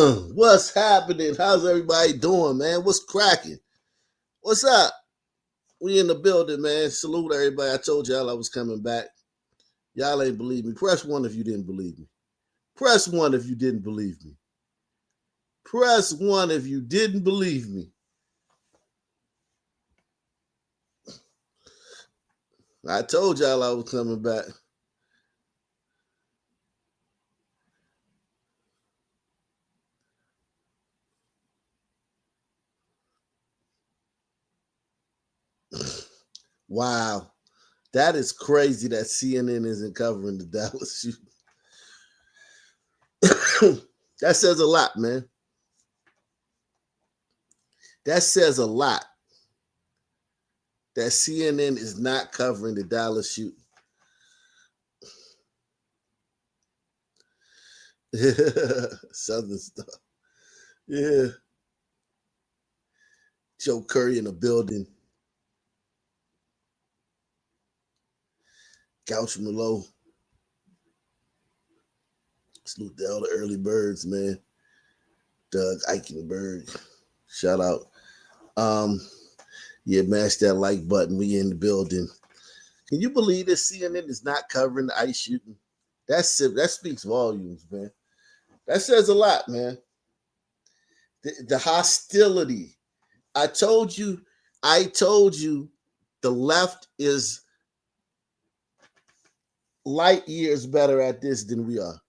What's happening? How's everybody doing, man? What's cracking? What's up? We in the building, man. Salute everybody. I told y'all I was coming back. Y'all ain't believe me. Press one if you didn't believe me. Press one if you didn't believe me. Press one if you didn't believe me. I told y'all I was coming back. Wow. That is crazy that CNN isn't covering the Dallas shooting. That says a lot, man. That says a lot that CNN is not covering the Dallas shooting. Southern stuff. Yeah. Joe Curry in the building. Gaucho Malo. Salute to all the early birds, man. Doug Eichenberg. Shout out. Yeah, mash that like button. We in the building. Can you believe that CNN is not covering the ice shooting? That speaks volumes, man. That says a lot, man. The hostility. I told you the left is light years better at this than we are.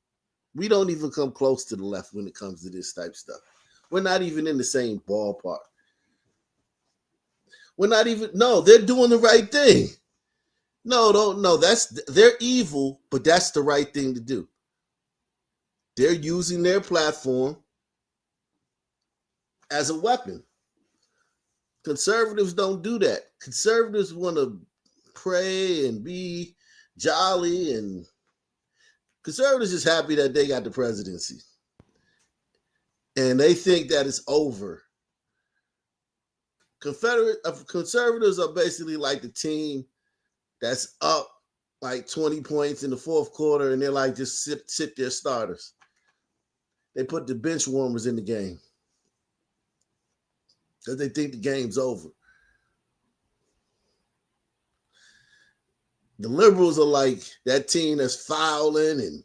We don't even come close to the left when it comes to this type of stuff. We're not even in the same ballpark. They're doing the right thing. No, they're evil, but that's the right thing to do. They're using their platform as a weapon. Conservatives don't do that. Conservatives want to pray and be jolly, and conservatives is happy that they got the presidency. And they think that it's over. Conservatives are basically like the team that's up like 20 points in the fourth quarter, and they're like, just sit their starters. They put the bench warmers in the game because they think the game's over. The liberals are like that team that's fouling and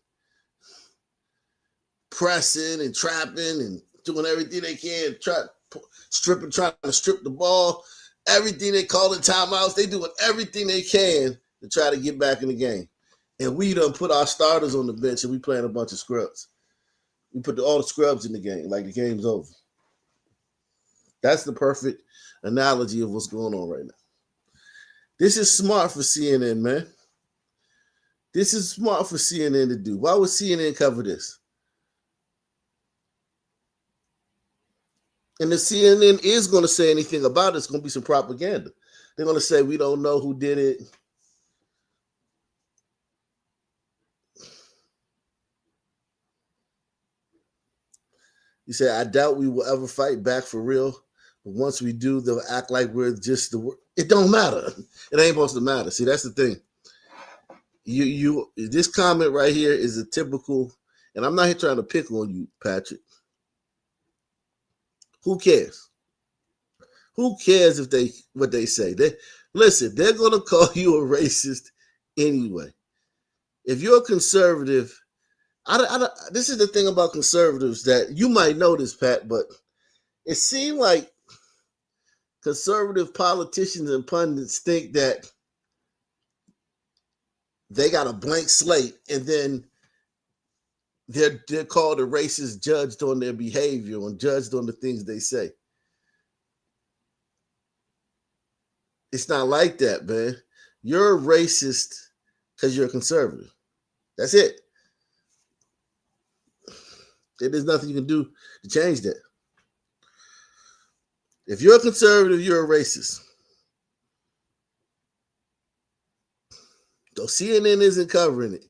pressing and trapping and doing everything they can, trying to strip the ball. Everything they call it timeouts, they doing everything they can to try to get back in the game. And we done put our starters on the bench and we playing a bunch of scrubs. We put all the scrubs in the game, like the game's over. That's the perfect analogy of what's going on right now. This is smart for CNN, man. This is smart for CNN to do. Why would CNN cover this? And if CNN is going to say anything about it, it's going to be some propaganda. They're going to say, we don't know who did it. You say, I doubt we will ever fight back for real. But once we do, they'll act like we're just the word. It don't matter. It ain't supposed to matter. See, that's the thing. This comment right here is a typical, and I'm not here trying to pick on you, Patrick. Who cares? Who cares what they say? They're gonna call you a racist anyway. If you're a conservative, this is the thing about conservatives that you might know this, Pat, but it seemed like conservative politicians and pundits think that they got a blank slate and then they're called a racist judged on their behavior and judged on the things they say. It's not like that, man. You're a racist because you're a conservative. That's it. There's nothing you can do to change that. If you're a conservative, you're a racist. So CNN isn't covering it.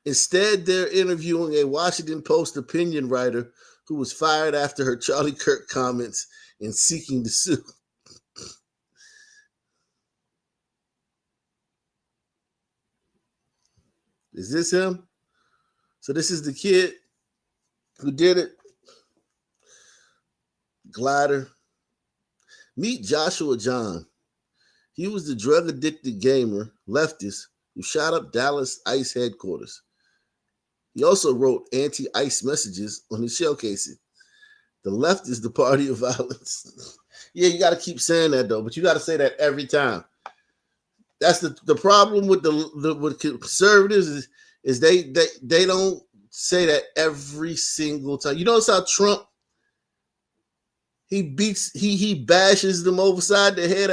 Instead, they're interviewing a Washington Post opinion writer who was fired after her Charlie Kirk comments and seeking to sue. Is this him? So this is the kid who did it. Glider. Meet Joshua John. He was the drug-addicted gamer, leftist, who shot up Dallas ICE headquarters. He also wrote anti-ICE messages on his shell casing. The left is the party of violence. Yeah, you got to keep saying that, though, but you got to say that every time. That's the problem with with conservatives is they don't say that every single time. You notice how Trump, he bashes them overside the head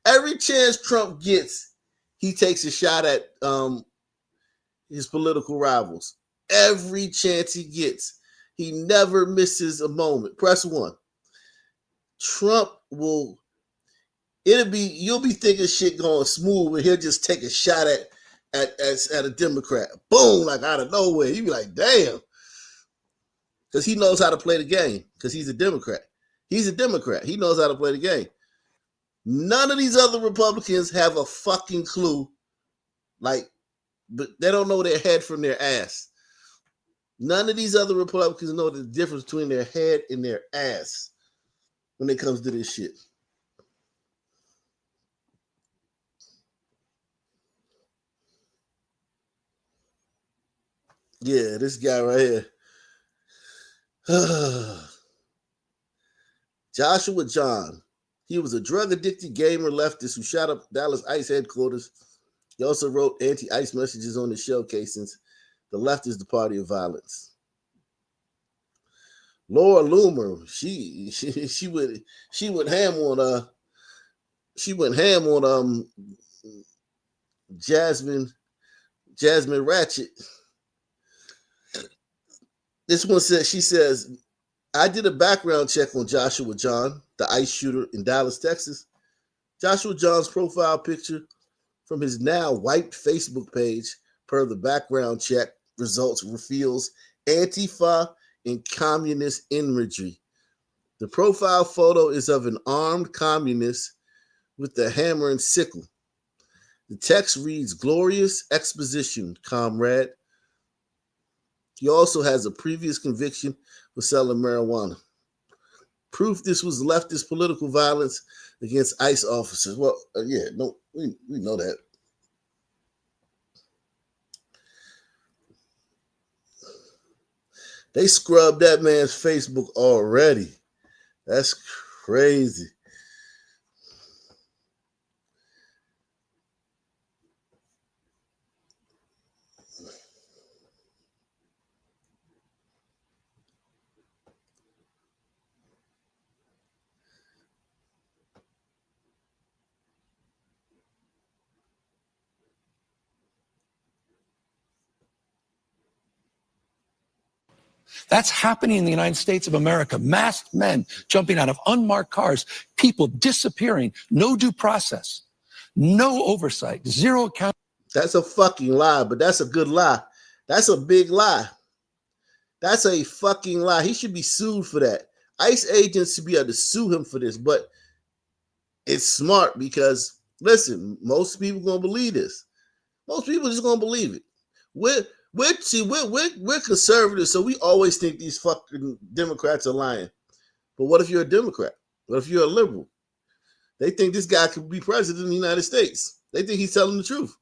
every chance Trump gets, he takes a shot at his political rivals. Every chance he gets, he never misses a moment. Press one. Trump will. You'll be thinking shit going smooth, but he'll just take a shot at a Democrat. Boom, like out of nowhere. You be like, damn. Because he knows how to play the game. Because he's a Democrat. He's a Democrat. He knows how to play the game. None of these other Republicans have a fucking clue. Like, but they don't know their head from their ass. None of these other Republicans know the difference between their head and their ass when it comes to this shit. Yeah, this guy right here. Joshua John. He was a drug-addicted gamer leftist who shot up Dallas ICE headquarters. He also wrote anti-ICE messages on his shell casings. The left is the party of violence. Laura Loomer, she went ham on Jasmine Ratchet. This one she says, I did a background check on Joshua John, the ICE shooter in Dallas, Texas. Joshua John's profile picture from his now wiped Facebook page, per the background check results, reveals Antifa and communist imagery. The profile photo is of an armed communist with a hammer and sickle. The text reads, glorious exposition, comrade. He also has a previous conviction for selling marijuana. Proof this was leftist political violence against ICE officers. Well, we know that. They scrubbed that man's Facebook already. That's crazy. That's happening in the United States of America. Masked men jumping out of unmarked cars, people disappearing, no due process, no oversight, zero account. That's a fucking lie, but that's a good lie. That's a big lie. That's a fucking lie. He should be sued for that. ICE agents should be able to sue him for this, but it's smart because, listen, most people gonna believe this. Most people just gonna believe it. We're conservatives, so we always think these fucking Democrats are lying. But what if you're a Democrat? What if you're a liberal? They think this guy could be president of the United States. They think he's telling the truth.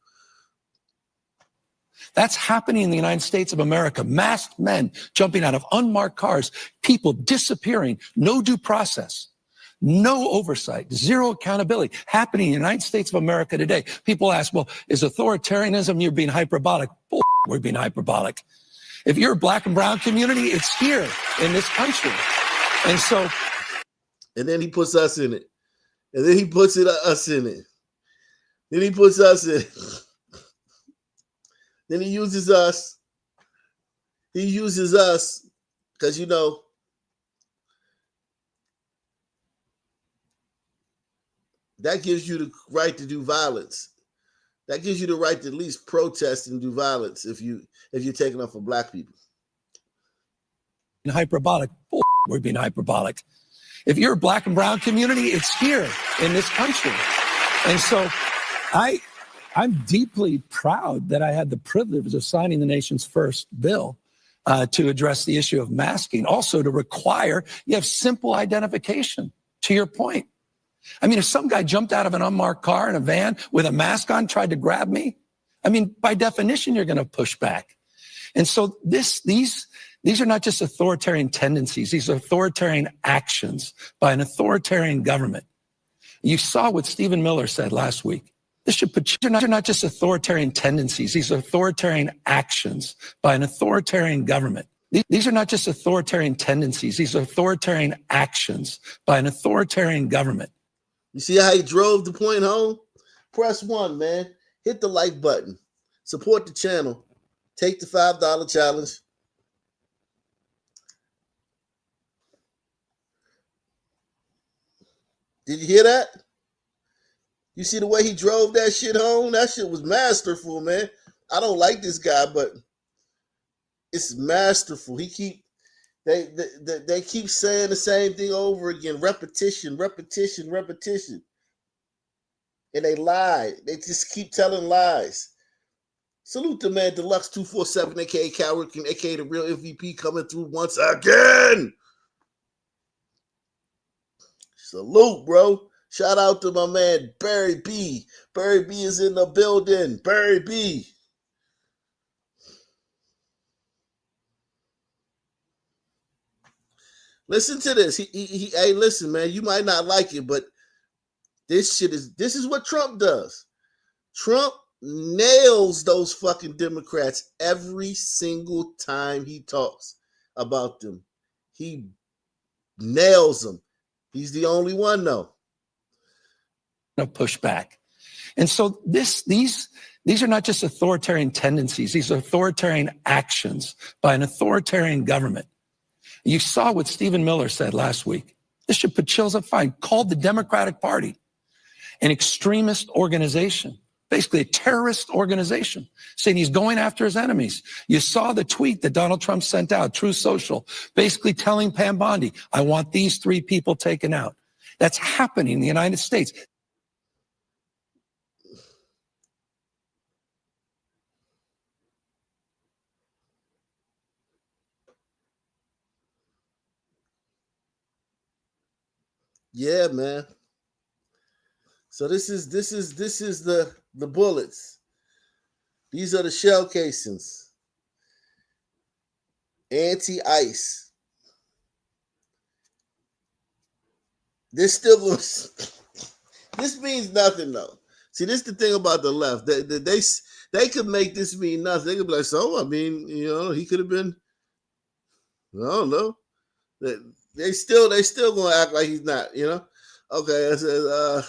That's happening in the United States of America. Masked men jumping out of unmarked cars, people disappearing, no due process, no oversight, zero accountability, happening in the United States of America today. People ask, well, is authoritarianism, you're being hyperbolic? Bull, we're being hyperbolic. If you're a black and brown community, it's here in this country. And so. And then he puts us in it. And then he puts us in it. Then he puts us in it. Then he uses us. He uses us because, you know, that gives you the right to do violence. That gives you the right to at least protest and do violence if you're taking up for black people. Hyperbolic. Bull, we're being hyperbolic. If you're a black and brown community, it's here in this country. And so I'm deeply proud that I had the privilege of signing the nation's first bill to address the issue of masking, also to require you have simple identification, to your point. I mean, if some guy jumped out of an unmarked car in a van with a mask on, tried to grab me, I mean, by definition, you're going to push back. And so these are not just authoritarian tendencies. These are authoritarian actions by an authoritarian government. You saw what Stephen Miller said last week. These are not just authoritarian tendencies. These are authoritarian actions by an authoritarian government. These are not just authoritarian tendencies. These are authoritarian actions by an authoritarian government. You see how he drove the point home? Press 1, man. Hit the like button. Support the channel. Take the $5 challenge. Did you hear that? You see the way he drove that shit home? That shit was masterful, man. I don't like this guy, but it's masterful. They keep saying the same thing over again. Repetition. And they lie. They just keep telling lies. Salute the man, Deluxe 247, aka Cal Ripken, aka the real MVP, coming through once again. Salute, bro. Shout out to my man, Barry B. Barry B is in the building. Barry B. Listen to this. Hey, listen, man, you might not like it, but this is what Trump does. Trump nails those fucking Democrats every single time he talks about them. He nails them. He's the only one, though. Push back. And so these are not just authoritarian tendencies. These are authoritarian actions by an authoritarian government. You saw what Stephen Miller said last week. This should put chills up fine. Called the Democratic Party an extremist organization, basically a terrorist organization, saying he's going after his enemies. You saw the tweet that Donald Trump sent out, Truth Social, basically telling Pam Bondi, I want these 3 people taken out. That's happening in the United States. Yeah, man. So this is the bullets. These are the shell casings. Anti-ice. This means nothing though. See, this is the thing about the left. They could make this mean nothing. They could be like, so I mean, he could have been. I don't know. They still gonna act like he's not. Okay, I said,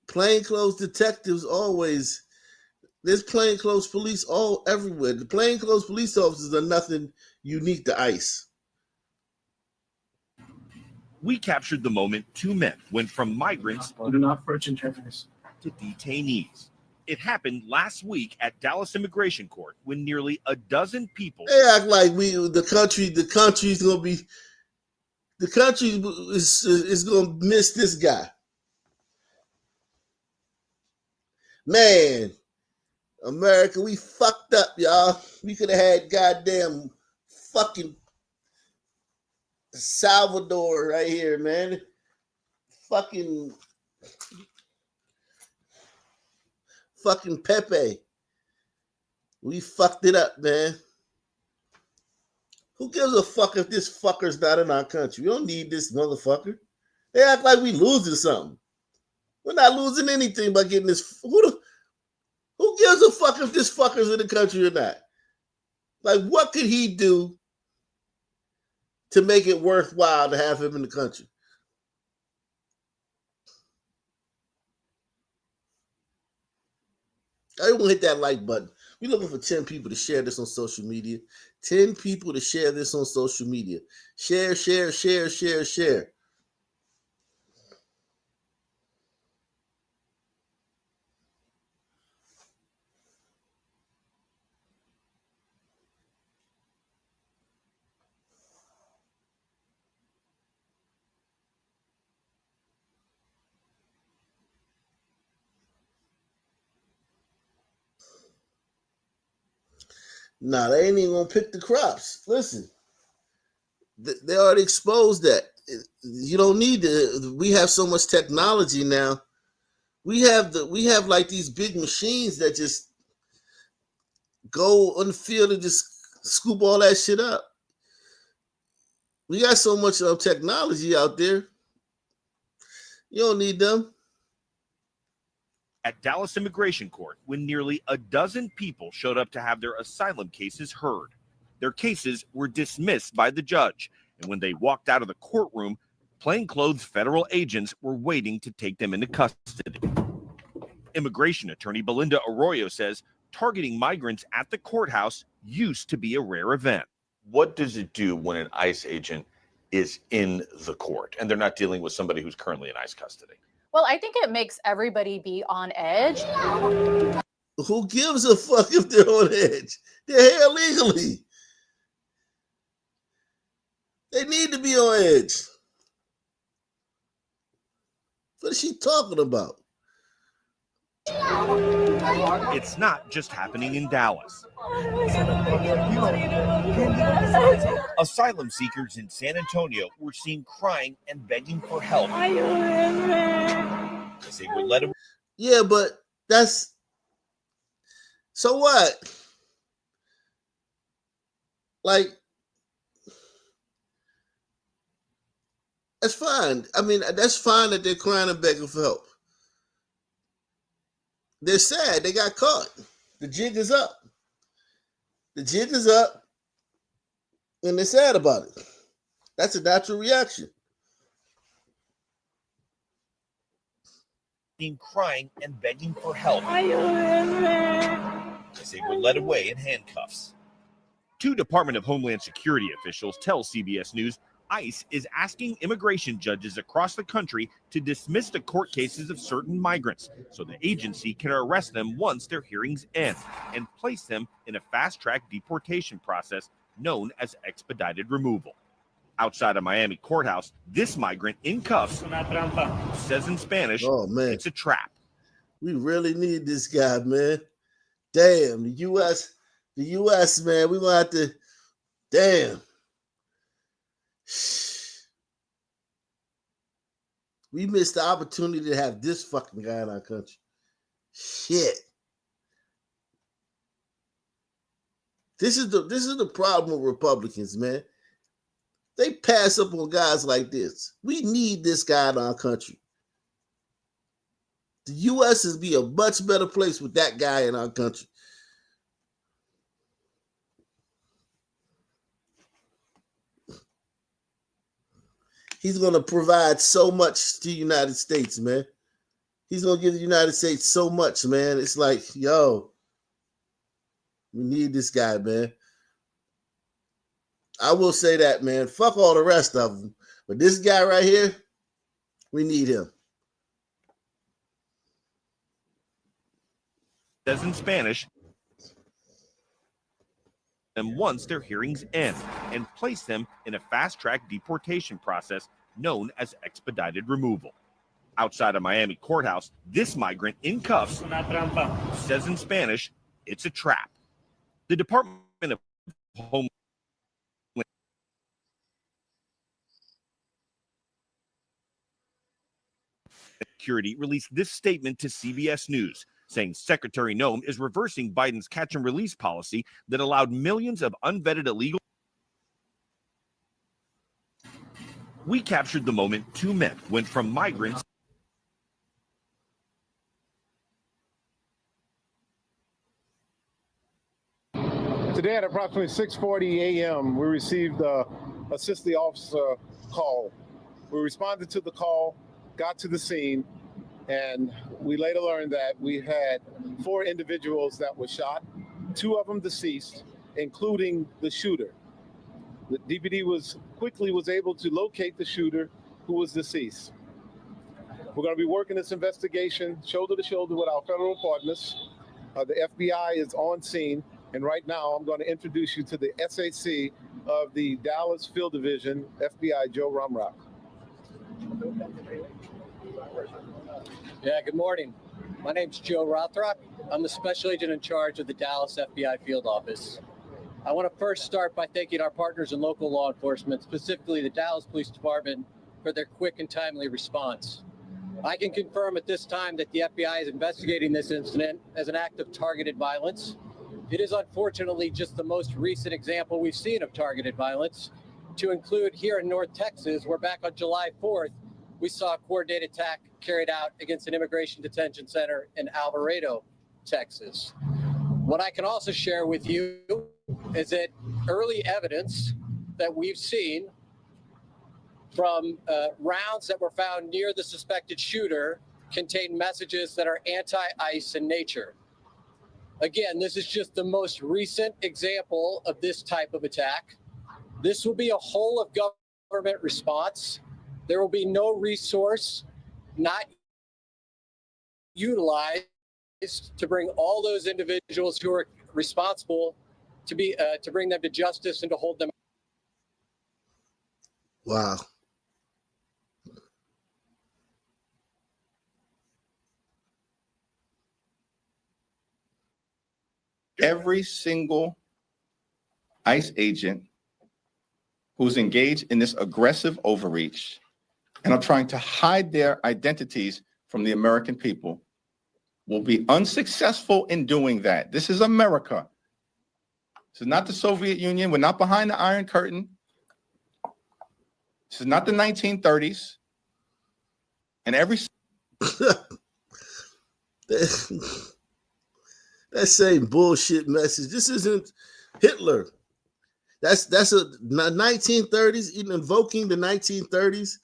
plainclothes detectives always. There's plainclothes police all everywhere. The plainclothes police officers are nothing unique to ICE. We captured the moment 2 men went from migrants to detainees. It happened last week at Dallas Immigration Court when nearly a dozen people. They act like the country's gonna be, the country is gonna miss this guy. Man, America, we fucked up, y'all. We could have had goddamn fucking Salvador right here, man. Fucking Pepe. We fucked it up, man. Who gives a fuck if this fucker's not in our country? We don't need this motherfucker. They act like we losing something. We're not losing anything by getting this. Who gives a fuck if this fucker's in the country or not? Like, what could he do to make it worthwhile to have him in the country? Everyone hit that like button. We're looking for 10 people to share this on social media. 10 people to share this on social media. Share, share, share, share, share. Nah, they ain't even gonna pick the crops. Listen, they already exposed that. You don't need to. We have so much technology now. We have like these big machines that just go on the field and just scoop all that shit up. We got so much technology out there. You don't need them. At Dallas Immigration Court, when nearly a dozen people showed up to have their asylum cases heard. Their cases were dismissed by the judge, and when they walked out of the courtroom, plainclothes federal agents were waiting to take them into custody. Immigration attorney Belinda Arroyo says targeting migrants at the courthouse used to be a rare event. What does it do when an ICE agent is in the court and they're not dealing with somebody who's currently in ICE custody? Well, I think it makes everybody be on edge. Who gives a fuck if they're on edge? They're here illegally. They need to be on edge. What is she talking about? It's not just happening in Dallas. Asylum seekers in San Antonio were seen crying and begging for help. They would let them. Yeah, but that's so what? Like, that's fine. I mean, that's fine that they're crying and begging for help. They're sad. They got caught. The jig is up. The jig is up. And they're sad about it. That's a natural reaction. Crying and begging for help. They were led away in handcuffs. Two Department of Homeland Security officials tell CBS News ICE is asking immigration judges across the country to dismiss the court cases of certain migrants so the agency can arrest them once their hearings end and place them in a fast-track deportation process known as expedited removal. Outside of Miami courthouse, this migrant in cuffs says in Spanish, "Oh man, it's a trap." We really need this guy, man. Damn, the U.S., man, we're gonna have to. Damn. We missed the opportunity to have this fucking guy in our country. Shit. This is the problem with Republicans, man. They pass up on guys like this. We need this guy in our country. The U.S. is be a much better place with that guy in our country. He's going to provide so much to the United States, man. He's going to give the United States so much, man. It's like, yo, we need this guy, man. I will say that, man. Fuck all the rest of them. But this guy right here, we need him. Says in Spanish, and once their hearings end and place them in a fast-track deportation process known as expedited removal. Outside of Miami courthouse, this migrant in cuffs says in Spanish, it's a trap. The Department of Homeland Security released this statement to CBS News, saying Secretary Noem is reversing Biden's catch and release policy that allowed millions of unvetted illegal. We captured the moment two men went from migrants. Today at approximately 6:40 a.m., we received a city officer call. We responded to the call, got to the scene, And we later learned that we had 4 individuals that were shot, 2 of them deceased, including the shooter. The DPD was able to locate the shooter who was deceased. We're going to be working this investigation shoulder to shoulder with our federal partners. The FBI is on scene, and right now I'm going to introduce you to the SAC of the Dallas Field Division, FBI Joe Rumrock. Yeah, good morning. My name's Joe Rothrock. I'm the special agent in charge of the Dallas FBI Field Office. I want to first start by thanking our partners in local law enforcement, specifically the Dallas Police Department, for their quick and timely response. I can confirm at this time that the FBI is investigating this incident as an act of targeted violence. It is unfortunately just the most recent example we've seen of targeted violence, to include here in North Texas, where back on July 4th, we saw a coordinated attack carried out against an immigration detention center in Alvarado, Texas. What I can also share with you is that early evidence that we've seen from rounds that were found near the suspected shooter contain messages that are anti-ICE in nature. Again, this is just the most recent example of this type of attack. This will be a whole of government response. There will be no resource not utilized to bring all those individuals who are responsible to bring them to justice and to hold them. Wow. Every single ICE agent who's engaged in this aggressive overreach and are trying to hide their identities from the American people will be unsuccessful in doing that. This is America. This is not the Soviet Union. We're not behind the Iron Curtain. This is not the 1930s. And every that same bullshit message. This isn't Hitler. That's a 1930s. Even invoking the 1930s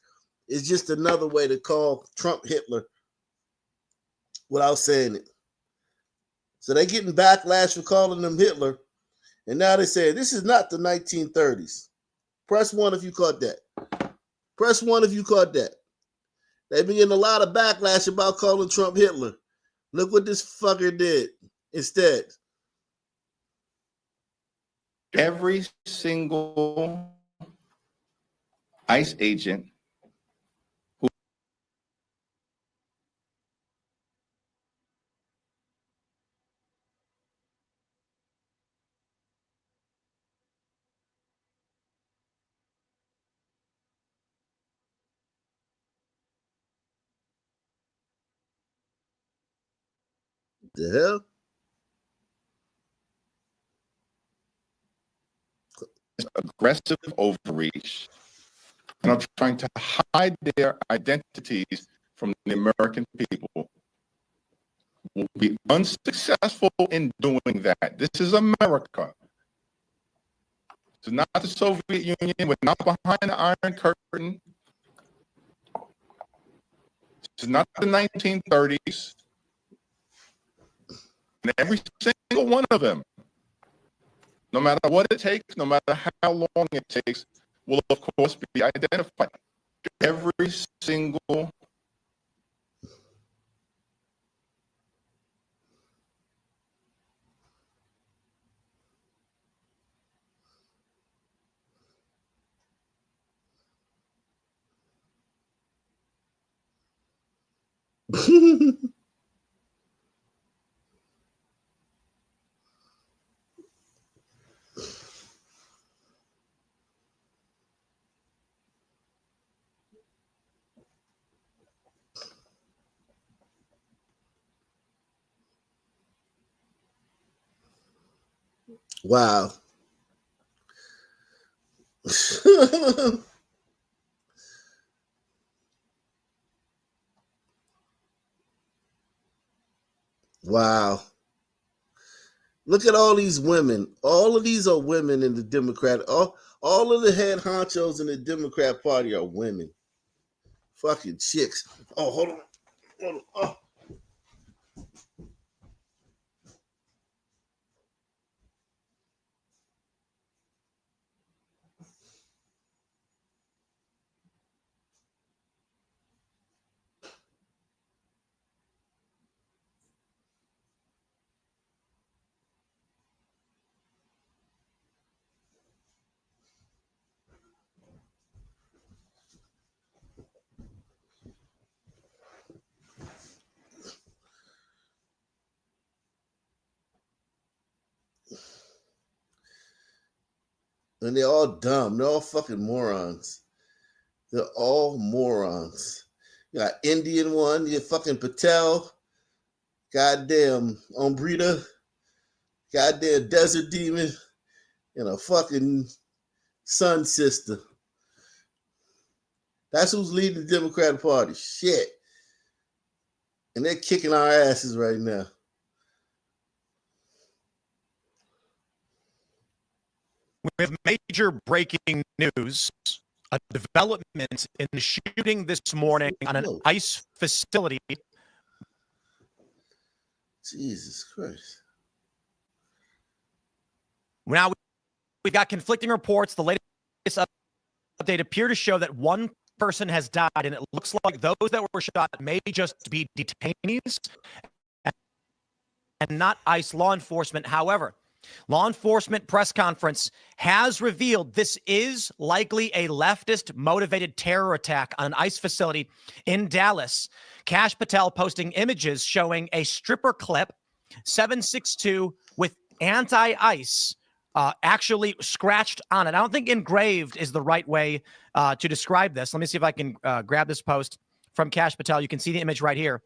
is just another way to call Trump Hitler without saying it. So they're getting backlash for calling them Hitler, and now they say this is not the 1930s. Press 1 if you caught that. Press 1 if you caught that. They've been getting a lot of backlash about calling Trump Hitler. Look what this fucker did instead. every single ICE agent who The hell? aggressive overreach and are trying to hide their identities from the American people will be unsuccessful in doing that. This is America. This is not the Soviet Union. We're not behind the Iron Curtain. This is not the 1930s. And every single one of them, no matter what it takes, no matter how long it takes, will of course be identified. Every single Wow. Wow. Look at all these women. All of these are women in the Democrat. All of the head honchos in the Democrat Party are women. Fucking chicks. Oh, hold on. Oh. And they're all dumb. They're all fucking morons. They're all morons. You got Indian one, you fucking Patel, goddamn Ombrita, goddamn Desert Demon, and a fucking Sun Sister. That's who's leading the Democratic Party. Shit. And they're kicking our asses right now. We have major breaking news. A development in the shooting this morning on an ICE facility. Jesus Christ. Now we've got conflicting reports. The latest update appear to show that one person has died, and it looks like those that were shot may just be detainees and not ICE law enforcement. However, law enforcement press conference has revealed this is likely a leftist-motivated terror attack on an ICE facility in Dallas. Kash Patel posting images showing a stripper clip, 762, with anti-ICE actually scratched on it. I don't think engraved is the right way to describe this. Let me see if I can grab this post from Kash Patel. You can see the image right here.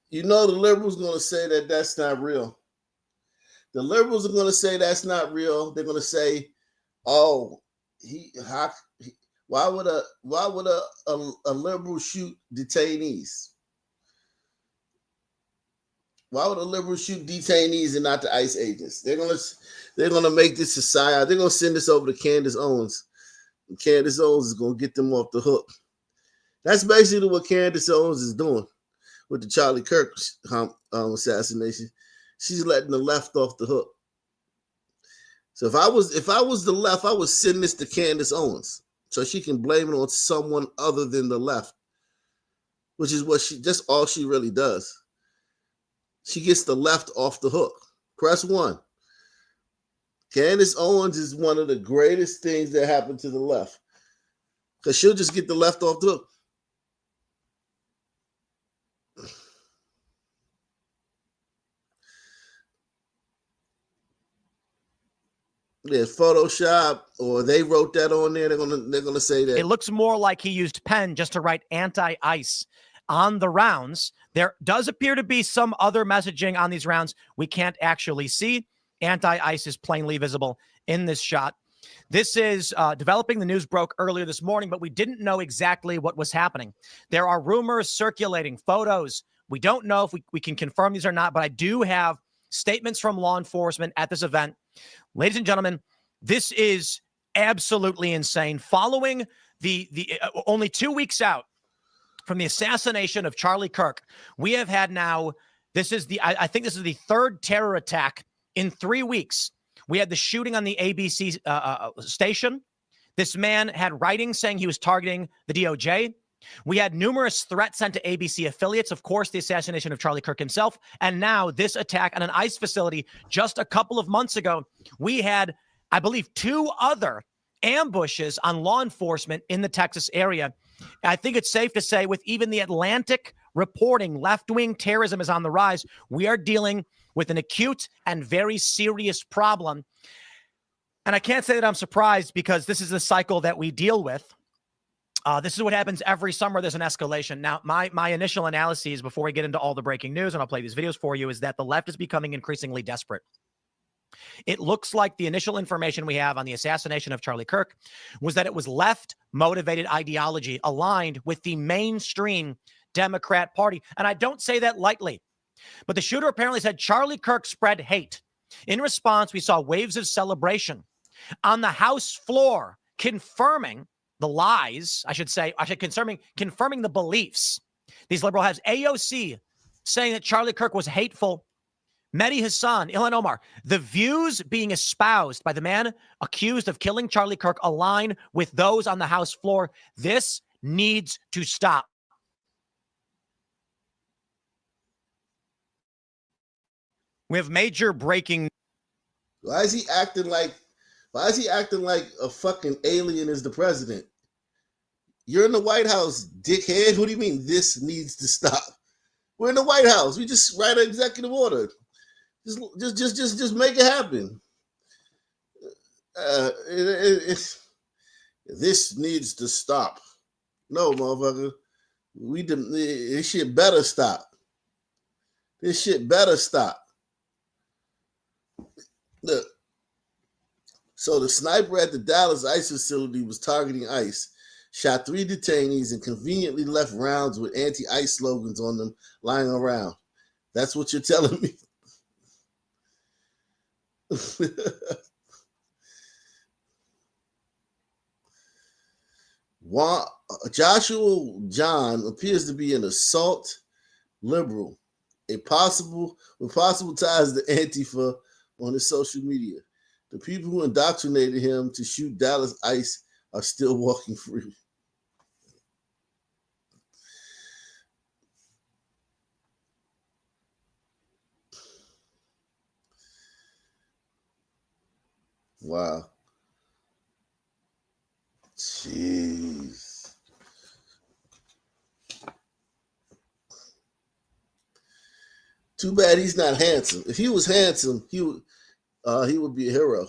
You know the liberals going to say that that's not real. The liberals are going to say that's not real. They're going to say, "Oh, why would a liberal shoot detainees? Why would a liberal shoot detainees and not the ICE agents?" They're gonna make this a psyop. They're gonna send this over to Candace Owens. And Candace Owens is gonna get them off the hook. That's basically what Candace Owens is doing with the Charlie Kirk assassination. She's letting the left off the hook. So if I was the left, I would send this to Candace Owens so she can blame it on someone other than the left, which is just all she really does. She gets the left off the hook. Press 1. Candace Owens is one of the greatest things that happened to the left because she'll just get the left off the hook. Yeah, Photoshop, or they wrote that on there. They're gonna say that it looks more like he used pen just to write anti-ICE on the rounds. There does appear to be some other messaging on these rounds we can't actually see. Anti-ICE is plainly visible in this shot. This is developing. The news broke earlier this morning, but we didn't know exactly what was happening. There are rumors circulating, photos. We don't know if we can confirm these or not, but I do have statements from law enforcement at this event. Ladies and gentlemen, this is absolutely insane. Following the only 2 weeks out from the assassination of Charlie Kirk, we have had now, I think this is the third terror attack in 3 weeks. We had the shooting on the ABC station. This man had writing saying he was targeting the DOJ. We had numerous threats sent to ABC affiliates, of course, the assassination of Charlie Kirk himself, and now this attack on an ICE facility just a couple of months ago. We had, I believe, 2 other ambushes on law enforcement in the Texas area. I think it's safe to say, with even the Atlantic reporting left-wing terrorism is on the rise, we are dealing with an acute and very serious problem. And I can't say that I'm surprised, because this is the cycle that we deal with. This is what happens every summer. There's an escalation. Now, my initial analyses before we get into all the breaking news, and I'll play these videos for you, is that the left is becoming increasingly desperate. It looks like the initial information we have on the assassination of Charlie Kirk was that it was left-motivated ideology aligned with the mainstream Democrat Party. And I don't say that lightly, but the shooter apparently said Charlie Kirk spread hate. In response, we saw waves of celebration on the House floor, confirming the lies, confirming the beliefs These liberal heads. AOC saying that Charlie Kirk was hateful. Mehdi Hassan, Ilhan Omar. The views being espoused by the man accused of killing Charlie Kirk align with those on the House floor. This needs to stop. We have major breaking. Why is he acting like a fucking alien is the president? You're in the White House, dickhead. What do you mean this needs to stop? We're in the White House. We just write an executive order. Just make it happen. This needs to stop. No, motherfucker. This shit better stop. This shit better stop. Look. So the sniper at the Dallas ICE facility was targeting ICE, shot 3 detainees, and conveniently left rounds with anti-ICE slogans on them lying around. That's what you're telling me? Joshua John appears to be an assault liberal, with possible ties to Antifa on his social media. The people who indoctrinated him to shoot Dallas ICE are still walking free. Wow. Jeez. Too bad he's not handsome. If he was handsome, he would be a hero.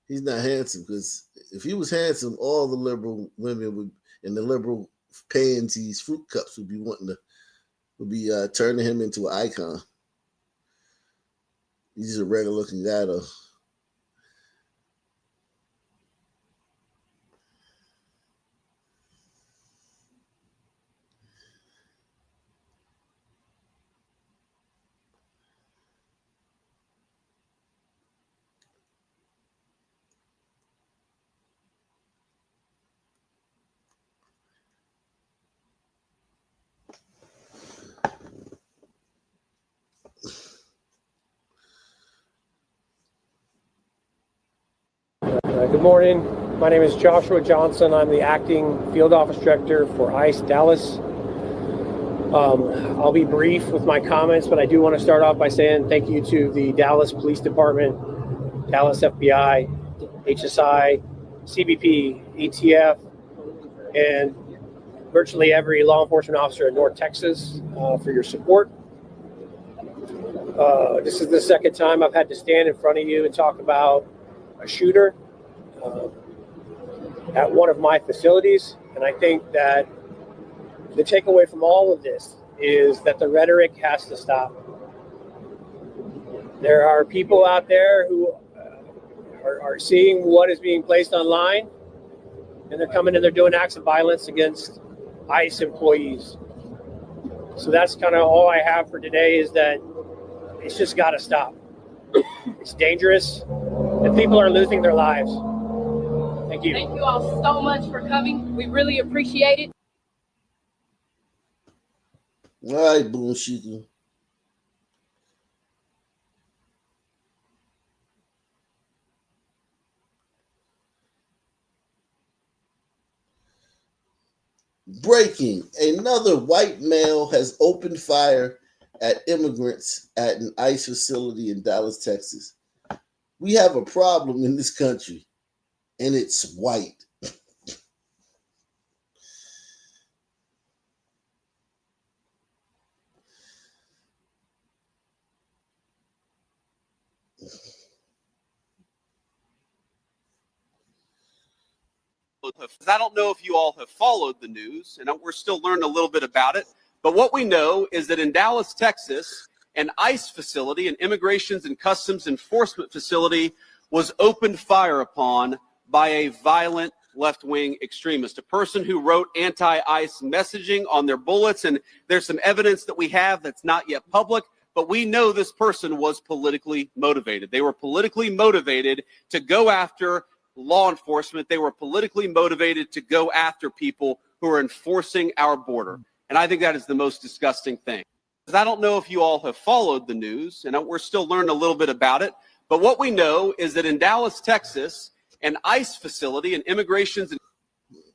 He's not handsome because if he was handsome, all the liberal women would, and the liberal pansies, fruit cups would be turning him into an icon. He's just a regular looking guy though. Good morning. My name is Joshua Johnson. I'm the acting field office director for ICE Dallas. I'll be brief with my comments, but I do want to start off by saying thank you to the Dallas Police Department, Dallas FBI, HSI, CBP, ATF, and virtually every law enforcement officer in North Texas for your support. This is the second time I've had to stand in front of you and talk about a shooter at one of my facilities. And I think that the takeaway from all of this is that the rhetoric has to stop. There are people out there who are seeing what is being placed online, and they're coming and they're doing acts of violence against ICE employees. So that's kind of all I have for today, is that it's just got to stop. It's dangerous, and people are losing their lives. Thank you. Thank you all so much for coming. We really appreciate it. All right, bullshit. Breaking. Another white male has opened fire at immigrants at an ICE facility in Dallas, Texas. We have a problem in this country, and it's white. I don't know if you all have followed the news, and we're still learning a little bit about it. But what we know is that in Dallas, Texas, an ICE facility, an Immigrations and Customs Enforcement facility, was opened fire upon by a violent left-wing extremist, a person who wrote anti-ICE messaging on their bullets. And there's some evidence that we have that's not yet public, but we know this person was politically motivated. They were politically motivated to go after law enforcement. They were politically motivated to go after people who are enforcing our border. And I think that is the most disgusting thing. I don't know if you all have followed the news, and we're still learning a little bit about it. But what we know is that in Dallas, Texas, an ICE facility, an immigrations and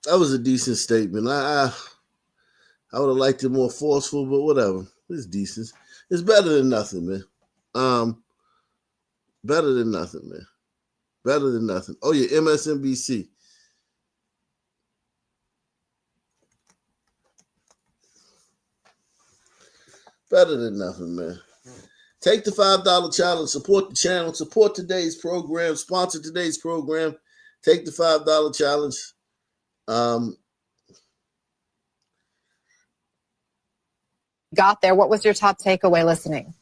That was a decent statement. I would have liked it more forceful, but whatever. It's decent. It's better than nothing, man. Better than nothing, man. Better than nothing. Oh yeah, MSNBC. Better than nothing, man. Take the $5 challenge, support the channel, support today's program, sponsor today's program. Take the $5 challenge. Got there. What was your top takeaway listening?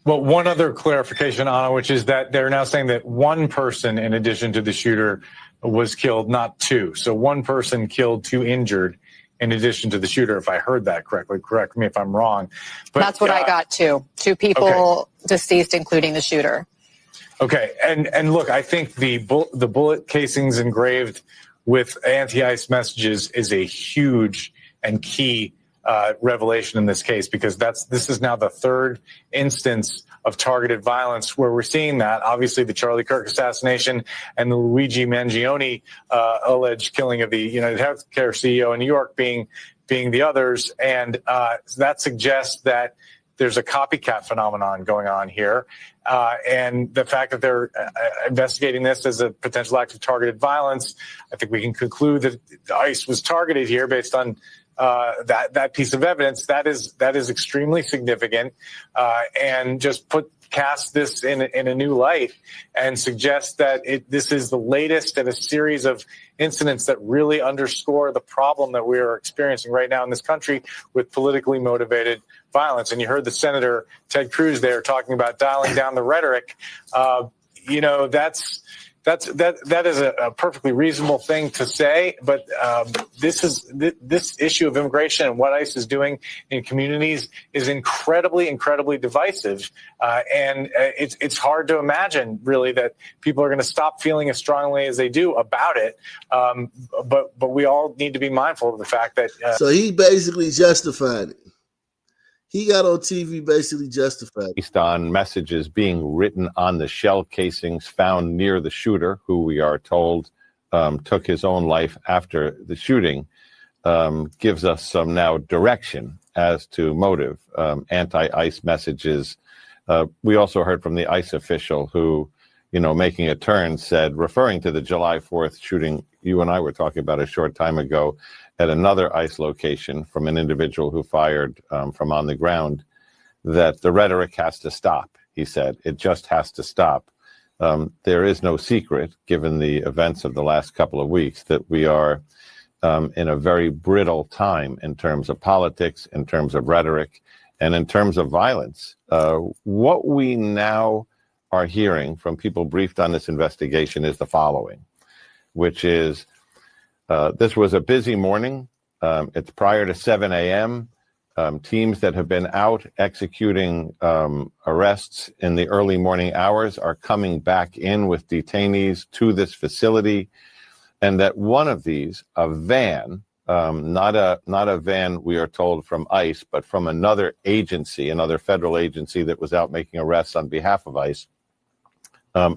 Well, one other clarification, Anna, which is that they're now saying that one person, in addition to the shooter, was killed, not two. So one person killed, two injured, in addition to the shooter, if I heard that correctly. Correct me if I'm wrong. But that's what I got too. Two people deceased, including the shooter. Okay, and look, I think the bullet casings engraved with anti-ICE messages is a huge and key revelation in this case, because this is now the third instance of targeted violence where we're seeing that. Obviously, the Charlie Kirk assassination and the Luigi Mangione alleged killing of the United Healthcare CEO in New York being the others, and that suggests that there's a copycat phenomenon going on here. And the fact that they're investigating this as a potential act of targeted violence, I think we can conclude that ICE was targeted here based on that piece of evidence. That is extremely significant, and just cast this in a new light and suggest that this is the latest in a series of incidents that really underscore the problem that we are experiencing right now in this country with politically motivated violence. And you heard the Senator Ted Cruz there talking about dialing down the rhetoric. That is a perfectly reasonable thing to say, but this issue of immigration and what ICE is doing in communities is incredibly, incredibly divisive, and it's hard to imagine really that people are going to stop feeling as strongly as they do about it. But we all need to be mindful of the fact that. So he basically justified it. He got on TV basically justified. Based on messages being written on the shell casings found near the shooter, who we are told took his own life after the shooting, gives us some now direction as to motive. Anti-ICE messages. We also heard from the ICE official who, making a turn, said, referring to the July 4th shooting you and I were talking about a short time ago, at another ICE location from an individual who fired from on the ground, that the rhetoric has to stop, he said. It just has to stop. There is no secret, given the events of the last couple of weeks, that we are in a very brittle time in terms of politics, in terms of rhetoric, and in terms of violence. What we now are hearing from people briefed on this investigation is the following, which is, this was a busy morning. It's prior to 7 a.m. Teams that have been out executing arrests in the early morning hours are coming back in with detainees to this facility. And that one of these, a van, not a van, we are told, from ICE, but from another agency, another federal agency that was out making arrests on behalf of ICE,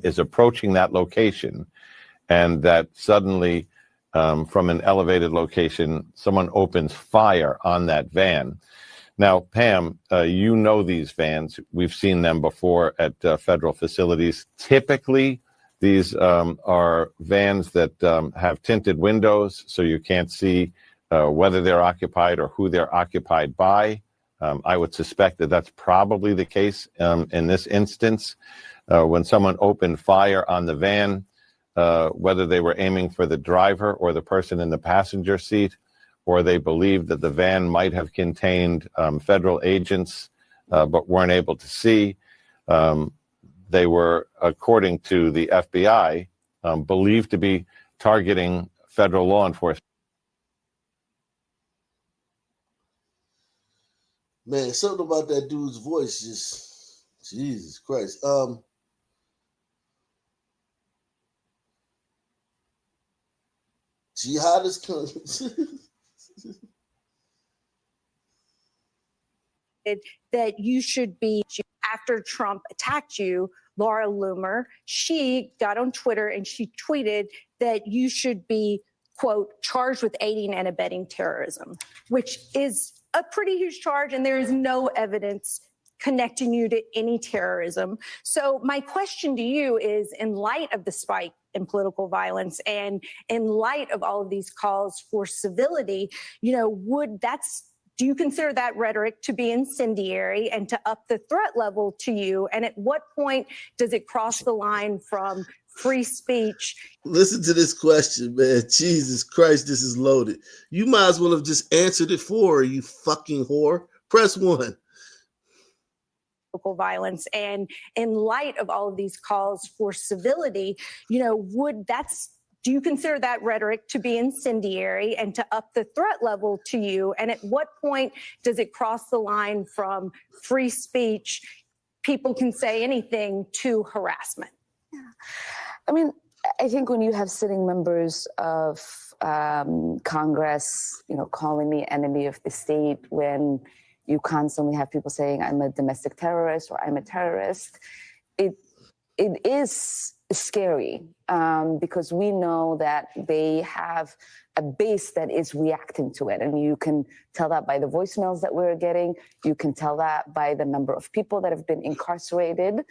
is approaching that location. And that suddenly, from an elevated location, someone opens fire on that van. Now, Pam, you know these vans. We've seen them before at federal facilities. Typically, these are vans that have tinted windows, so you can't see whether they're occupied or who they're occupied by. I would suspect that that's probably the case in this instance. When someone opened fire on the van, whether they were aiming for the driver or the person in the passenger seat, or they believed that the van might have contained federal agents but weren't able to see. They were, according to the FBI, believed to be targeting federal law enforcement. Man, something about that dude's voice just, Jesus Christ. Jihadist that you should be, after Trump attacked you, Laura Loomer, she got on Twitter and she tweeted that you should be, quote, charged with aiding and abetting terrorism, which is a pretty huge charge, and there is no evidence connecting you to any terrorism. So my question to you is, in light of the spike in political violence and in light of all of these calls for civility, you know, do you consider that rhetoric to be incendiary and to up the threat level to you? And at what point does it cross the line from free speech? Listen to this question, man. Jesus Christ, this is loaded. You might as well have just answered it for her, you fucking whore. Press 1. Violence, and in light of all of these calls for civility, you know, do you consider that rhetoric to be incendiary and to up the threat level to you? And at what point does it cross the line from free speech, people can say anything, to harassment? Yeah. I mean, I think when you have sitting members of Congress, you know, calling me enemy of the state, when you constantly have people saying I'm a domestic terrorist or I'm a terrorist, it is scary because we know that they have a base that is reacting to it. And you can tell that by the voicemails that we're getting. You can tell that by the number of people that have been incarcerated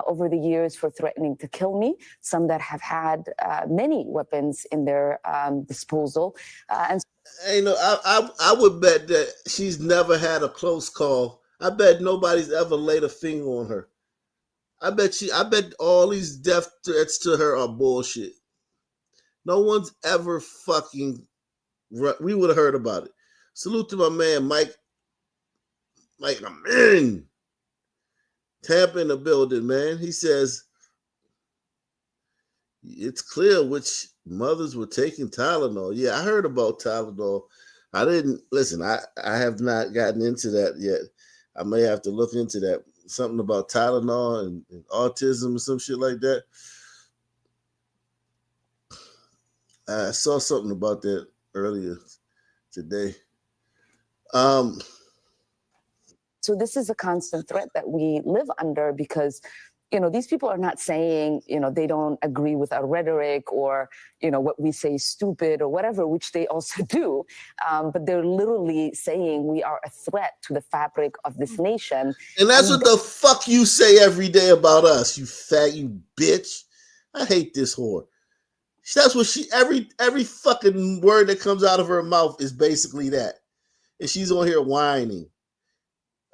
over the years for threatening to kill me, some that have had many weapons in their disposal. I would bet that she's never had a close call. I bet nobody's ever laid a finger on her. I bet all these death threats to her are bullshit. No one's ever fucking, we would have heard about it. Salute to my man, Mike, man. Tampa in the building, man. He says, it's clear which mothers were taking Tylenol. Yeah, I heard about Tylenol. I didn't listen. I have not gotten into that yet. I may have to look into that. Something about Tylenol and autism or some shit like that. I saw something about that earlier today. So this is a constant threat that we live under because, you know, these people are not saying, you know, they don't agree with our rhetoric or, you know, what we say is stupid or whatever, which they also do. But they're literally saying we are a threat to the fabric of this nation. And that's what the fuck you say every day about us, you fat, you bitch. I hate this whore. That's what every fucking word that comes out of her mouth is basically that. And she's on here whining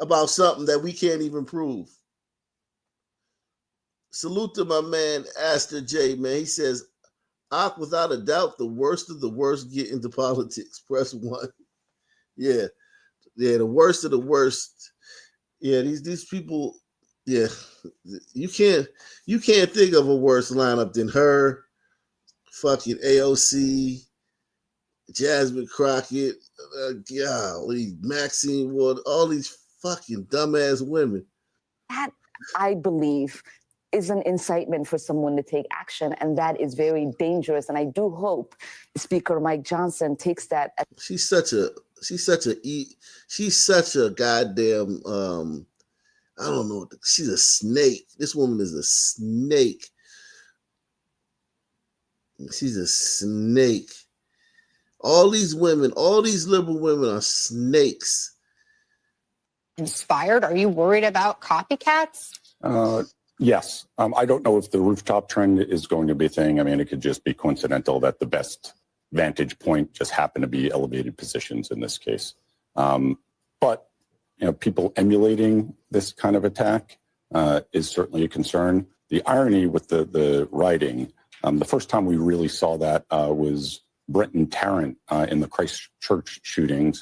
about something that we can't even prove. Salute to my man, Aster J, man. He says, without a doubt, the worst of the worst get into politics. Press 1. Yeah, the worst of the worst. Yeah, these people, yeah. You can't think of a worse lineup than her, fucking AOC, Jasmine Crockett, golly, Maxine Ward, all these fucking dumbass women. That, I believe, is an incitement for someone to take action, and that is very dangerous. And I do hope Speaker Mike Johnson takes that. She's such a goddamn I don't know. She's a snake. This woman is a snake. She's a snake. All these women, all these liberal women are snakes. Inspired? Are you worried about copycats? Yes. I don't know if the rooftop trend is going to be a thing. I mean, it could just be coincidental that the best vantage point just happened to be elevated positions in this case. But, you know, people emulating this kind of attack is certainly a concern. The irony with the writing, the first time we really saw that was Brenton Tarrant in the Christchurch shooting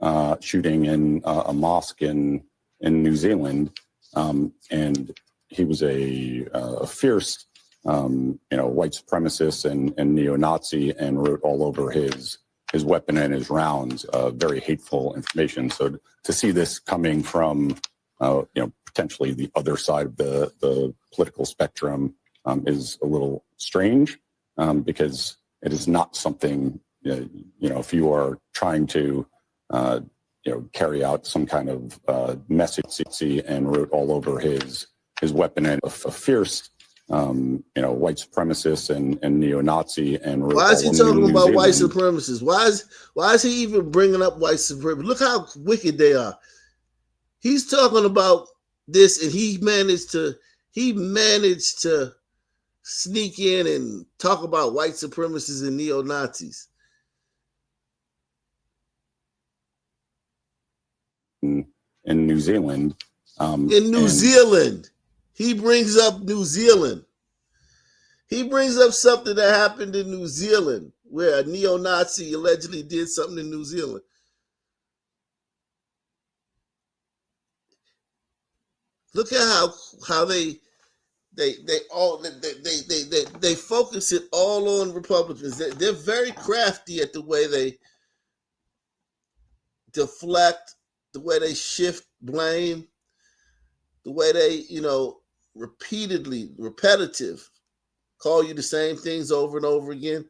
in a mosque in New Zealand. And he was a fierce, white supremacist and neo-Nazi, and wrote all over his weapon and his rounds, very hateful information. So to see this coming from, potentially the other side of the political spectrum is a little strange because it is not something, if you are trying to, carry out some kind of message and wrote all over his weapon and a fierce, white supremacist and neo-Nazi and wrote Why is he all in talking New about white Zealand. supremacists? Why is he even bringing up white supremacists? Look how wicked they are. He's talking about this, and he managed to sneak in and talk about white supremacists and neo-Nazis. In New Zealand. In New Zealand. He brings up New Zealand. He brings up something that happened in New Zealand where a neo-Nazi allegedly did something in New Zealand. Look at how they focus it all on Republicans. They're very crafty at the way they deflect, the way they shift blame, the way they, repetitive, call you the same things over and over again.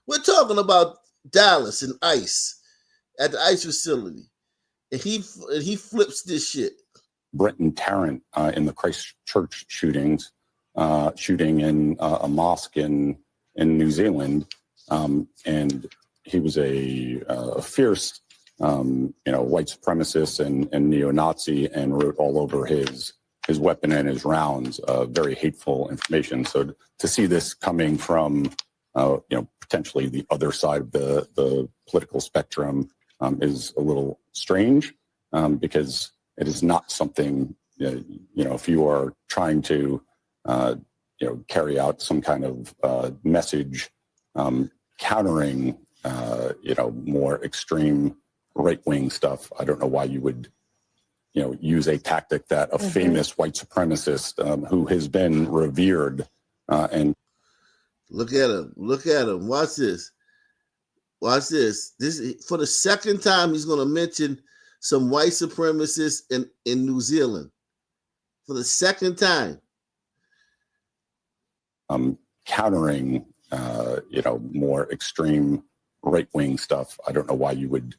We're talking about Dallas and ICE at the ICE facility, and he flips this shit. Brenton Tarrant in the Christchurch shooting in a mosque in New Zealand, and he was a fierce, white supremacist and neo-Nazi and wrote all over his weapon and his rounds, very hateful information. So to see this coming from, potentially the other side of the political spectrum is a little strange because it is not something, if you are trying to, carry out some kind of message countering, more extreme right-wing stuff. I don't know why you would, use a tactic that a famous white supremacist who has been revered and look at him. Watch this. This is, for the second time he's going to mention some white supremacists in New Zealand. For the second time. Countering, more extreme right-wing stuff. I don't know why you would,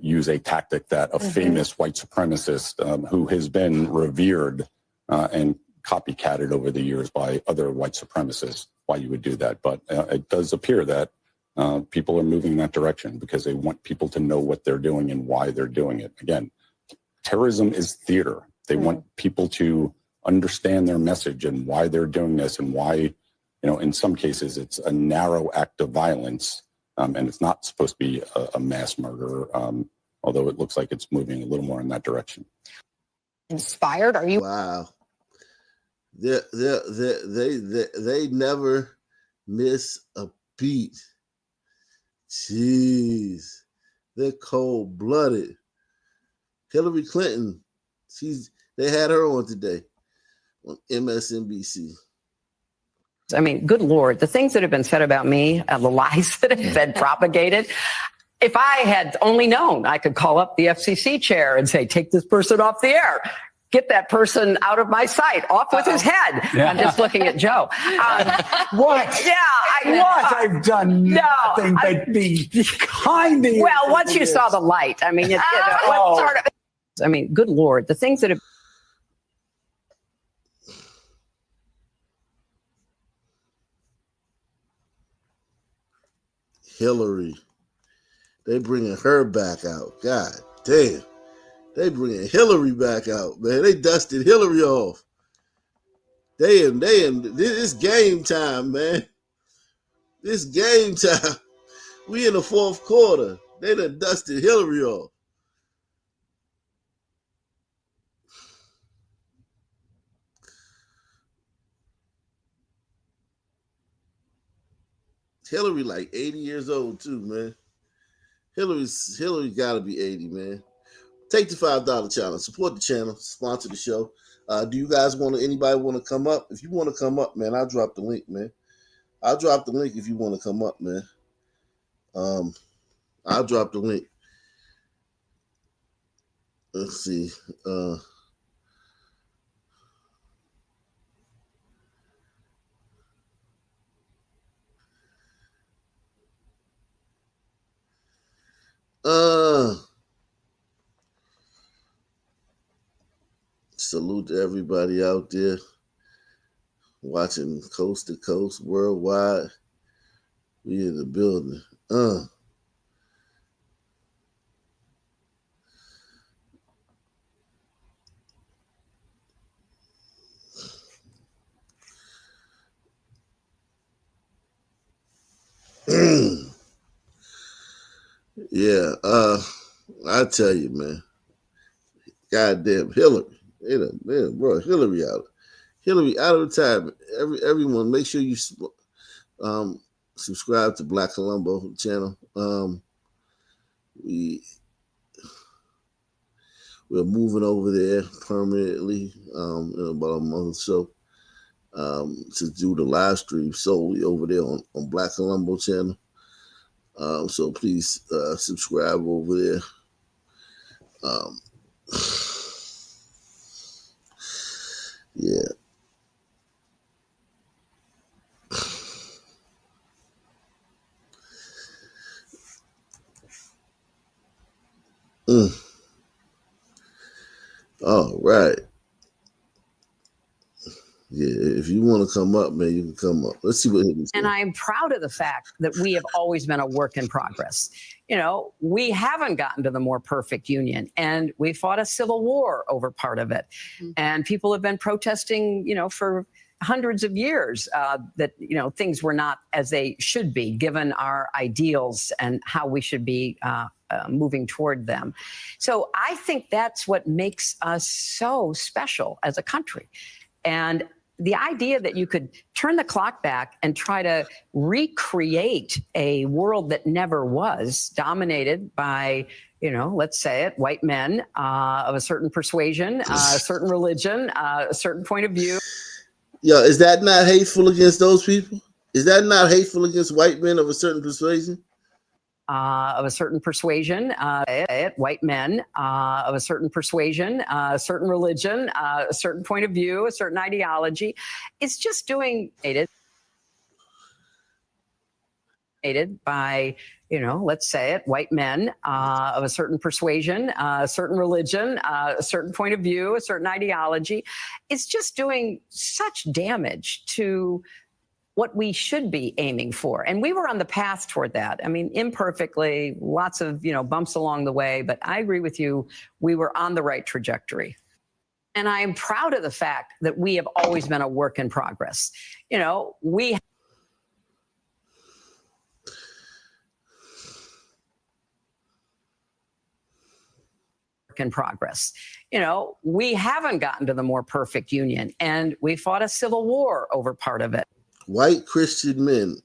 use a tactic that a famous white supremacist who has been revered and copycatted over the years by other white supremacists, why you would do that. But it does appear that people are moving in that direction because they want people to know what they're doing and why they're doing it. Again, terrorism is theater. They want people to understand their message and why they're doing this and why, in some cases it's a narrow act of violence and it's not supposed to be a mass murder, although it looks like it's moving a little more in that direction. Inspired? Are you? Wow. They never miss a beat. Jeez. They're cold-blooded. Hillary Clinton, they had her on today on MSNBC. I mean, good Lord, the things that have been said about me, the lies that have been propagated. If I had only known, I could call up the FCC chair and say, take this person off the air. Get that person out of my sight, off with his head. Yeah. I'm just looking at Joe. What? Yeah. I've done nothing but be kind to you. Well, once you saw the light, I mean, what sort of, I mean, good Lord, the things that have. Hillary. They bringing her back out. God damn. They bringing Hillary back out, man. They dusted Hillary off. This game time, man. This game time. We in the fourth quarter. They done dusted Hillary off. Hillary like 80 years old too, man. Hillary gotta be 80, man. Take the $5 challenge. Support the channel. Sponsor the show. Do you guys anybody want to come up? If you want to come up, man, I'll drop the link, man. I'll drop the link if you want to come up, man. I'll drop the link. Let's see. Salute to everybody out there watching coast to coast, worldwide. We in the building. Yeah, I tell you, man. Goddamn Hillary. Bro, Hillary out. Hillary out of the time. Everyone, make sure you subscribe to Black Colombo channel. We're moving over there permanently in about a month or so to do the live stream solely over there on Black Colombo channel. So please subscribe over there. Yeah. All right. Yeah, if you want to come up, man, you can come up. Let's see what he's And I'm proud of the fact that we have always been a work in progress. You know, we haven't gotten to the more perfect union, and we fought a civil war over part of it. And people have been protesting, you know, for hundreds of years that, you know, things were not as they should be given our ideals and how we should be moving toward them. So I think that's what makes us so special as a country. And the idea that you could turn the clock back and try to recreate a world that never was, dominated by, you know, let's say it, white men of a certain persuasion, a certain religion, a certain point of view. Yeah, is that not hateful against those people? Is that not hateful against white men of a certain persuasion? Of a certain persuasion, white men of a certain persuasion, a certain religion, a certain point of view, a certain ideology. It's just doing it by, you know, let's say it, white men of a certain persuasion, a certain religion, a certain point of view, a certain ideology. It's just doing such damage to what we should be aiming for. And we were on the path toward that. I mean, imperfectly, lots of, you know, bumps along the way, but I agree with you. We were on the right trajectory. And I am proud of the fact that we have always been a work in progress. You know, we in progress. You know, we haven't gotten to the more perfect union, and we fought a civil war over part of it. White Christian men.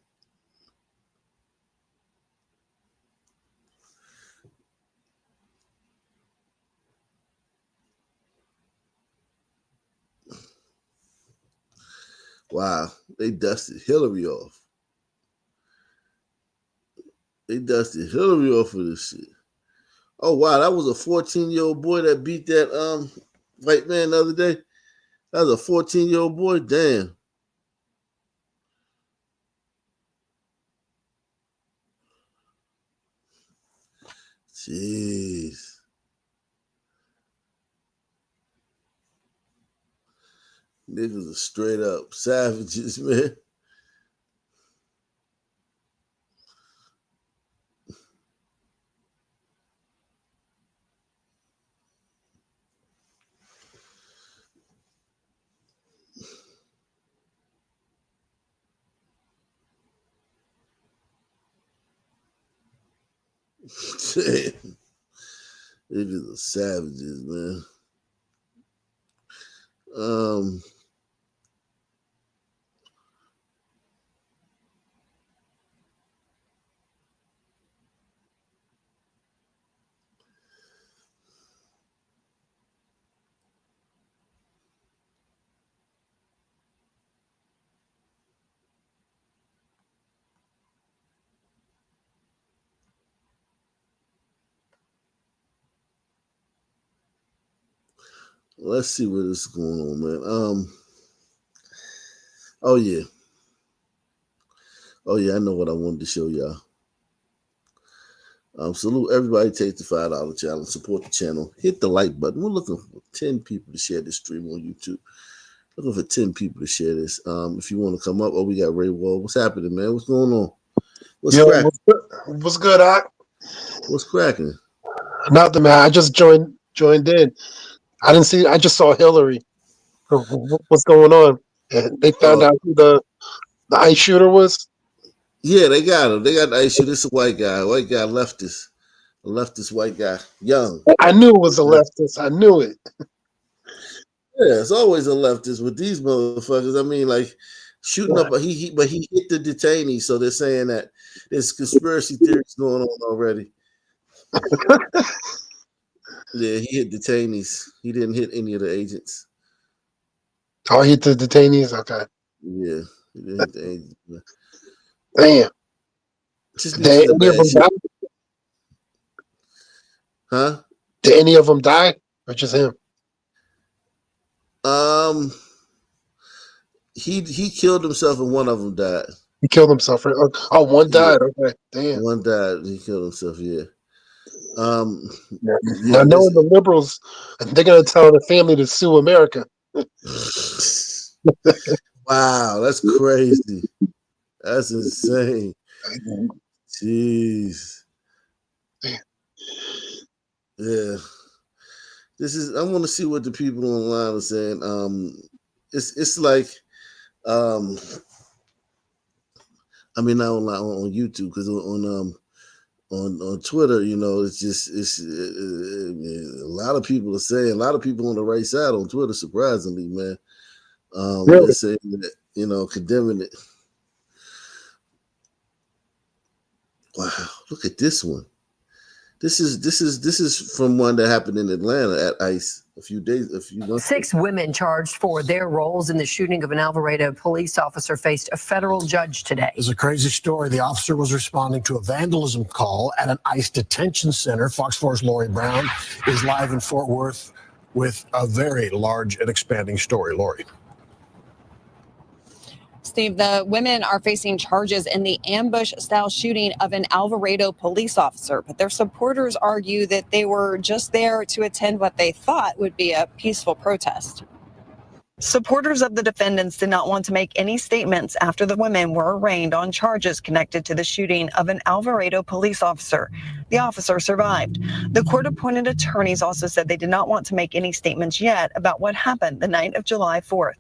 Wow, they dusted Hillary off. They dusted Hillary off for this shit. Oh wow, that was a 14-year-old boy that beat that white man the other day. That was a 14-year-old boy. Damn. Jeez. Niggas are straight up savages, man. Niggas are savages, man. Let's see what is going on, man. Oh yeah. Oh yeah, I know what I wanted to show y'all. Salute everybody. Take the $5 challenge. Support the channel. Hit the like button. We're looking for 10 people to share this stream on YouTube. Looking for 10 people to share this. If you want to come up, we got Ray Wall. What's happening, man? What's going on? What's cracking? What's good, Doc? What's cracking? Nothing, man. I just joined in. I didn't see. I just saw Hillary. What's going on? And they found out who the ICE shooter was. Yeah, they got him. They got the ICE shooter. It's a white guy. White guy, leftist. A leftist white guy. Young. I knew it was a leftist. I knew it. Yeah, it's always a leftist with these motherfuckers. I mean, like shooting up, but he hit the detainees, so they're saying that there's conspiracy theories going on already. Yeah, he hit detainees. He didn't hit any of the agents. Oh, he hit the detainees. Okay. Yeah, he didn't hit the agents. Damn. Just Did any of them die? Huh? Did any of them die, or just him? He killed himself and one of them died. He killed himself. Right? Oh, one died. Okay, damn. One died. He killed himself. Yeah. Now knowing the liberals, they're gonna tell the family to sue America. Wow, that's crazy. That's insane. Jeez. Yeah. I want to see what the people online are saying. It's like I mean, not on YouTube, because on Twitter, you know, it's a lot of people are saying, a lot of people on the right side on Twitter, surprisingly, man. Really? They're saying that, you know, condemning it. Wow, look at this one. This is from one that happened in Atlanta at ICE a few months 6 women charged for their roles in the shooting of an Alvarado police officer faced a federal judge today. It's a crazy story. The officer was responding to a vandalism call at an ICE detention center. Fox 4's Lori Brown is live in Fort Worth with a very large and expanding story. Lori. Steve, the women are facing charges in the ambush-style shooting of an Alvarado police officer, but their supporters argue that they were just there to attend what they thought would be a peaceful protest. Supporters of the defendants did not want to make any statements after the women were arraigned on charges connected to the shooting of an Alvarado police officer. The officer survived. The court-appointed attorneys also said they did not want to make any statements yet about what happened the night of July 4th.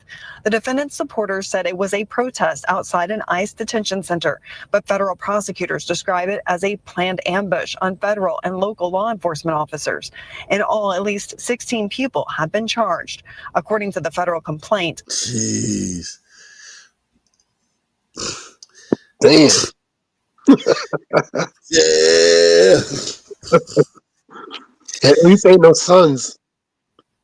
The defendant's supporters said it was a protest outside an ICE detention center, but federal prosecutors describe it as a planned ambush on federal and local law enforcement officers. In all, at least 16 people have been charged. According to the federal complaint. Jeez. Damn. Yeah. At least ain't no sons.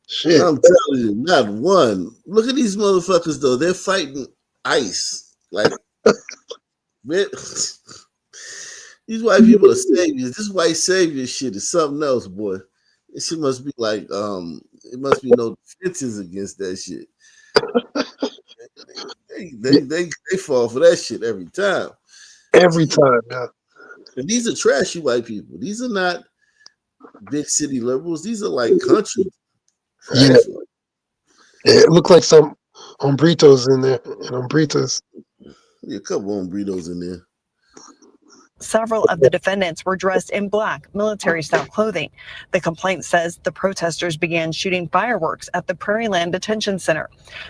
Shit. I'm telling you, not one. Look at these motherfuckers, though. They're fighting ICE. Like, these white people are saviors. This white savior shit is something else, boy. It shit must be like, it must be no defenses against that shit. They fall for that shit every time. Every time, yeah. And these are trashy white people. These are not big city liberals. These are like country. Yeah. It looked like some hombritos in there. Hombritos. Yeah, a couple hombritos in there. Several of the defendants were dressed in black, military-style clothing. The complaint says the protesters began shooting fireworks at the Prairie Land Detention Center.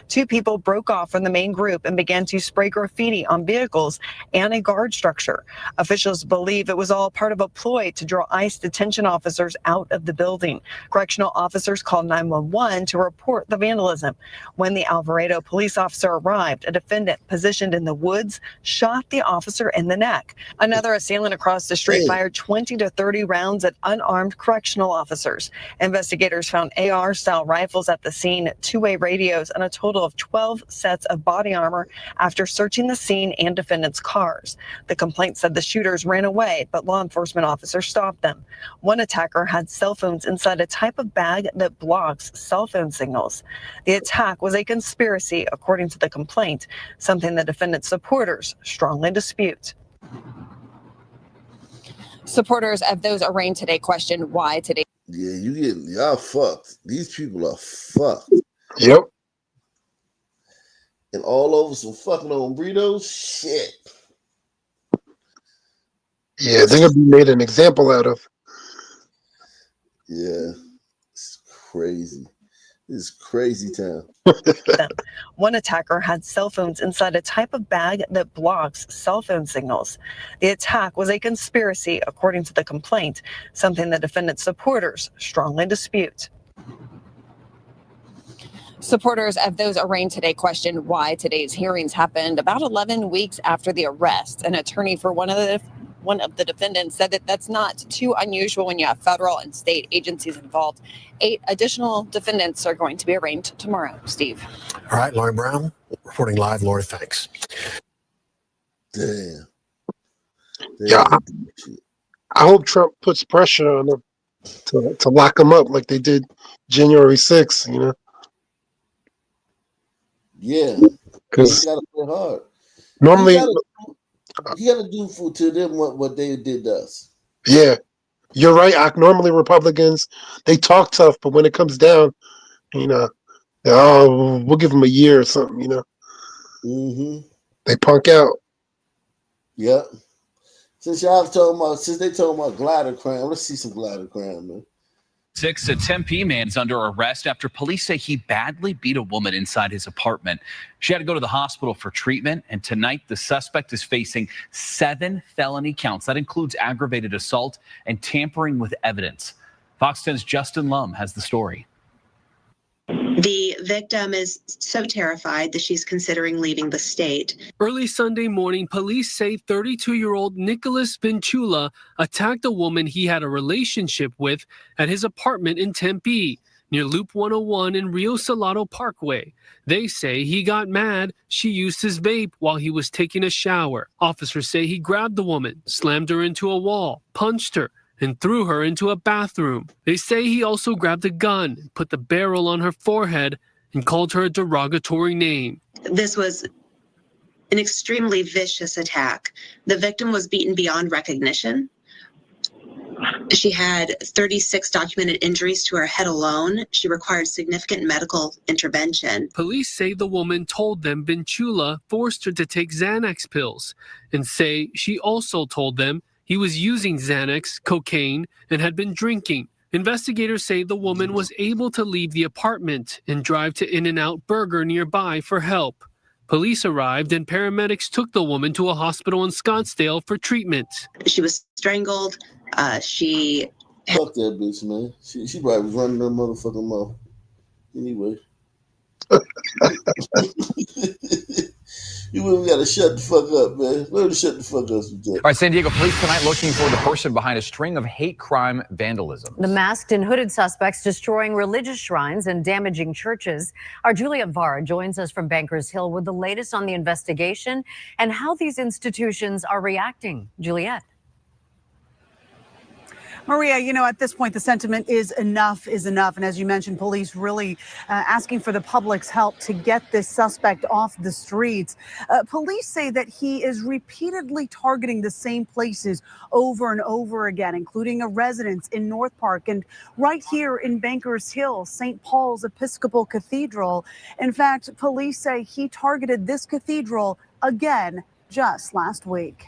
2 people broke off from the main group and began to spray graffiti on vehicles and a guard structure. Officials believe it was all part of a ploy to draw ICE detention officers out of the building. Correctional officers called 911 to report the vandalism. When the Alvarado police officer arrived, a defendant positioned in the woods shot the officer in the neck. Another assailant across the street fired 20 to 30 rounds at unarmed correctional officers. Investigators found AR-style rifles at the scene, 2-way radios, and a total of 12 sets of body armor after searching the scene and defendants' cars. The complaint said the shooters ran away, but law enforcement officers stopped them. One attacker had cell phones inside a type of bag that blocks cell phone signals. The attack was a conspiracy, according to the complaint, something the defendant's supporters strongly dispute. Supporters of those arraigned today questioned why today. Yeah, y'all fucked. These people are fucked. Yep. And all over some fucking burritos. Shit. Yeah, they're gonna be made an example out of. Yeah, it's crazy. It's crazy town. One attacker had cell phones inside a type of bag that blocks cell phone signals. The attack was a conspiracy, according to the complaint, something the defendant's supporters strongly dispute. Supporters of those arraigned today questioned why today's hearings happened about 11 weeks after the arrest. An attorney for one of the defendants said that that's not too unusual when you have federal and state agencies involved. 8 additional defendants are going to be arraigned tomorrow. Steve. All right, Lori Brown, reporting live. Lori, thanks. Damn. Yeah, I hope Trump puts pressure on them to lock them up like they did January 6th, you know? Yeah. Because he got to play hard. normally, You got to do to them what they did to us. yeah, you're right. Normally Republicans, they talk tough, but when it comes down, you know, oh, we'll give them a year or something, you know? Mm-hmm. They punk out. Yep. Since they told about glider crime, let's see some glider crime, man. 6, a Tempe man's under arrest after police say he badly beat a woman inside his apartment. She had to go to the hospital for treatment, and tonight the suspect is facing 7 felony counts. That includes aggravated assault and tampering with evidence. Fox 10's Justin Lum has the story. The victim is so terrified that she's considering leaving the state. Early Sunday morning, police say 32-year-old Nicholas Benchula attacked a woman he had a relationship with at his apartment in Tempe, near Loop 101 and Rio Salado Parkway. They say he got mad she used his vape while he was taking a shower. Officers say he grabbed the woman, slammed her into a wall, punched her, and threw her into a bathroom. They say he also grabbed a gun, put the barrel on her forehead, and called her a derogatory name. This was an extremely vicious attack. The victim was beaten beyond recognition. She had 36 documented injuries to her head alone. She required significant medical intervention. Police say the woman told them Benchula forced her to take Xanax pills, and say she also told them he was using Xanax, cocaine, and had been drinking. Investigators say the woman was able to leave the apartment and drive to In-N-Out Burger nearby for help. Police arrived and paramedics took the woman to a hospital in Scottsdale for treatment. She was strangled. Fuck that bitch, man. She probably was running her motherfucking mouth. Anyway. You really gotta shut the fuck up, man. Learn to shut the fuck up sometimes. All right, San Diego police tonight looking for the person behind a string of hate crime vandalism. The masked and hooded suspects destroying religious shrines and damaging churches. Our Juliet Vara joins us from Bankers Hill with the latest on the investigation and how these institutions are reacting. Juliet. Maria, you know, at this point, the sentiment is enough is enough. And as you mentioned, police really asking for the public's help to get this suspect off the streets. Police say that he is repeatedly targeting the same places over and over again, including a residence in North Park and right here in Bankers Hill, St. Paul's Episcopal Cathedral. In fact, police say he targeted this cathedral again just last week.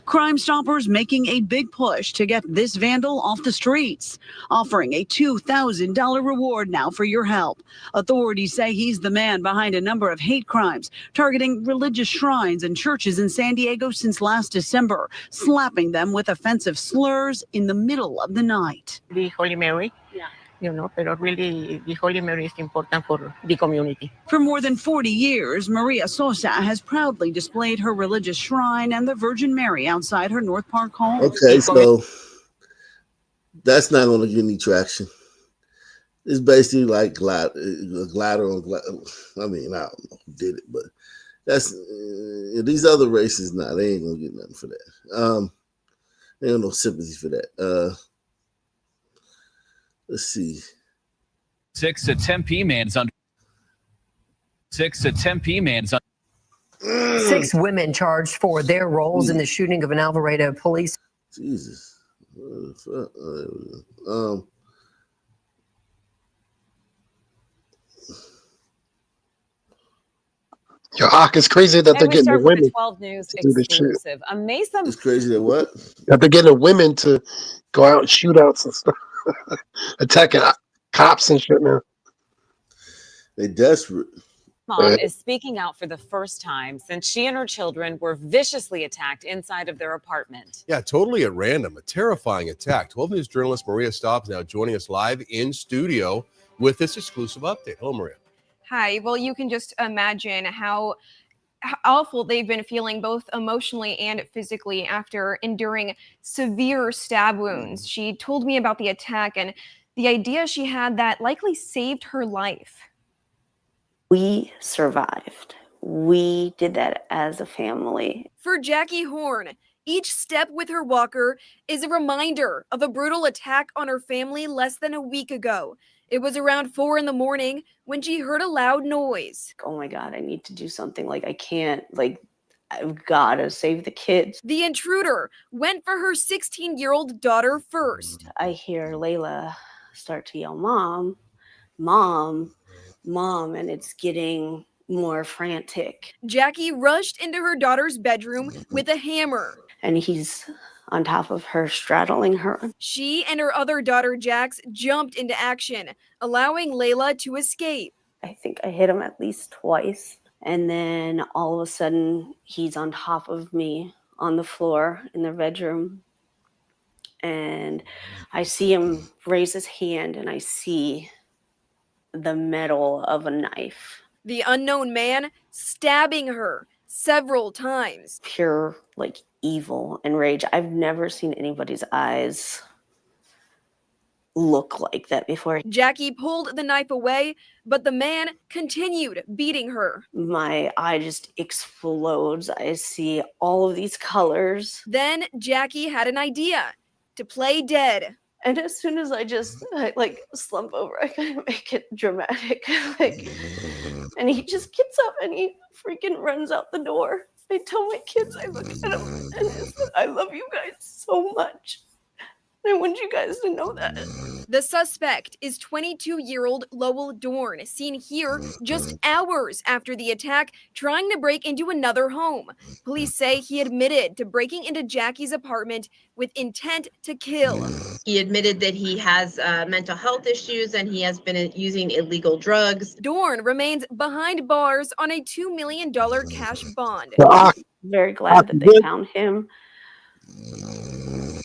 Crime Stoppers making a big push to get this vandal off the streets, offering a $2,000 reward now for your help. Authorities say he's the man behind a number of hate crimes, targeting religious shrines and churches in San Diego since last December, slapping them with offensive slurs in the middle of the night. The Holy Mary. Yeah. You know, but really the Holy Mary is important for the community. For more than 40 years, Maria Sosa has proudly displayed her religious shrine and the Virgin Mary outside her North Park home. Okay, so that's not going to get any traction. It's basically like glider on glider. I mean, I don't know who did it, but that's these other races. Nah, they ain't gonna get nothing for that. They ain't no sympathy for that. Let's see. 6, a Tempe man's under. 6, a Tempe man's under. 6 women charged for their roles in the shooting of an Alvarado police. Jesus. Yo, it's crazy that they're And we getting the start with a women 12 News to do this shit. exclusive. A Mesa. It's crazy that what? That they're getting the women to go out and shootouts and stuff, attacking cops and shit now. They desperate. Mom is speaking out for the first time since she and her children were viciously attacked inside of their apartment. Yeah, totally at random. A terrifying attack. 12 News journalist Maria Stobbs now joining us live in studio with this exclusive update. Hello, Maria. Hi. Well, you can just imagine how awful they've been feeling both emotionally and physically after enduring severe stab wounds. She told me about the attack and the idea she had that likely saved her life. We survived. We did that as a family. For Jackie Horn, each step with her walker is a reminder of a brutal attack on her family less than a week ago. It was around 4 a.m. when she heard a loud noise. Oh my God, I need to do something. Like, I can't, like, I've got to save the kids. The intruder went for her 16-year-old daughter first. I hear Layla start to yell, Mom, Mom, Mom, and it's getting more frantic. Jackie rushed into her daughter's bedroom with a hammer. And he's on top of her, straddling her. She and her other daughter, Jax, jumped into action, allowing Layla to escape. I think I hit him at least twice. And then all of a sudden, he's on top of me on the floor in their bedroom. And I see him raise his hand, and I see the metal of a knife. The unknown man stabbing her several times. Pure, like, evil and rage. I've never seen anybody's eyes look like that before. Jackie pulled the knife away, but the man continued beating her. My eye just explodes. I see all of these colors. Then Jackie had an idea to play dead. And as soon as I like slump over, I kind of make it dramatic. And he just gets up and he freaking runs out the door. I tell my kids, I look at them and I said, I love you guys so much. I want you guys to know that. The suspect is 22-year-old Lowell Dorn, seen here just hours after the attack, trying to break into another home. Police say he admitted to breaking into Jackie's apartment with intent to kill. He admitted that he has mental health issues and he has been using illegal drugs. Dorn remains behind bars on a $2 million cash bond. Very glad that they found him.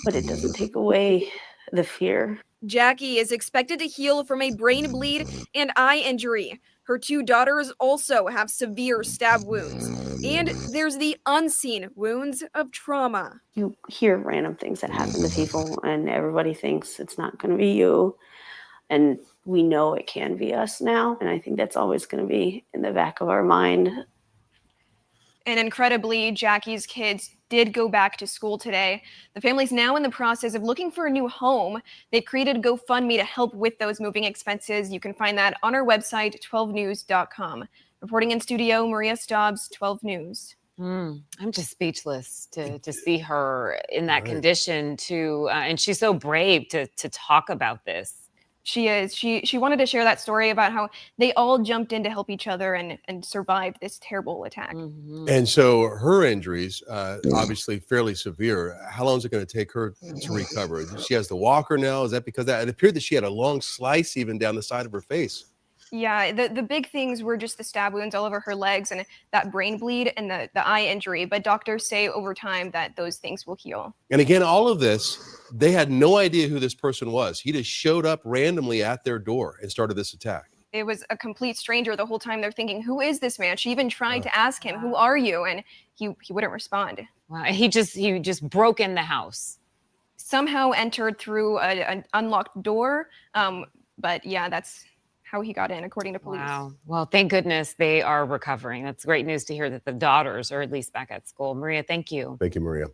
But it doesn't take away the fear. Jackie is expected to heal from a brain bleed and eye injury. Her two daughters also have severe stab wounds. And there's the unseen wounds of trauma. You hear random things that happen to people, and everybody thinks it's not going to be you. And we know it can be us now. And I think that's always going to be in the back of our mind. And incredibly, Jackie's kids did go back to school today. The family's now in the process of looking for a new home. They've created a GoFundMe to help with those moving expenses. You can find that on our website, 12news.com. Reporting in studio, Maria Stobbs, 12 News. I'm just speechless to see her in that condition and she's so brave to talk about this. She is. She wanted to share that story about how they all jumped in to help each other and survived this terrible attack. And so her injuries, obviously fairly severe. How long is it going to take her to recover? She has the walker now. Is that because it appeared that she had a long slice even down the side of her face? Yeah, the big things were just the stab wounds all over her legs and that brain bleed and the eye injury. But doctors say over time that those things will heal. And again, all of this, they had no idea who this person was. He just showed up randomly at their door and started this attack. It was a complete stranger the whole time. They're thinking, who is this man? She even tried to ask him, who are you? And he wouldn't respond. Wow. He just broke in the house. Somehow entered through an unlocked door. But yeah, that's how he got in, according to police. Wow. Well, thank goodness they are recovering. That's great news to hear that the daughters are at least back at school. Maria, thank you. Thank you, Maria.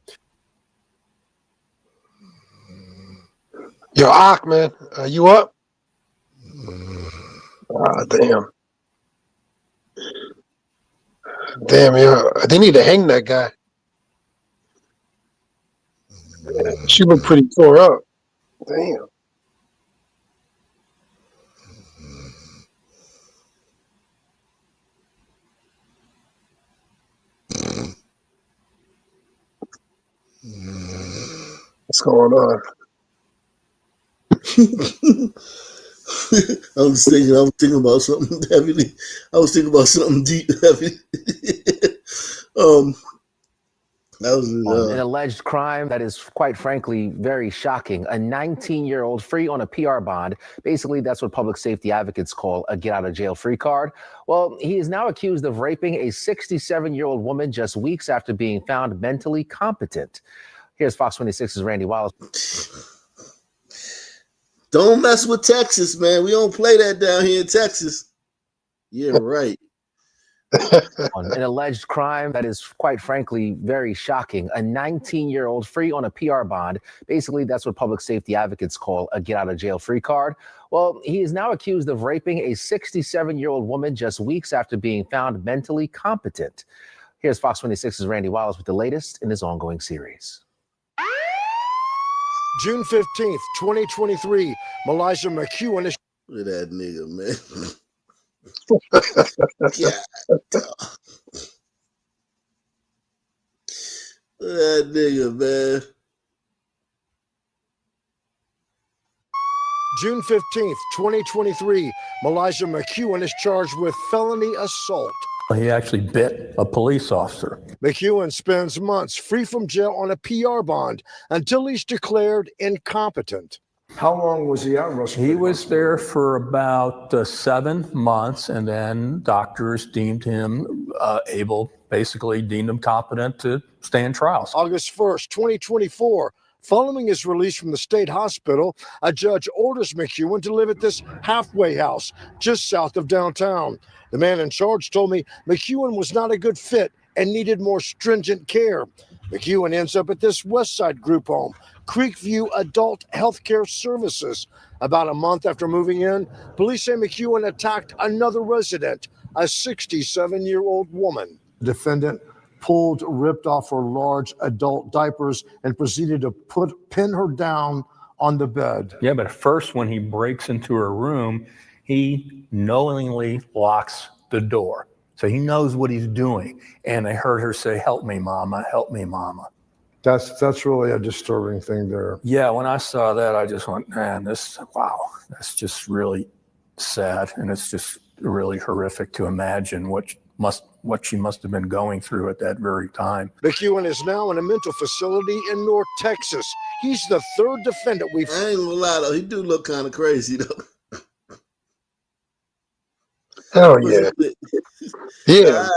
Yo, man, you up? Damn. Damn, yeah. They need to hang that guy. She looked pretty tore up. Damn. What's going on? I was thinking about something heavily. I was thinking about something deep, heavy. That was An alleged crime that is, quite frankly, very shocking. A 19-year-old free on a PR bond. Basically, that's what public safety advocates call a get-out-of-jail-free card. Well, he is now accused of raping a 67-year-old woman just weeks after being found mentally competent. Here's Fox 26's Randy Wallace. Don't mess with Texas, man. We don't play that down here in Texas. Yeah, right. An alleged crime that is, quite frankly, very shocking. A 19-year-old free on a PR bond. Basically, that's what public safety advocates call a get-out-of-jail-free card. Well, he is now accused of raping a 67-year-old woman just weeks after being found mentally competent. Here's Fox 26's Randy Wallace with the latest in his ongoing series. June 15th, 2023, Elijah McEwen is... Look at that nigga, man. Yeah. Look at that nigga, man. June 15th, 2023, Elijah McEwen is charged with felony assault. He actually bit a police officer. McEwen spends months free from jail on a PR bond until he's declared incompetent. How long was he out, Russell? He was there for about 7 months, and then doctors deemed him deemed him competent to stand trials. August 1st, 2024. Following his release from the state hospital, a judge orders McEwen to live at this halfway house just south of downtown. The man in charge told me McEwen was not a good fit and needed more stringent care. McEwen ends up at this Westside group home, Creekview Adult Healthcare Services. About a month after moving in, police say McEwen attacked another resident, a 67-year-old woman. The defendant ripped off her large adult diapers and proceeded to pin her down on the bed. Yeah, but first when he breaks into her room, he knowingly locks the door. So he knows what he's doing. And I heard her say, "Help me, mama, help me, mama." That's really a disturbing thing there. Yeah, when I saw that, I just went, man, that's just really sad. And it's just really horrific to imagine what she must have been going through at that very time. McEwen is now in a mental facility in North Texas. He's the third defendant we've... I ain't gonna lie, though. He do look kind of crazy, though. Hell yeah. Yeah.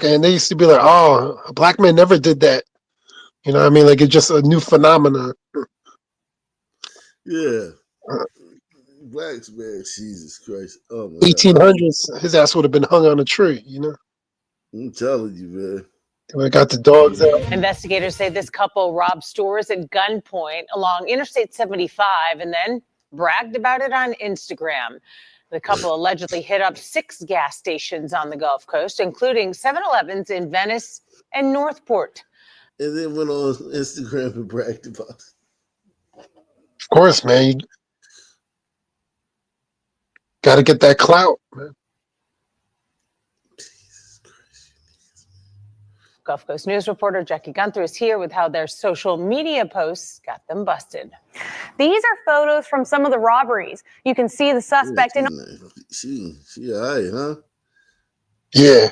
And they used to be like, oh, a black man never did that. You know what I mean? Like, it's just a new phenomenon. Yeah. Blacks, man, Jesus Christ. Oh, my 1800s, his ass would have been hung on a tree, you know? I'm telling you, man. When I got the dogs out. Investigators say this couple robbed stores at gunpoint along Interstate 75 and then bragged about it on Instagram. The couple allegedly hit up 6 gas stations on the Gulf Coast, including 7-Elevens in Venice and Northport. And then went on Instagram and bragged about it. Of course, man. You got to get that clout, man. Gulf Coast News reporter Jackie Gunther is here with how their social media posts got them busted. These are photos from some of the robberies. You can see the suspect in. She all right, huh? Yeah.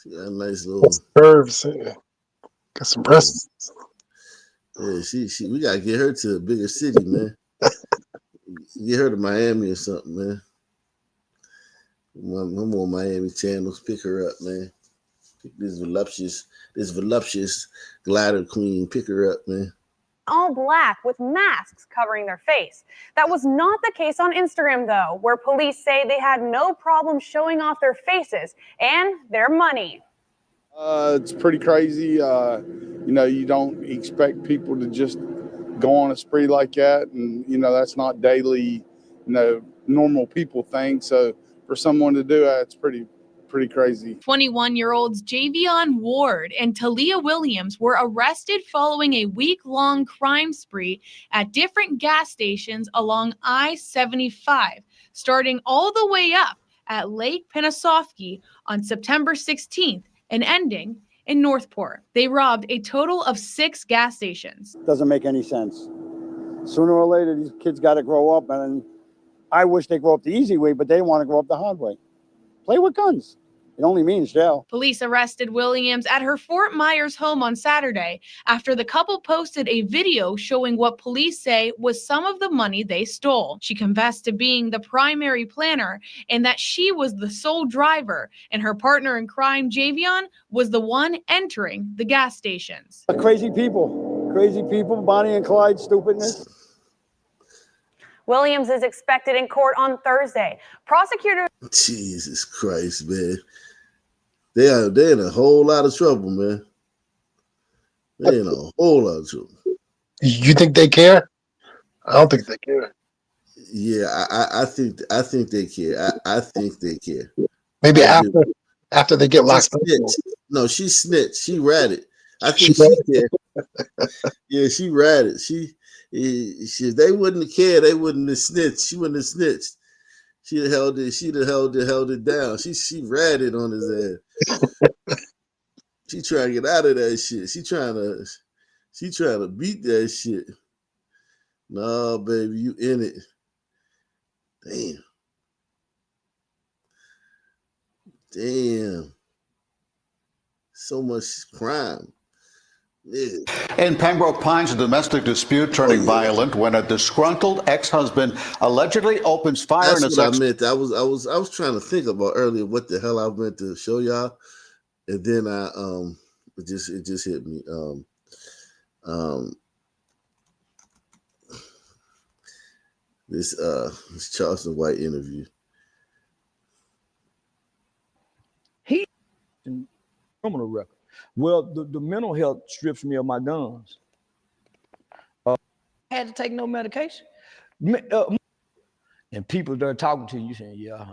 She got a nice little curves. Got some breasts. Yeah, she. We gotta get her to a bigger city, man. Get her to Miami or something, man. I'm on Miami channels. Pick her up, man. This voluptuous glider queen. Pick her up, man. All black with masks covering their face. That was not the case on Instagram, though, where police say they had no problem showing off their faces and their money. It's pretty crazy. You don't expect people to just go on a spree like that. And, that's not daily, normal people think. So for someone to do that, it's pretty crazy. 21-year-olds Javion Ward and Talia Williams were arrested following a week-long crime spree at different gas stations along I-75, starting all the way up at Lake Penasofsky on September 16th and ending in Northport. They robbed a total of 6 gas stations. Doesn't make any sense. Sooner or later, these kids got to grow up, and I wish they grow up the easy way, but they want to grow up the hard way. Play with guns. It only means jail. Police arrested Williams at her Fort Myers home on Saturday after the couple posted a video showing what police say was some of the money they stole. She confessed to being the primary planner and that she was the sole driver, and her partner in crime, Javion, was the one entering the gas stations. Crazy people, Bonnie and Clyde stupidness. Williams is expected in court on Thursday. Prosecutors. Jesus Christ, man. They're in a whole lot of trouble, man. They're in a whole lot of trouble. You think they care? I don't think they care. Yeah, I think they care. I think they care. Maybe after they get locked up. No, she snitched. She ratted. I think she cared. Yeah, she ratted. She they wouldn't have cared. They wouldn't have snitched. She wouldn't have snitched. She'd have held it. She'd have held it down. She ratted on his ass. She trying to get out of that shit. She trying to beat that shit. No, baby, you in it. Damn. So much crime. Yeah. In Pembroke Pines, a domestic dispute turning violent when a disgruntled ex-husband allegedly opens fire. That's what I meant. I was trying to think about earlier what the hell I meant to show y'all, and then it just hit me. This Charleston White interview. He criminal record. Well, the mental health strips me of my guns. I had to take no medication. And people that are talking to you saying, yeah.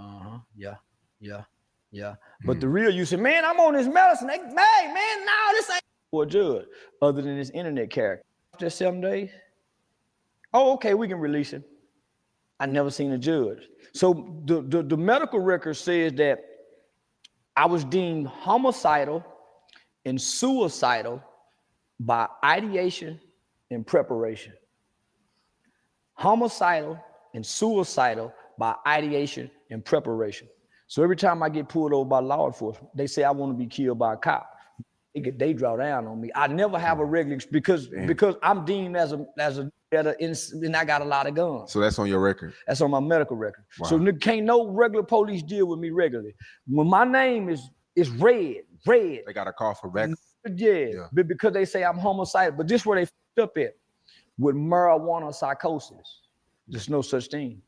But the real you say, man, I'm on this medicine. Hey, man, no, this ain't for a judge. Other than this internet character. After 7 days, oh, okay, we can release him. I never seen a judge. So the medical record says that I was deemed homicidal and suicidal by ideation and preparation. Homicidal and suicidal by ideation and preparation. So every time I get pulled over by law enforcement, they say I want to be killed by a cop. They draw down on me. I never have a regular because I'm deemed as a better and I got a lot of guns. So that's on your record? That's on my medical record. Wow. So can't no regular police deal with me regularly. When my name is red. They got a call for back. Yeah, but because they say I'm homicidal. But this is where they fucked up at. With marijuana psychosis. There's no such thing.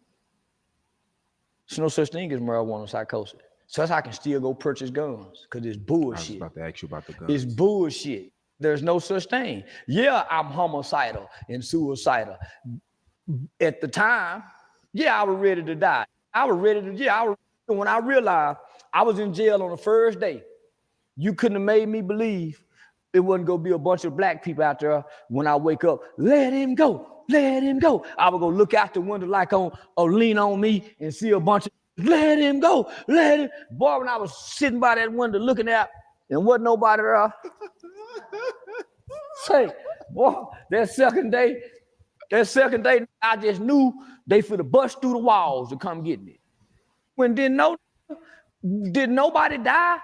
There's no such thing as marijuana psychosis. So that's how I can still go purchase guns, because it's bullshit. I was about to ask you about the guns. It's bullshit. There's no such thing. Yeah, I'm homicidal and suicidal. At the time, I was ready to die. When I realized I was in jail on the first day, you couldn't have made me believe it wasn't going to be a bunch of black people out there when I wake up. Let him go. Let him go. I would go look out the window or lean on me and see a bunch of, let him go. Let him. Boy, when I was sitting by that window looking out and wasn't nobody there. Say, boy, that second day, I just knew they finna bust through the walls to come get me. When did nobody die?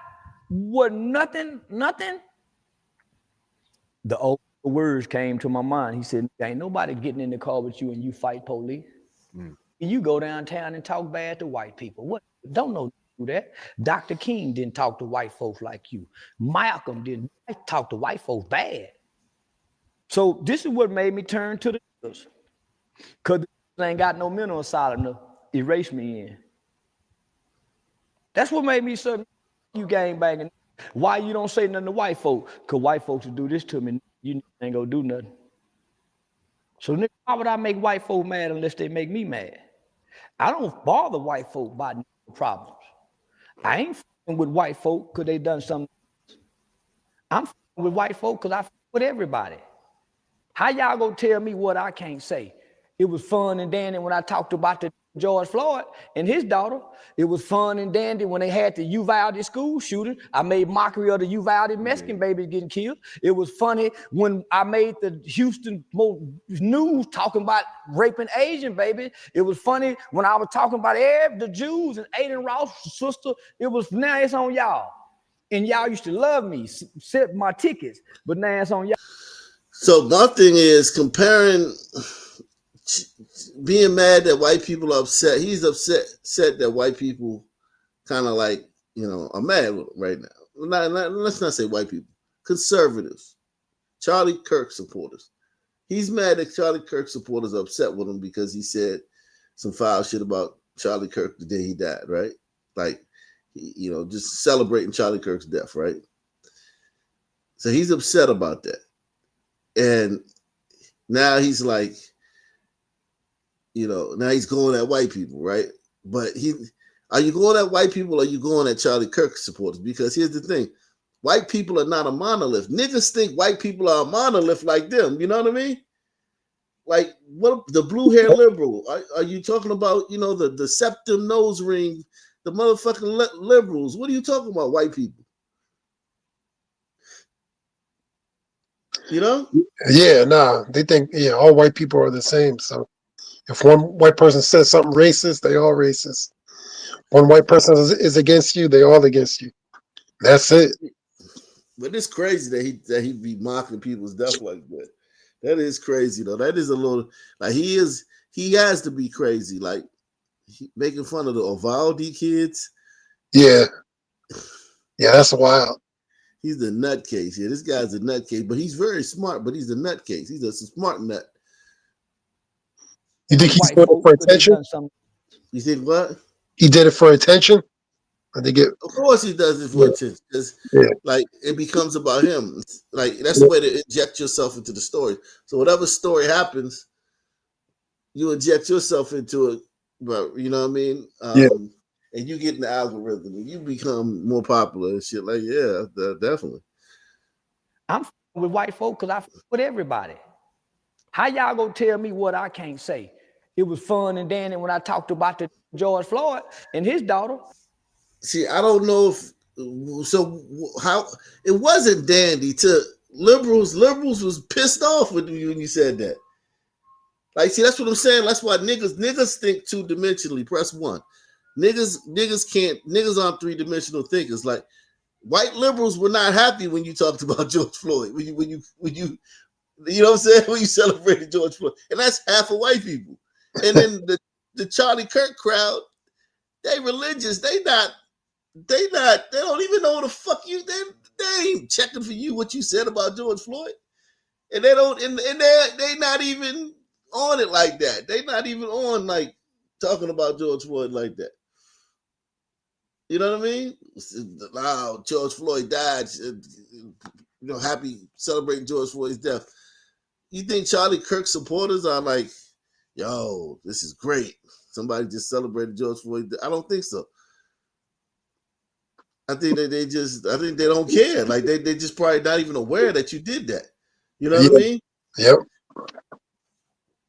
Was nothing. The old words came to my mind. He said, ain't nobody getting in the car with you and you fight police. You go downtown and talk bad to white people. What? Don't know do that. Dr. King didn't talk to white folks like you. Malcolm didn't talk to white folks bad. So this is what made me turn to the news. Because they ain't got no mental asylum to erase me in. That's what made me so you gang banging. Why you don't say nothing to white folks? Because white folks will do this to me. You ain't gonna do nothing. So nigga, why would I make white folks mad unless they make me mad? I don't bother white folk about no problems. I ain't fucking with white folk because they done something. I'm fucking with white folk because I fuck with everybody. How y'all gonna tell me what I can't say? It was fun and dandy when I talked about the George Floyd and his daughter. It was fun and dandy when they had the Uvalde school shooting. I made mockery of the Uvalde Mexican babies getting killed. It was funny when I made the Houston news talking about raping Asian babies. It was funny when I was talking about the Jews and Aiden Ross' sister. It was, now it's on y'all. And y'all used to love me, set my tickets, but now it's on y'all. So my thing is comparing, being mad that white people are upset. He's upset that white people kind of like, are mad with him right now. Let's not say white people, conservatives, Charlie Kirk supporters. He's mad that Charlie Kirk supporters are upset with him because he said some foul shit about Charlie Kirk the day he died, right? Like, just celebrating Charlie Kirk's death, right? So he's upset about that. And now he's like, now he's going at white people, right? But are you going at white people or are you going at Charlie Kirk supporters? Because here's the thing. White people are not a monolith. Niggas think white people are a monolith like them. You know what I mean? Like, what the blue hair liberal? Are you talking about, the septum nose ring, the motherfucking liberals? What are you talking about, white people? Yeah, nah. They think all white people are the same. So if one white person says something racist, they all racist. One white person is against you, they all against you. That's it. But it's crazy that he be mocking people's death like that. That is crazy though. That is a little like he has to be crazy, like making fun of the Uvalde kids. Yeah, that's wild. He's the nutcase. Yeah, this guy's a nutcase, but he's very smart. But he's a nutcase. He's a smart nut. You think he's doing it for attention? You think what? He did it for attention? Of course he does it for attention. Because like it becomes about him. Like that's the way to inject yourself into the story. So whatever story happens, you inject yourself into it. But you know what I mean? And you get in the algorithm and you become more popular and shit. Like, yeah, definitely. I'm with white folk because I with everybody. How y'all gonna tell me what I can't say? It was fun and dandy when I talked about the George Floyd and his daughter. See, I don't know how it wasn't dandy to liberals. Liberals was pissed off with you when you said that. Like, see, that's what I'm saying. That's why niggas think two-dimensionally. Press one. Niggas aren't three-dimensional thinkers. Like, white liberals were not happy when you talked about George Floyd. When you know what I'm saying? When you celebrated George Floyd. And that's half of white people. And then the Charlie Kirk crowd, they religious. They don't even know what the fuck they ain't checking for you what you said about George Floyd. And they don't, and they not even on it like that. They not even on like talking about George Floyd like that. You know what I mean? Wow, George Floyd died. Happy celebrating George Floyd's death. You think Charlie Kirk supporters are like, yo, this is great. Somebody just celebrated George Floyd. I don't think so. I think they don't care. Like they just probably not even aware that you did that. You know what I mean? Yep.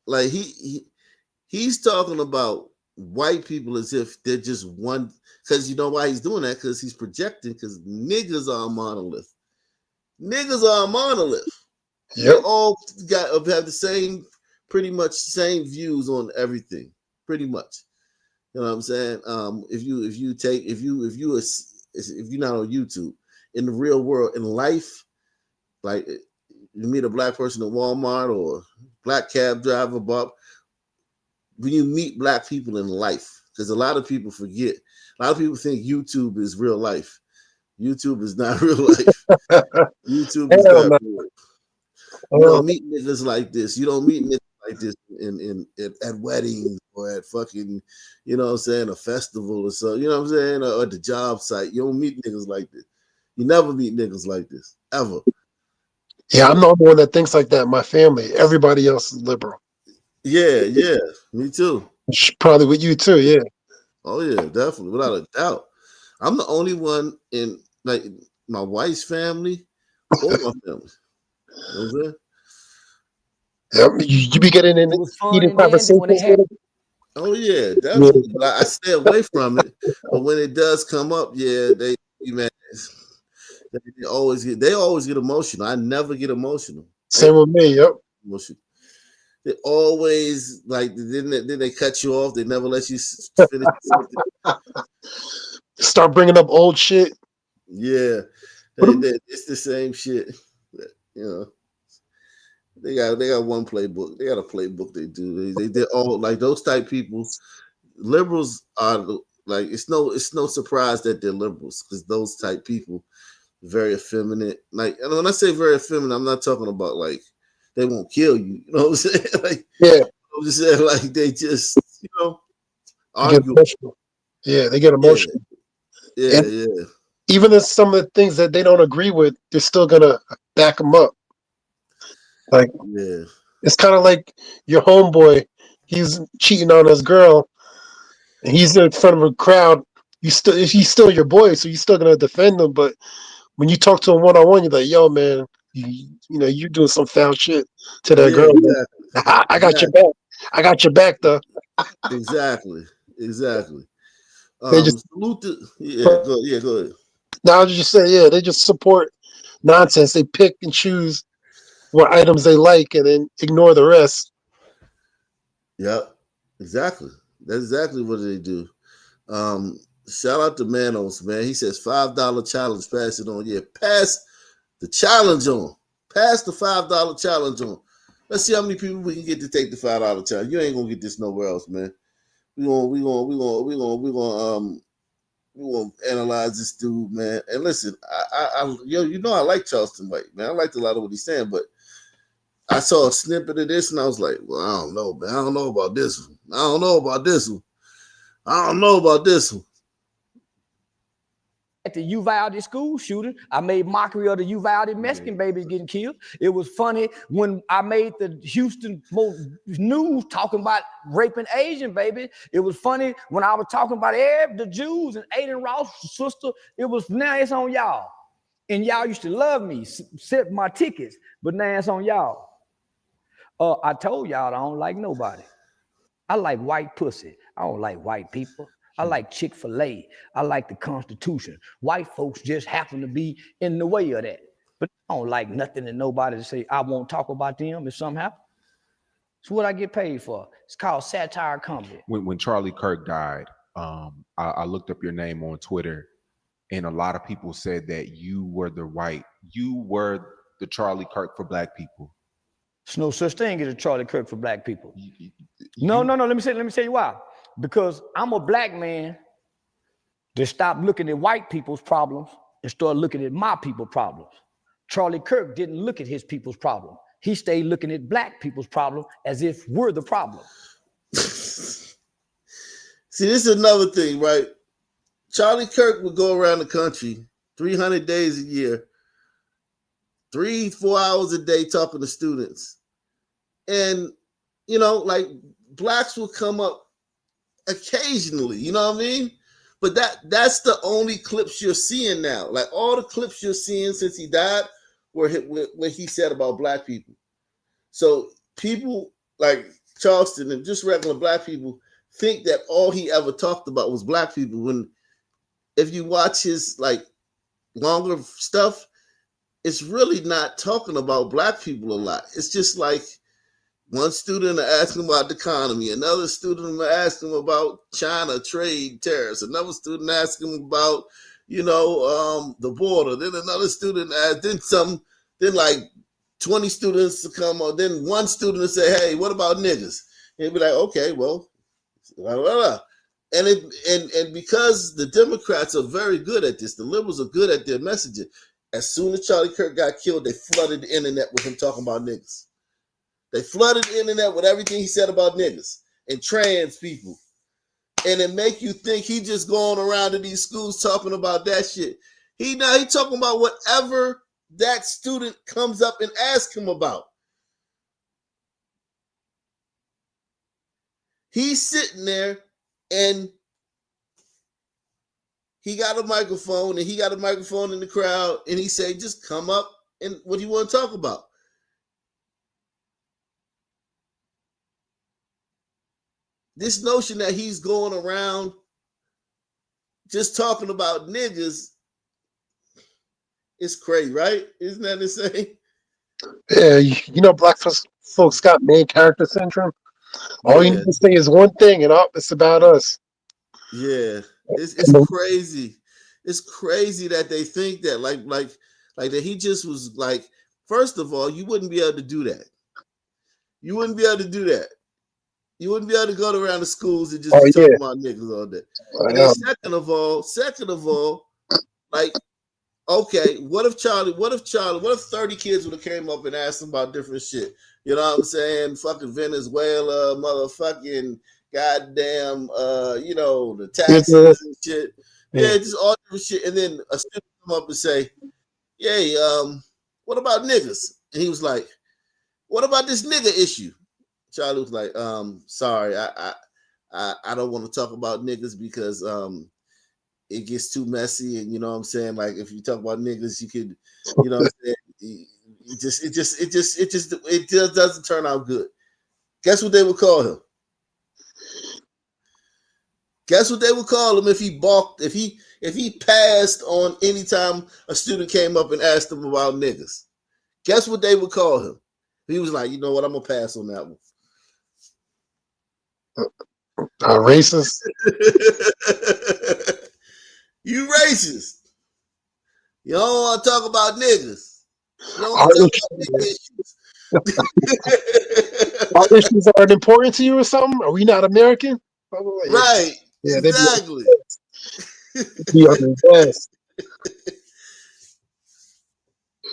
Like he's talking about white people as if they're just one. Because you know why he's doing that? Because he's projecting. Because niggas are a monolith. Niggas are a monolith. Yep. They all have the pretty much same views on everything. Pretty much. You know what I'm saying? If you're not on YouTube, in the real world, in life, like you meet a black person at Walmart or black cab driver, Bob, when you meet black people in life, because a lot of people forget. A lot of people think YouTube is real life. YouTube is not real life. YouTube is not real. You don't meet niggas like this. You don't meet niggas like this at weddings or at fucking, you know what I'm saying, a festival or so, you know what I'm saying, or at the job site. You don't meet niggas like this. You never meet niggas like this, ever. Yeah, I'm the only one that thinks like that in my family. Everybody else is liberal. Yeah, me too. Probably with you too, yeah. Oh yeah, definitely, without a doubt. I'm the only one in like my wife's family or my family. You know what I'm saying? Yep. You be getting in It was fun eating and dandy conversations when it with happened. them. Oh yeah, Yeah. definitely. But I stay away from it. But when it does come up, yeah, man, they always get emotional. I never get emotional. They Same with me. Yep. emotional. They always like then they cut you off. They never let you finish something. Start bringing up old shit. Yeah, it's the same shit. You know, they got one playbook. They got a playbook. They do. They're all like those type people. Liberals are like it's no surprise that they're liberals because those type people very effeminate. Like, and when I say very effeminate, I'm not talking about like they won't kill you. You know what I'm saying? Like, Yeah. I'm just saying like they just They get argue. emotional. Yeah, they get Yeah, emotional. yeah, And yeah, even if some of the things that they don't agree with, they're still gonna back them up. Like yeah. it's kind of like your homeboy. He's cheating on his girl, and he's in front of a crowd. He's still your boy, so you're still gonna defend him. But when you talk to him one on one, you're like, "Yo, man, you know you're doing some foul shit to that Yeah, girl." Man. exactly. I got your back. I got your back, though. Exactly. Exactly. They just Salute the go ahead. now I was just say, yeah, they just support nonsense. They pick and choose what items they like, and then ignore the rest. Yep. Exactly. That's exactly what they do. Shout out to Manos, man. He says $5 challenge, pass it on. Yeah, pass the challenge on. Pass the $5 challenge on. Let's see how many people we can get to take the $5 challenge. You ain't gonna get this nowhere else, man. We gonna analyze this dude, man. And listen, you know I like Charleston White, man. I liked a lot of what he's saying, but I saw a snippet of this and I was like, well, I don't know, man. I don't know about this one. I don't know about this one. I don't know about this one. At the Uvalde school shooting, I made mockery of the Uvalde Mexican babies getting killed. It was funny when I made the Houston news talking about raping Asian babies. It was funny when I was talking about the Jews and Aiden Ross' sister. Now it's on y'all. And y'all used to love me, set my tickets, but now it's on y'all. I told y'all I don't like nobody. I like white pussy. I don't like white people. I like Chick-fil-A. I like the Constitution. White folks just happen to be in the way of that. But I don't like nothing and nobody to say I won't talk about them if something happens. It's what I get paid for. It's called satire comedy. When Charlie Kirk died, I looked up your name on Twitter, and a lot of people said that you were the Charlie Kirk for Black people. There's no such thing as a Charlie Kirk for Black people. No. Let me tell you why. Because I'm a Black man that stopped looking at white people's problems and started looking at my people's problems. Charlie Kirk didn't look at his people's problem. He stayed looking at Black people's problem as if we're the problem. See, this is another thing, right? Charlie Kirk would go around the country 300 days a year, 3-4 hours a day talking to students. And, like blacks will come up occasionally, you know what I mean? But that's the only clips you're seeing now. Like all the clips you're seeing since he died were what he said about Black people. So people like Charleston and just regular Black people think that all he ever talked about was Black people. When if you watch his like longer stuff, it's really not talking about Black people a lot. It's just like one student will ask him about the economy, another student will ask him about China trade tariffs, another student ask him about, the border. Then another student then like 20 students to come on. Then one student will say, "Hey, what about niggas?" And he'll be like, "Okay, well, blah, blah, blah." And because the Democrats are very good at this, the liberals are good at their messaging. As soon as Charlie Kirk got killed, they flooded the internet with him talking about niggas. They flooded the internet with everything he said about niggas and trans people. And it make you think he just going around to these schools talking about that shit. He talking about whatever that student comes up and asks him about. He's sitting there and he got a microphone and he got a microphone in the crowd and he said, just come up and what do you want to talk about? This notion that he's going around just talking about niggas is crazy, right? Isn't that insane? Yeah, you know, black folks got main character syndrome. All you Yeah, need to say is one thing, and it's about us. yeah. It's crazy. It's crazy that they think that like that he just was like, first of all, you wouldn't be able to do that. You wouldn't be able to do that. You wouldn't be able to go around the schools and just Oh be yeah, talking about niggas all day. I And then know. second of all, like, okay, what if 30 kids would have came up and asked him about different shit? You know what I'm saying? Fucking Venezuela, motherfucking goddamn you know, the taxes and shit. Yeah, just all different shit. And then a student come up and say, yay, what about niggas? And he was like, what about this nigga issue? Charlie was like, sorry, I don't want to talk about niggas because it gets too messy, and you know what I'm saying. Like if you talk about niggas, you could, you know what I'm saying. It just doesn't turn out good. Guess what they would call him? Guess what they would call him if he balked, if he passed on any time a student came up and asked him about niggas? Guess what they would call him? He was like, you know what, I'm gonna pass on that one. Racist. You racist. You don't want to talk about niggas. You don't want to talk about nigga issues. Our issues aren't important to you or something? Are we not American? Right. Yeah, Exactly. they'd be on their best.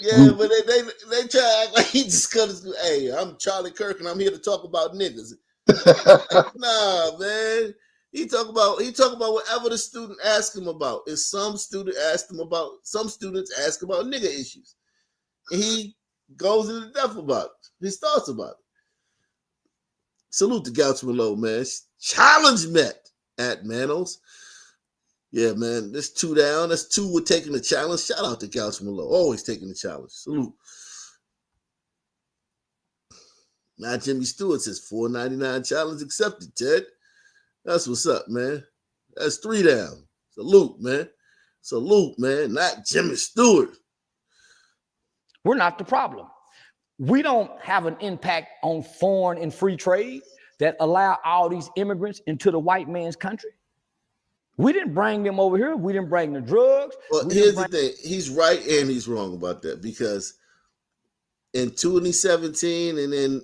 Yeah, but they try to act like he just cut his. Hey, I'm Charlie Kirk and I'm here to talk about niggas. Nah, man. He talk about whatever the student asked him about. And some students ask about nigga issues. And he goes into depth about it. His thoughts about it. Salute to Gouchman Low, man. Challenge met at Manos. Yeah, man. That's 2 down. That's 2 with taking the challenge. Shout out to Gouchman Low. Always taking the challenge. Salute. Now Jimmy Stewart says $4.99 challenge accepted, Ted. That's what's up, man. That's 3 down. Salute, man. Salute, man. Not Jimmy Stewart. We're not the problem. We don't have an impact on foreign and free trade that allow all these immigrants into the white man's country. We didn't bring them over here. We didn't bring the drugs. Well, here's the thing. He's right and he's wrong about that because in 2017 and then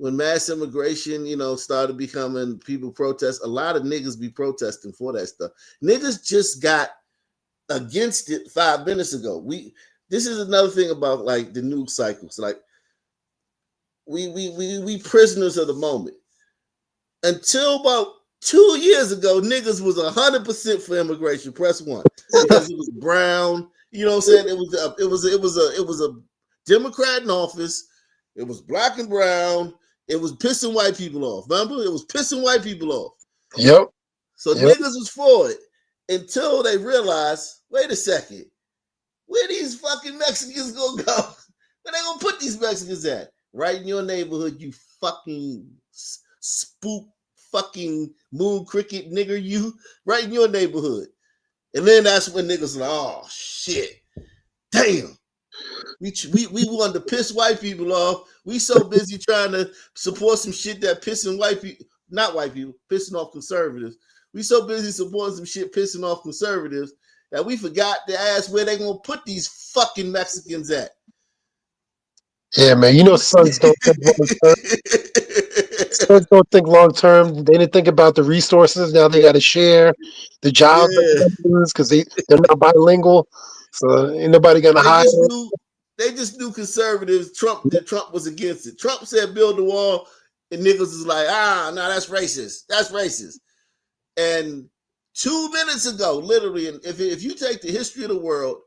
when mass immigration, you know, started becoming people protest, a lot of niggas be protesting for that stuff. Niggas just got against it 5 minutes ago. This is another thing about like the news cycles. Like we prisoners of the moment. Until about 2 years ago, niggas was 100% for immigration. Press 1 because it was brown. You know what I'm saying? It was a Democrat in office. It was black and brown. It was pissing white people off. Remember? It was pissing white people off. Yep. So niggas was for it until they realized, wait a second, where these fucking Mexicans gonna go? Where they gonna put these Mexicans at? Right in your neighborhood, you fucking spook fucking moon cricket nigger, you. Right in your neighborhood. And then that's when niggas like, oh shit, damn. We wanted to piss white people off. We so busy trying to support some shit that pissing white people, not white people, pissing off conservatives. We so busy supporting some shit pissing off conservatives that we forgot to ask where they gonna put these fucking Mexicans at. Yeah, man. You know, sons don't think long term. Sons don't think long term. They didn't think about the resources. Now they got to share the jobs because they're not bilingual. So ain't nobody gonna hire. They just knew conservatives. Trump was against it. Trump said build the wall, and niggas is like, no, that's racist. That's racist. And 2 minutes ago, literally, and if you take the history of the world,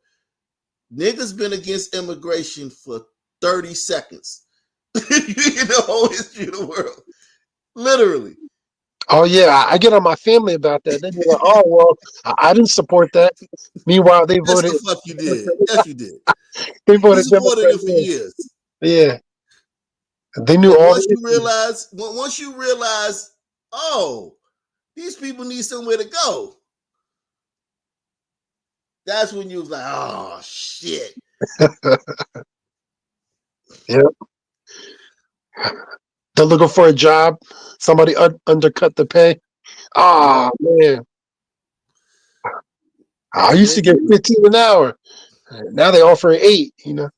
niggas been against immigration for 30 seconds. In the whole history of the world. Literally. Oh yeah, I get on my family about that. They be like, "Oh well, I didn't support that." Meanwhile, they Yes, voted. the fuck you did. Yes, you did. They You voted supported Democrat. it for years. Yeah, they knew And all once the you issues. realize, oh, these people need somewhere to go. That's when you was like, oh shit. Yep. They're looking for a job. Somebody undercut the pay. Yep. Oh man, I used to get Niggas, 15 an hour. Now they offering 8. You know.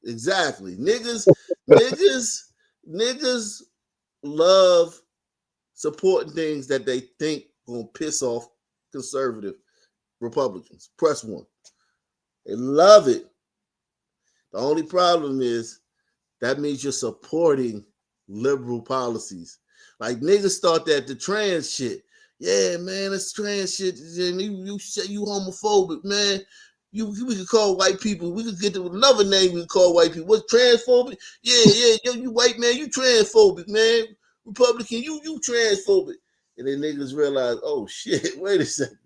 exactly. Niggas love supporting things that they think gonna piss off conservative Republicans. Press 1. They love it. The only problem is that means you're supporting liberal policies. Like niggas thought that the trans shit. Yeah, man, it's trans shit. And you say you homophobic, man. We could call white people. We could get to another name. We could call white people. What's transphobic? Yeah. Yo, you white man, you transphobic, man. Republican, you transphobic. And then niggas realize, oh shit, wait a second.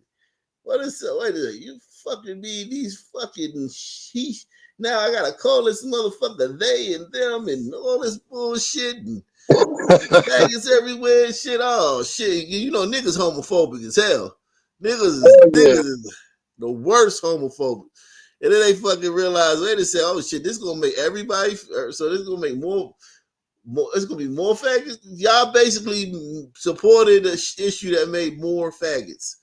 Wait a second. You fucking mean these fucking sheesh. Now I gotta call this motherfucker they and them and all this bullshit and faggots everywhere and shit. Oh shit. You know niggas homophobic as hell. Niggas is the worst homophobic. And then they fucking realize, wait a second, oh shit, this is gonna make everybody so this is gonna make more it's gonna be more faggots. Y'all basically supported an issue that made more faggots.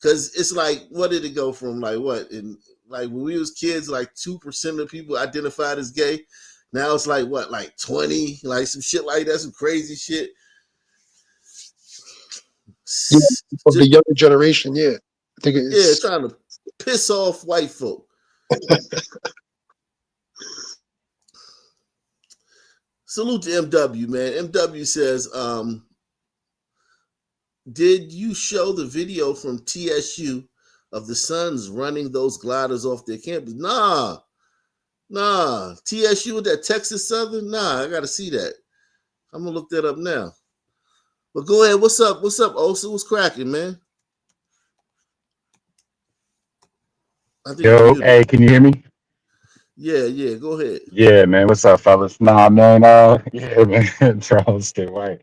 Cause it's like, what did it go from? Like what? In like when we was kids, like 2% of people identified as gay. Now it's like what, like 20, like some shit like that, some crazy shit. Yeah, of the younger generation. Yeah, I think Yeah, it's. trying to piss off white folk. Salute to MW, man. MW says, did you show the video from TSU of the Suns running those gliders off their campus? Nah. TSU with that Texas Southern? Nah, I gotta see that. I'm gonna look that up now. But go ahead. What's up? Osa? What's cracking, man? I think you're Yo, muted. hey, can you hear me? Yeah. Go ahead. Yeah, man. What's up, fellas? Nah, man. Yeah, man. Charleston White.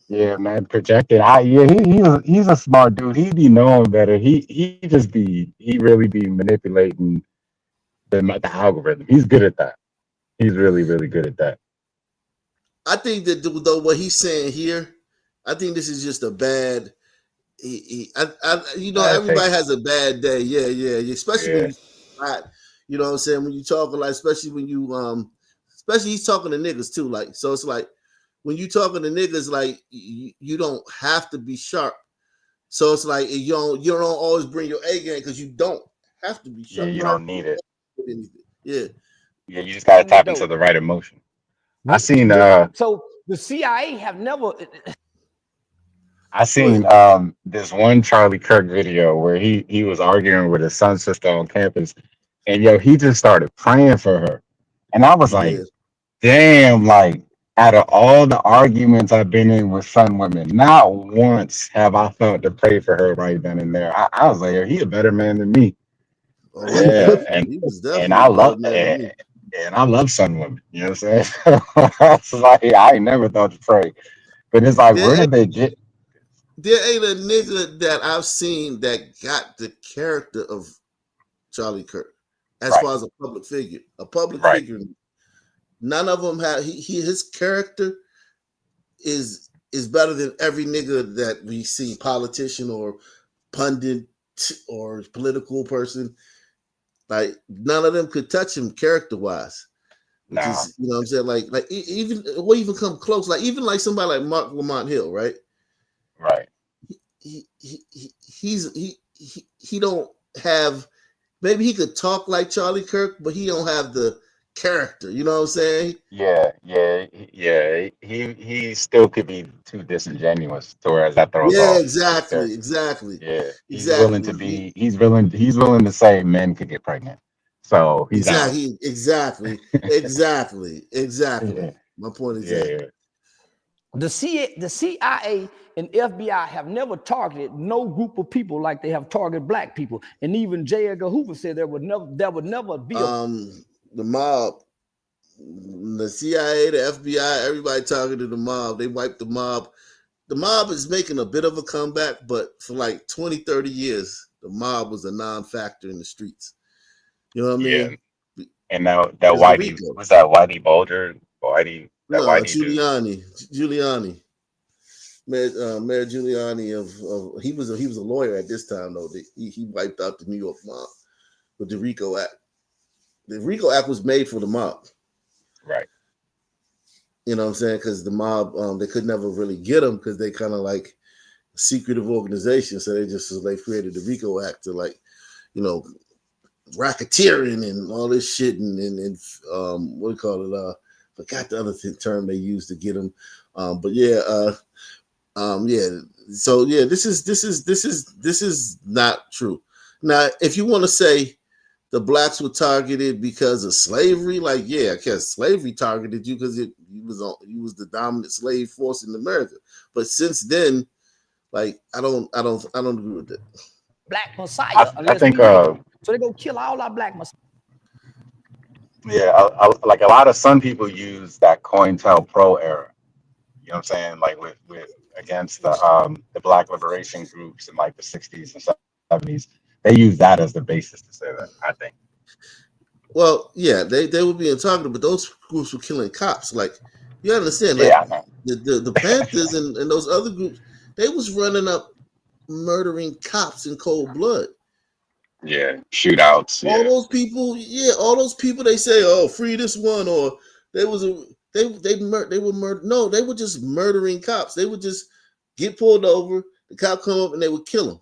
Yeah, man. Projected. Yeah, he's a smart dude. He be knowing better. He really be manipulating the algorithm. He's good at that. He's really, really good at that. I think that though what he's saying here, I think this is just a bad. Bad Everybody take. has a bad day. Yeah. Especially when Yeah, you, you know what I'm saying, when you talking like, especially when you, especially he's talking to niggas too. Like, so it's like when you talking to niggas, like you don't have to be sharp. So it's like you don't always bring your A game because you don't have to be yeah. sharp. You You don't have don't to need it. do anything. Yeah. Yeah, you just gotta Thing is tap into dope. the right emotion. I seen So the CIA have never. I Go seen ahead. this one Charlie Kirk video where he was arguing with his son's sister on campus, and yo, he just started praying for her, and I was like, Yeah. damn, like out of all the arguments I've been in with some women, not once have I felt to pray for her right then and there. I was like, he a better man than me. Oh, Yeah, he was and definitely I a better love man than me. and I love some women. You know what I'm saying? It's like I ain't never thought to pray, but it's like, where There did they get? ain't a nigga that I've seen that got the character of Charlie Kirk as Right, far as a public figure. A public right. figure. None of them have his character is better than every nigga that we see, politician or pundit or political person. Like none of them could touch him character wise. Which Nah, is, you know what I'm saying? Like even or even come close, like even like somebody like Mark Lamont Hill, right? right. He don't have, maybe he could talk like Charlie Kirk, but he don't have the character. You know what I'm saying? Yeah. He still could be too disingenuous to whereas that throws Yeah, off his exactly, character. exactly, Yeah, exactly, he's willing to say men could get pregnant. So he's out. exactly. Yeah, My point yeah, exactly. yeah. The CIA and FBI have never targeted no group of people like they have targeted black people. And even J. Edgar Hoover said there would never be the mob, the CIA, the FBI, everybody targeted the mob. They wiped the mob. The mob is making a bit of a comeback, but for like 20, 30 years, the mob was a non-factor in the streets. You know what I mean? And now that There's the Whitey, Rico. was that Whitey Bulger? That No, Whitey dude. Giuliani. Mayor Giuliani of he was a lawyer at this time though. He wiped out the New York mob with the RICO Act. The RICO Act was made for the mob. Right. You know what I'm saying? Because the mob, they could never really get them because they kind of like a secretive organization. So they created the RICO Act to like, you know, racketeering and all this shit and what do you call it? Forgot the other term they used to get them. But yeah. So yeah, this is not true. Now, if you want to say the blacks were targeted because of slavery, like yeah, I guess slavery targeted you because you was the dominant slave force in America. But since then, like I don't agree with that. Black Messiah. I think so they go kill all our black Messiah. yeah, like a lot of some people use that COINTELPRO era. You know what I'm saying? Like with against the black liberation groups in like the 60s and 70s. They use that as the basis to say that, I think. Well, yeah, they were being targeted, but those groups were killing cops. Like you understand, like Yeah, I know. the Panthers and those other groups, they was running up murdering cops in cold blood. Yeah, shootouts. All Yeah, those people they say, oh, free this one, or they were murdered. No, they were just murdering cops. They would just get pulled over, the cop come up and they would kill them.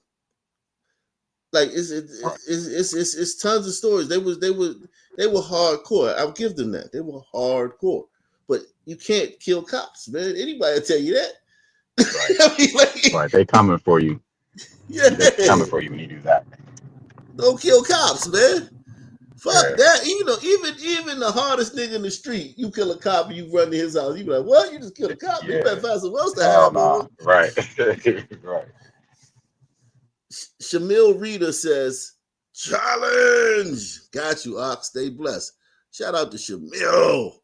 Like it's tons of stories. They were hardcore. I'll give them that. They were hardcore. But you can't kill cops, man. Anybody will tell you that. right. I mean, like, Right. They coming for you. Yeah. They're coming for you when you do that. Don't kill cops, man. Fuck Yeah. that. You know, even the hardest nigga in the street, you kill a cop and you run to his house. You be like, what? You just killed a cop? Yeah. You better find something else to Hell have nah. on. Right. Right. Shamil Reader says, challenge. Got you, Ox. Stay blessed. Shout out to Shamil.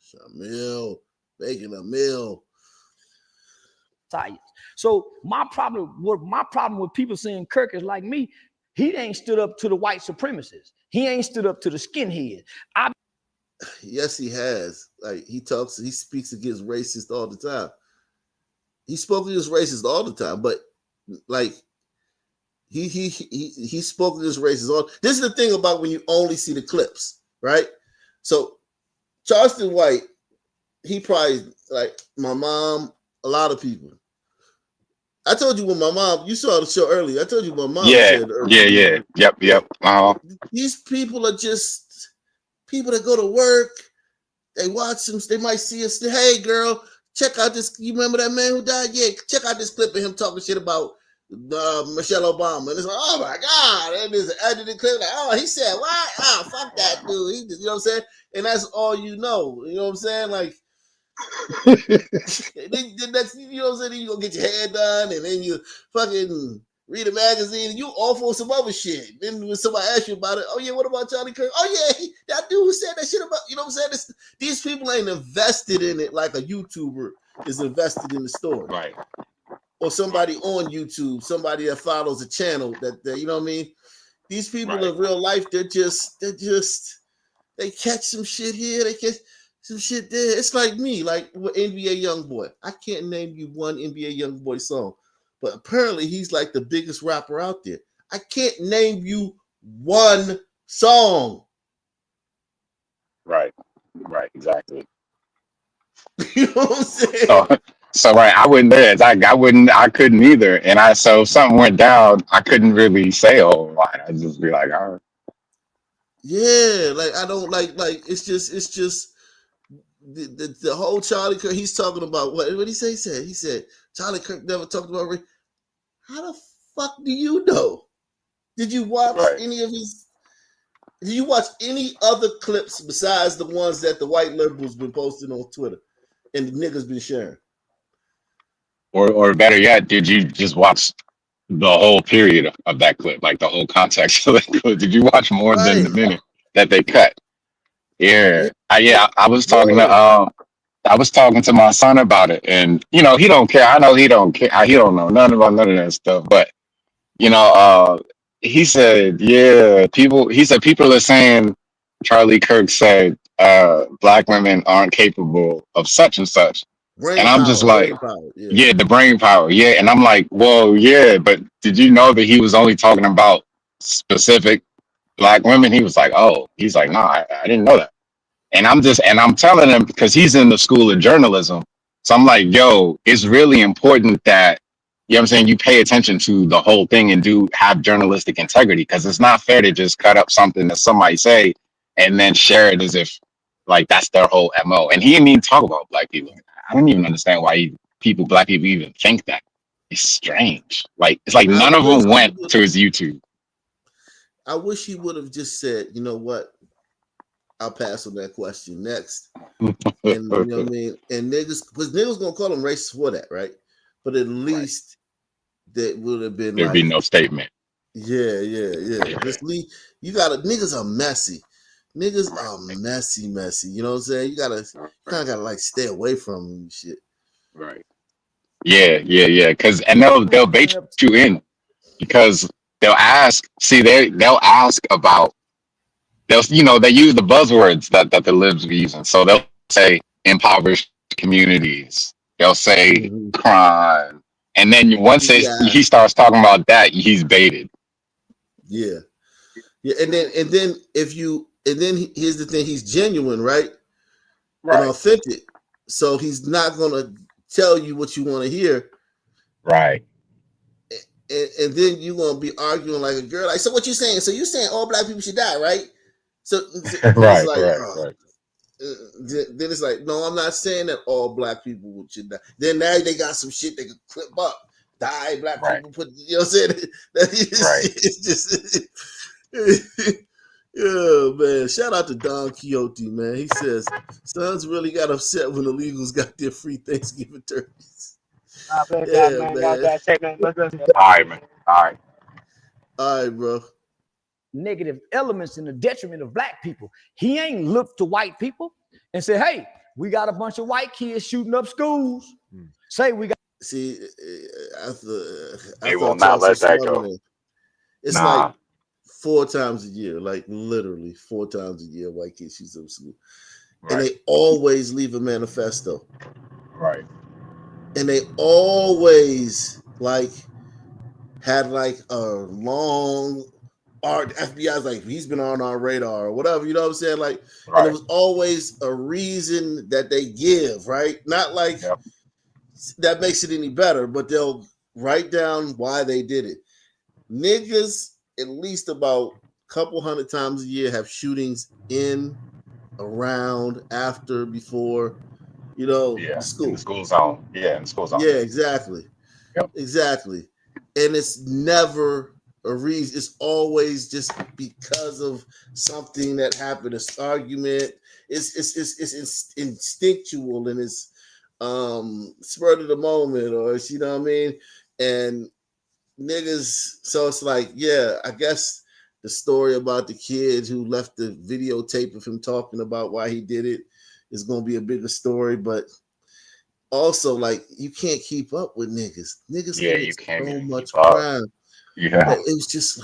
Shamil making a meal. Science. So my problem with people saying Kirk is like me, he ain't stood up to the white supremacists. He ain't stood up to the skinheads. Yes, he has. Like he speaks against racists all the time. He spoke against racists all the time, but like he spoke against racists all. This is the thing about when you only see the clips, right? So Charleston White, he probably like my mom, a lot of people. I told you when my mom, you saw the show earlier. I told you my mom said earlier. Yeah. Yep. These people are just people that go to work. They watch them. They might see us. Hey, girl, check out this. You remember that man who died? Yeah, check out this clip of him talking shit about Michelle Obama. And it's like, oh my God. And there's an edited clip. Like, oh, he said, what? Oh, fuck that dude. He just, you know what I'm saying? And that's all you know. You know what I'm saying? Like, then next, you know what I'm saying? Then you go get your hair done, and then you fucking read a magazine, and you offer some other shit. Then when somebody asks you about it, oh yeah, what about Charlie Kirk? Oh yeah, that dude who said that shit about, you know what I'm saying? These people ain't invested in it like a YouTuber is invested in the story. Right. Or somebody on YouTube, somebody that follows a channel that you know what I mean? These people in real life, they catch some shit here, they catch some shit there. It's like me, like with NBA Youngboy. I can't name you one NBA Youngboy song, but apparently he's like the biggest rapper out there. I can't name you one song. Right. Exactly. You know what I'm saying? So right, I wouldn't there. I couldn't either. And so if something went down, I couldn't really say a whole lot. I'd just be like, all right. Yeah, like I don't like it's just the whole Charlie Kirk. He's talking about what did he say? He said Charlie Kirk never talked about race. How the fuck do you know? Did you watch any of his? Did you watch any other clips besides the ones that the white liberals been posting on Twitter and the niggas been sharing? or better yet, did you just watch the whole period of that clip, like the whole context of that clip? Did you watch more than the Right. minute that they cut? Yeah. I was talking to Word. I was talking to my son about it, and he don't care. I know he don't care. He don't know nothing about none of that stuff. But you know, he said, yeah, people. He said people are saying Charlie Kirk said black women aren't capable of such and such, and Brain I'm just power. like, Brain power. Yeah. yeah, the brain power, yeah. And I'm like, well, yeah, but did you know that he was only talking about specific black women? He was like, oh, he's like, no, I didn't know that. And I'm telling him because he's in the school of journalism. So I'm like, yo, it's really important that, what I'm saying, you pay attention to the whole thing and do have journalistic integrity, because it's not fair to just cut up something that somebody say and then share it as if like that's their whole MO. And he didn't even talk about black people. I don't even understand why black people even think that. It's strange. Like it's like I none of wish them he went would. to his YouTube. I wish he would have just said, you know what? I'll pass on that question next. And you know what I mean? And niggas, because niggas gonna call him racist for that, right? But at least that would have been There'd be like, no statement. yeah. Just leave. You gotta, niggas are messy. Niggas are messy. You know what I'm saying? You kind of gotta like stay away from them and shit. Right. Yeah. And they'll bait you in because they'll ask. See, they'll ask about. They use the buzzwords that the libs be using. So they'll say impoverished communities. They'll say crime, and then once Yeah. he starts talking about that, he's baited. Yeah. And then here's the thing, he's genuine, right? And authentic. So he's not gonna tell you what you want to hear. Right. And then you're gonna be arguing like a girl. Like, so what you saying? So you saying all black people should die, right? So then it's like, right. Then it's like, no, I'm not saying that all black people should die. Then now they got some shit they can clip up. Die, black people put. You know what I'm saying? It's just. Yeah, man. Shout out to Don Quixote, man. He says, sons really got upset when illegals got their free Thanksgiving turkeys. Yeah, man. All right, man. All right. All right, bro. Negative elements in the detriment of black people. He ain't looked to white people and said, hey, we got a bunch of white kids shooting up schools. Say we got. See, They will not let that go. It's like 4 times a year, like literally 4 times a year, white kids shoot up school. And they always leave a manifesto. Right. And they always like had like a long art. FBI's like, he's been on our radar or whatever, you know what I'm saying? Like, and it was always a reason that they give, right? Not like that makes it any better, but they'll write down why they did it. Niggas, at least about a couple hundred times a year, have shootings in, around, after, before, the school. In the school zone. Yeah, in the school zone. Yeah, exactly. Yep. Exactly. And it's never a reason. It's always just because of something that happened. It's argument. It's instinctual and it's spur of the moment, or you know what I mean? And niggas, so it's like, yeah, I guess the story about the kid who left the videotape of him talking about why he did it is going to be a bigger story, but also, like, you can't keep up with niggas. Niggas you can't so even much keep up. crime. Yeah. It was just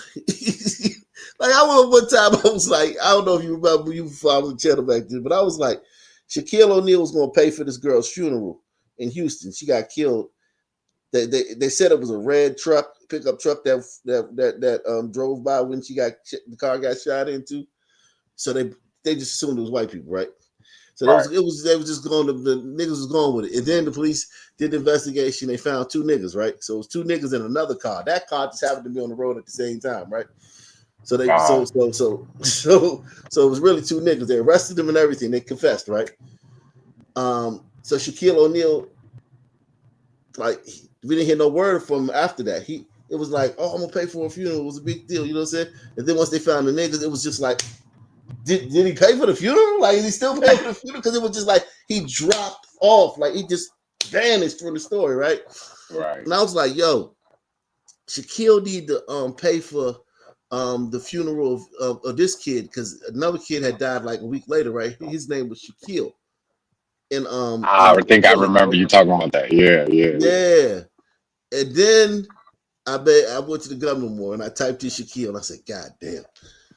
like I remember one time I was like, I don't know if you remember, you followed the channel back then, but I was like, Shaquille O'Neal was going to pay for this girl's funeral in Houston. She got killed. They said it was a red truck, pickup truck that drove by when the car got shot into. So they just assumed it was white people, right? So they was just going the niggas was going with it. And then the police did the investigation. They found 2 niggas, right? So it was 2 niggas in another car. That car just happened to be on the road at the same time, right? So they so it was really 2 niggas. They arrested them and everything. They confessed, right? So Shaquille O'Neal, like, we didn't hear no word from him after that. It was like, oh, I'm gonna pay for a funeral. It was a big deal, you know what I'm saying? And then once they found the niggas, it was just like, did he pay for the funeral? Like, is he still paying for the funeral? Because it was just like he dropped off. Like, he just vanished from the story, right? Right. And I was like, yo, Shaquille need to pay for the funeral of this kid because another kid had died like a week later, right? His name was Shaquille. I In think I Philly. remember you talking about that. Yeah, yeah, yeah. Yeah. And then I went to the governor more and I typed in Shaquille and I said, God damn.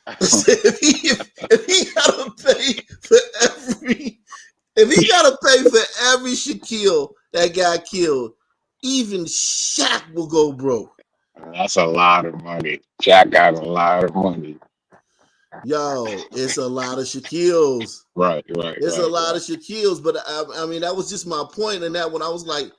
I said, if he gotta pay for every Shaquille that got killed, even Shaq will go broke. That's a lot of money. Jack got a lot of money. Yo, it's a lot of Shaquilles. Right. It's a lot of Shaquilles, but I mean that was just my point in that when I was like,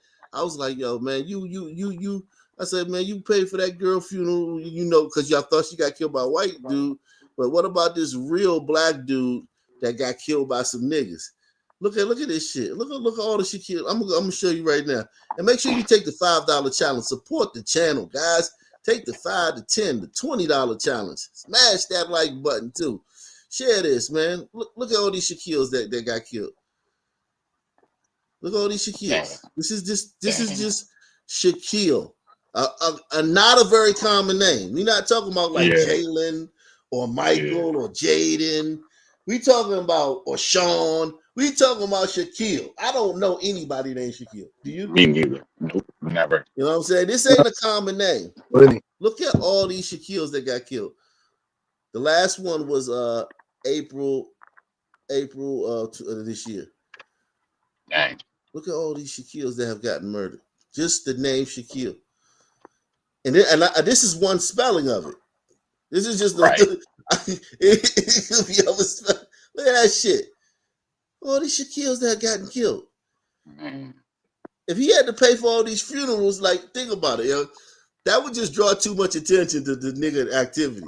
yo, man, you. I said, man, you paid for that girl funeral, because y'all thought she got killed by a white dude. But what about this real black dude that got killed by some niggas? Look at this shit. Look at all the Shaquille. I'm gonna show you right now, and make sure you take the $5 challenge. Support the channel, guys. Take the $5 to $10 to $20 challenge. Smash that like button too. Share this, man. Look at all these Shaquilles that got killed. Look at all these Shaquilles. This is just Shaquille. Not a very common name. We're not talking about like Jalen or Michael or Jaden. We talking about or Sean. We talking about Shaquille. I don't know anybody named Shaquille. Do you? Me neither. Nope, never. You know what I'm saying? This ain't a common name. Really? Look at all these Shaquilles that got killed. The last one was April this year. Dang. Look at all these Shaquilles that have gotten murdered. Just the name Shaquille. And this is one spelling of it. This is just right. Look at that shit. All these Shaquilles that have gotten killed. Man. If he had to pay for all these funerals, like think about it, yo, that would just draw too much attention to the nigga activity.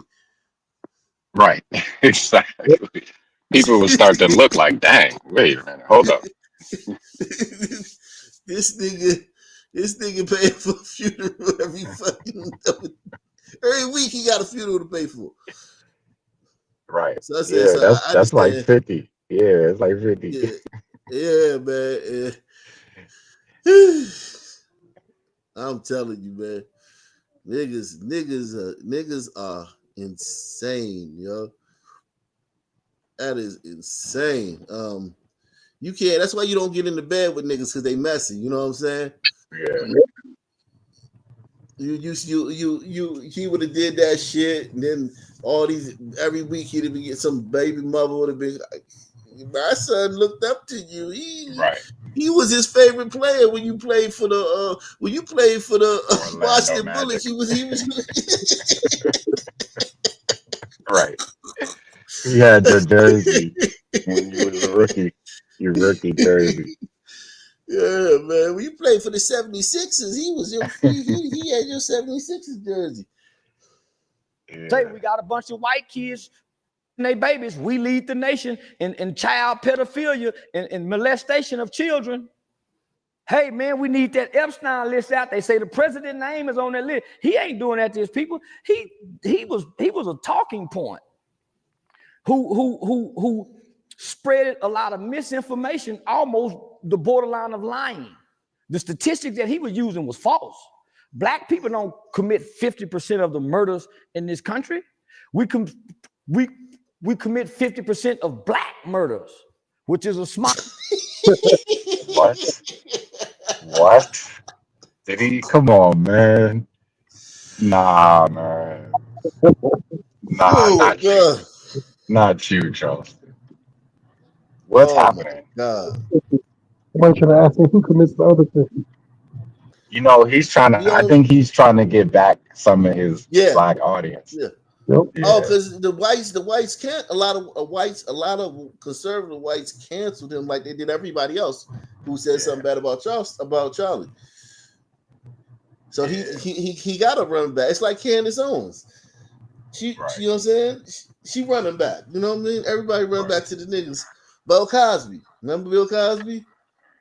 Right. Exactly. People would start to look like, dang, wait a minute, hold up. This nigga paying for a funeral every week he got a funeral to pay for. Right. So I said, that's like 50. Yeah, it's like 50. Yeah, man. Yeah. I'm telling you, man. Niggas are insane, yo. That is insane. You can't. That's why you don't get into bed with niggas because they messy. You know what I'm saying? Yeah. He would have did that shit, and then every week he'd have been some baby mother would have been. My son looked up to you. He was his favorite player when you played for the Washington Bullets. He was right. He had your jersey when you was a rookie. Your rookie jersey. Yeah, man. When you played for the 76ers, he had your 76ers jersey. Say we got a bunch of white kids and they babies. We lead the nation in child pedophilia and molestation of children. Hey, man, we need that Epstein list out. They say the president's name is on that list. He ain't doing that to his people. He was a talking point who spread a lot of misinformation, almost the borderline of lying. The statistic that he was using was false. Black people don't commit 50% of the murders in this country. We commit 50% of black murders, which is a smart. What? Did he? Come on, man. Nah, man. Nah, not you. Not you, Charleston. What's happening? God. Somebody should have asked him who commits the other 50. You know, he's trying to. I think he's trying to get back some of his black audience. Yeah. Yep. Oh, because the whites can't. A lot of conservative whites canceled him like they did everybody else who said something bad about Charlie. So he got to run back. It's like Candace Owens. She you know what I'm saying? She running back. You know what I mean? Everybody run back to the niggas. Bill Cosby. Remember Bill Cosby?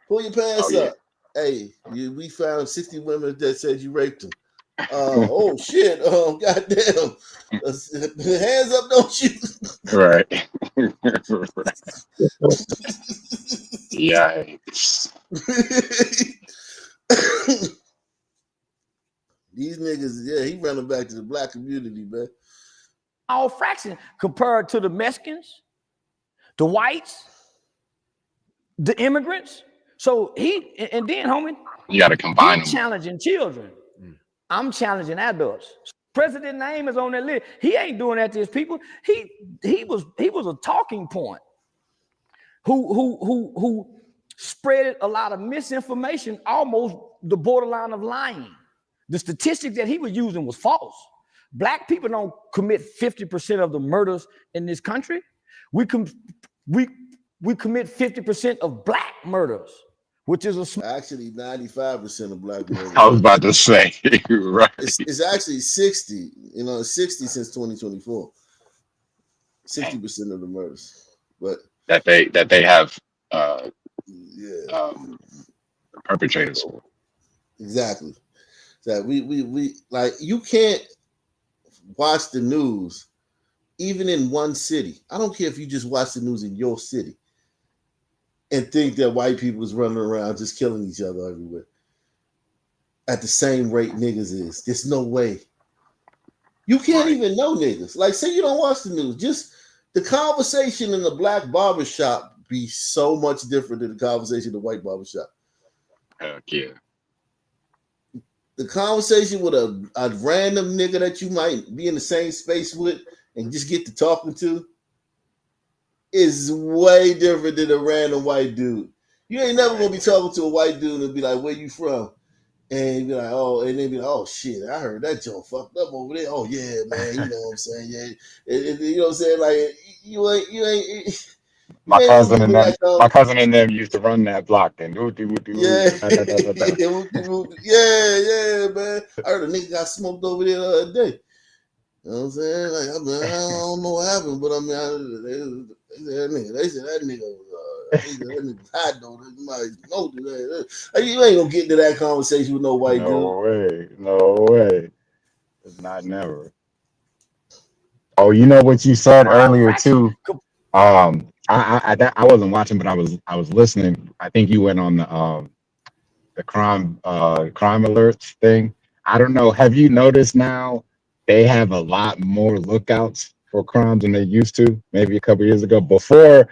Pull your pants up. Hey, we found 60 women that said you raped them. Oh shit. Goddamn. Hands up, don't you? Right. Yikes. These niggas, yeah, he running back to the black community, man. All fraction compared to the Mexicans, the whites, the immigrants. So and then, homie, You got to combine them. Challenging children. I'm challenging adults. President name is on that list. He ain't doing that to his people. He was a talking point who spread a lot of misinformation, almost the borderline of lying. The statistics that he was using was false. Black people don't commit 50% of the murders in this country. We commit 50% of black murders, which is actually 95% of black murders. I was about to say, right? It's actually 60. You know, it's 60 since 2024. 60% of the murders, but that they have perpetrators. Exactly. That we like, you can't watch the news even in one city. I don't care if you just watch the news in your city and think that white people is running around just killing each other everywhere at the same rate niggas is. There's no way. You can't even know niggas. Like, say you don't watch the news, just the conversation in the black barbershop be so much different than the conversation in the white barbershop. Heck yeah. The conversation with a random nigga that you might be in the same space with and just get to talking to is way different than a random white dude. You ain't never gonna be talking to a white dude and be like, "Where you from?" And be like, "Oh," and they be like, "Oh shit, I heard that joke fucked up over there." "Oh yeah, man, you know what I'm saying? Yeah, you know what I'm saying? Like you ain't." My cousin and them used to run that block. And yeah, man. I heard a nigga got smoked over there the other day. You know what I'm saying? Like, I don't know what happened, but I mean, they said that nigga was hot though. You ain't gonna get into that conversation with no white dude. No way. It's not never. Oh, you know what you said earlier too. I wasn't watching, but I was listening. I think you went on the crime alerts thing. I don't know. Have you noticed now they have a lot more lookouts for crimes than they used to? Maybe a couple years ago. Before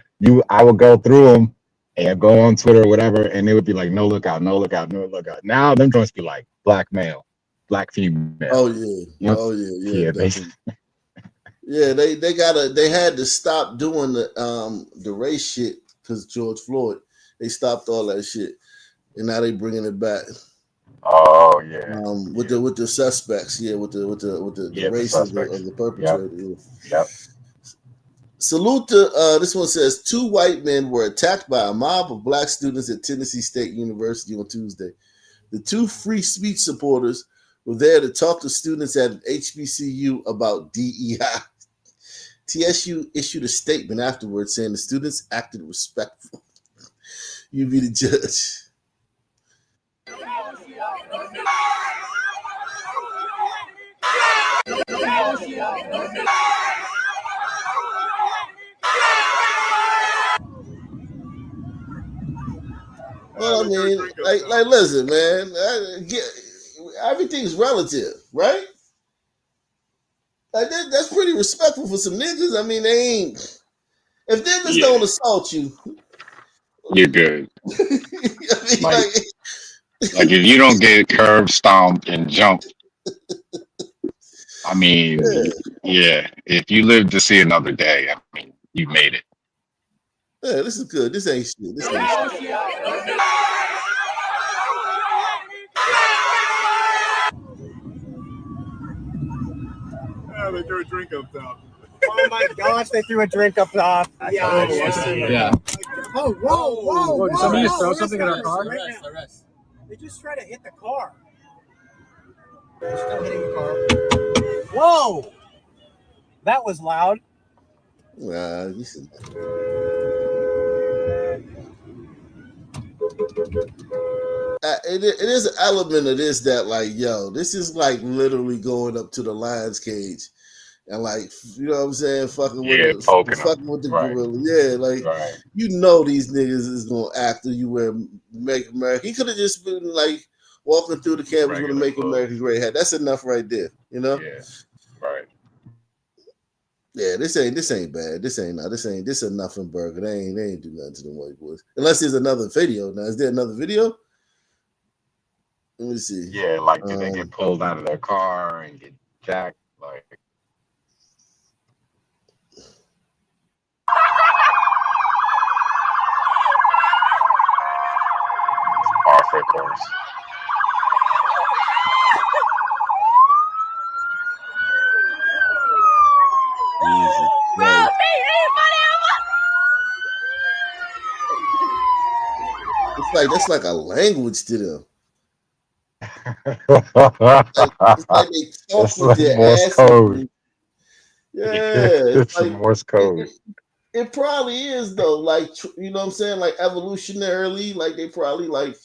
I would go through them and go on Twitter or whatever, and it would be like no lookout, no lookout, no lookout. Now them joints be like black male, black female. Oh yeah, you know? oh yeah. Yeah, they had to stop doing the race shit because George Floyd. They stopped all that shit, and now they bringing it back. Oh yeah. With the suspects, with the races of the perpetrator. Yep. Salute to this one says 2 white men were attacked by a mob of black students at Tennessee State University on Tuesday. The 2 free speech supporters were there to talk to students at HBCU about DEI. TSU issued a statement afterwards saying the students acted respectful. You be the judge. Well, I mean, like, listen, man. Everything's relative, right? Like that's pretty respectful for some niggas. I mean, they ain't. If niggas don't assault you, you're good. I mean, like if you don't get curb stomped and jumped, I mean, yeah. If you live to see another day, I mean, you made it. Yeah, this is good. This ain't shit. This ain't shit. Oh, they threw a drink up top. Oh my gosh, they threw a drink up top. Yeah. Oh, whoa. Did somebody just throw something in our car? Arrest. They just tried to hit the car. They're still hitting the car. Whoa! That was loud. Listen. It is an element of this that, like, yo, this is like literally going up to the lion's cage and, like, you know what I'm saying, fucking with the gorilla. Yeah, like, you know these niggas is gonna act or you wear Make America. He could have just been like walking through the campus with a regular Make clothes. America Great hat. That's enough right there. You know? Yeah, right. Yeah, this ain't bad. This is a nothing burger. They ain't do nothing to the white boys. Unless there's another video. Now, is there another video? Let me see. Yeah, like did they get pulled out of their car and get jacked? Like Parfait course. Easy. Right. It's like that's like a language to them. It's like they talk It's with like their Morse asses. code. Yeah, It's it's like Morse code. it probably is though. Like you know what I'm saying? Like evolutionarily, like they probably like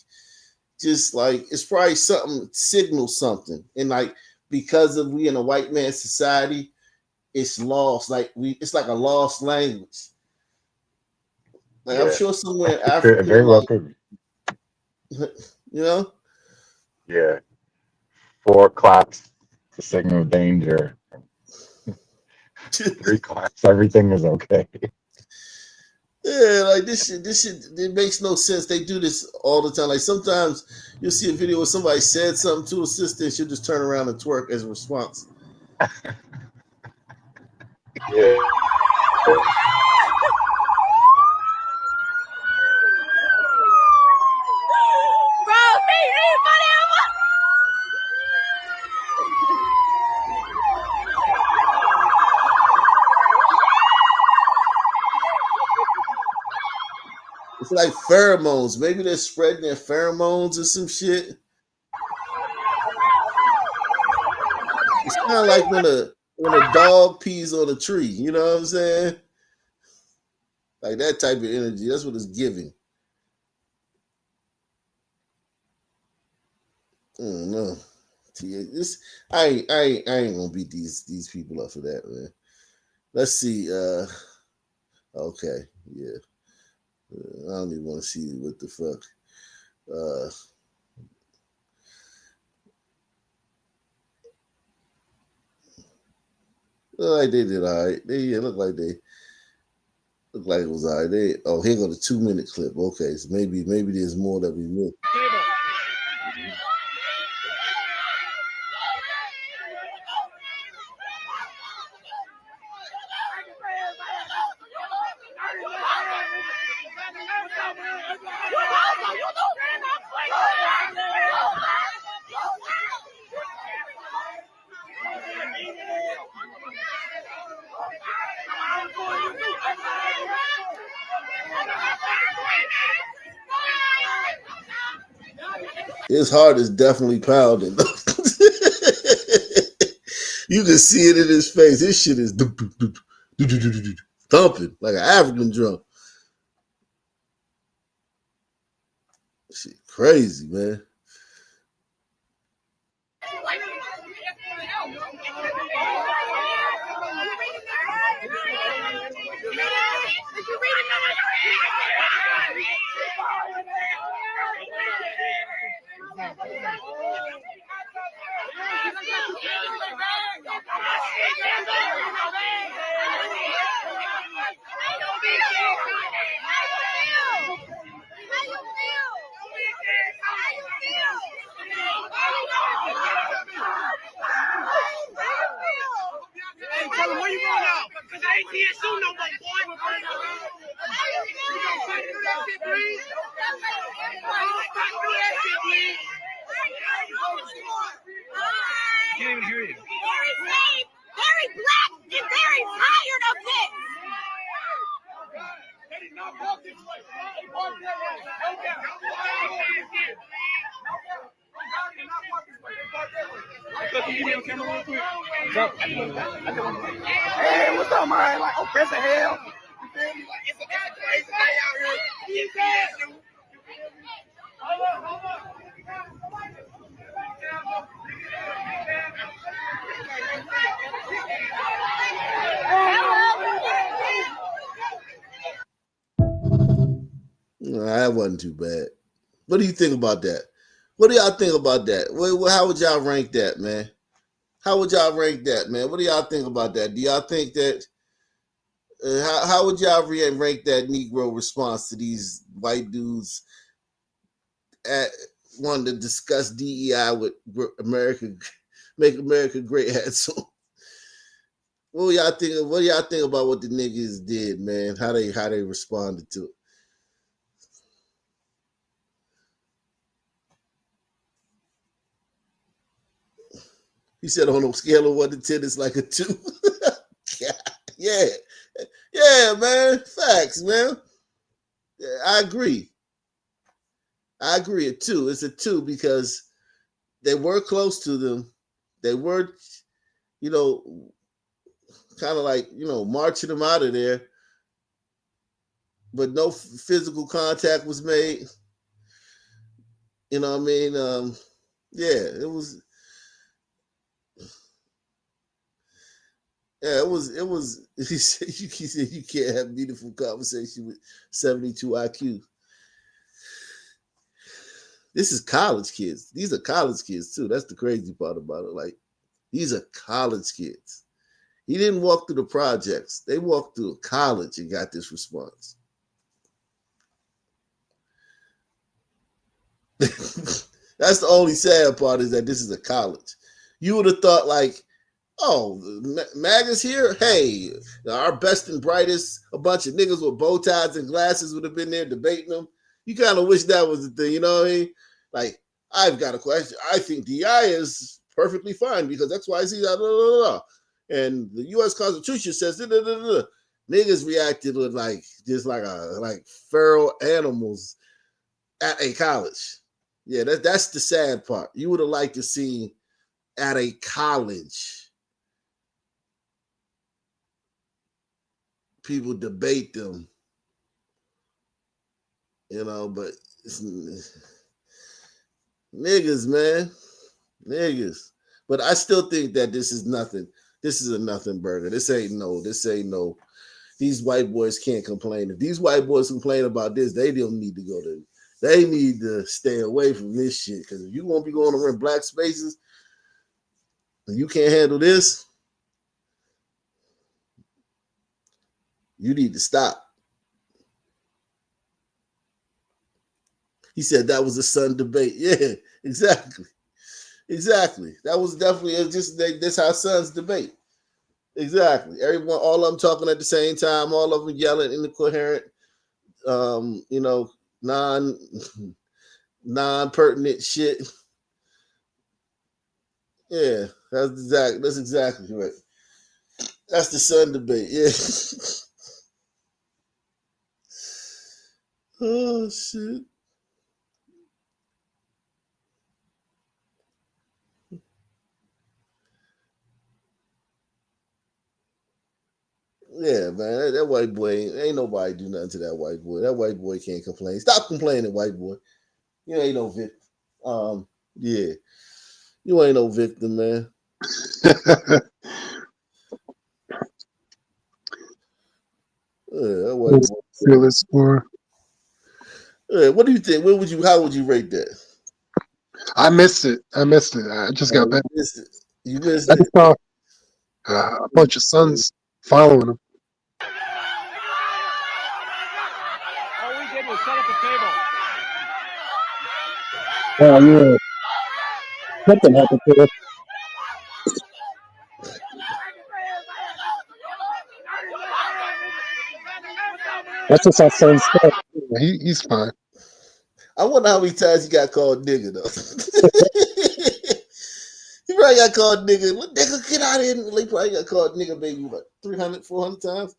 just like it's probably something signals something, and like because of we in a white man society, it's lost. Like it's like a lost language. Like I'm Yeah. sure somewhere in It could, Africa, very well like could. you know, Yeah. 4 claps to signal danger. 3 claps, everything is okay. yeah, like this shit, it makes no sense. They do this all the time. Like sometimes you'll see a video where somebody said something to a sister, and she'll just turn around and twerk as a response. Yeah. It's like pheromones. Maybe they're spreading their pheromones or some shit. It's kind of like when a dog pees on a tree. You know what I'm saying? Like that type of energy. That's what it's giving. I don't know. I ain't gonna beat these people up for that, man. Let's see. Okay, yeah. I don't even want to see what the fuck. Look like they did all right. They look like it was all right. Here go the 2-minute clip. Okay, so maybe there's more that we missed. His heart is definitely pounding. You can see it in his face. His shit is thumping like an African drum. Shit, crazy, man. Hey, tell him where you going now? Because I ain't can't shoot no more, boy. You gonna fight through that shit, please? Fight through that shit, please. Can't even hear you. Very safe, very black, and very tired of this. They did not walk this way. They walked that way. Okay. Because you give me on camera real quick. Hey, what's up, man? Like, oh, press the hell. You feel me? Like, it's a crazy day out here. You guys do. Hold on. That wasn't too bad. What do you think about that? What do y'all think about that? How would y'all rank that, man? How would y'all rank that, man? What do y'all think about that? Do y'all think that? How would y'all rank that Negro response to these white dudes at wanting to discuss DEI with America, make America great hats on? What do y'all think? What do y'all think about what the niggas did, man? How they responded to it? He said on a scale of 1 to 10, it's like a 2. Yeah, man. Facts, man. Yeah, I agree. A 2. It's a 2 because they were close to them. They were, kind of like, marching them out of there. But no physical contact was made. You know what I mean? It was. Yeah, it was. He said you can't have meaningful conversation with 72 IQ. This is college kids. These are college kids too. That's the crazy part about it. Like, these are college kids. He didn't walk through the projects. They walked through college and got this response. That's the only sad part, is that this is a college. You would have thought like, oh, MAGA's here? Hey, our best and brightest, a bunch of niggas with bow ties and glasses would have been there debating them. You kind of wish that was the thing, you know what I mean? Like, I've got a question. I think DI is perfectly fine because X, Y, Z, blah, blah, blah, blah. And the U.S. Constitution says, da, da, da, da. Niggas reacted with like feral animals at a college. Yeah, that's the sad part. You would have liked to see at a college people debate them, but niggas, man. Niggas. But I still think that this is nothing. This is a nothing burger. This ain't no. These white boys can't complain. If these white boys complain about this, they don't need to go to. They need to stay away from this shit. Because if you won't be going to rent black spaces and you can't handle this, you need to stop. He said that was a son debate. Yeah, exactly. Exactly. That was definitely just this how sons debate. Exactly. Everyone, all of them talking at the same time, all of them yelling incoherent, non-pertinent shit. Yeah, that's exactly right. That's the son debate. Yeah. Oh shit. Yeah, man, that white boy ain't nobody do nothing to that white boy. That white boy can't complain. Stop complaining, white boy. You ain't no victim. Yeah, you ain't no victim, man. That white boy. Feel it score. What do you think? How would you rate that? I missed it. I just got back. You missed I it. just saw a bunch of sons following him. All we did was set up a table. Oh yeah, something happened to us. That's just our son's stuff. He's fine. I wonder how many times he got called nigga though. He probably got called nigga. What nigga, get out of here? He probably got called nigga maybe what 300, 400 times.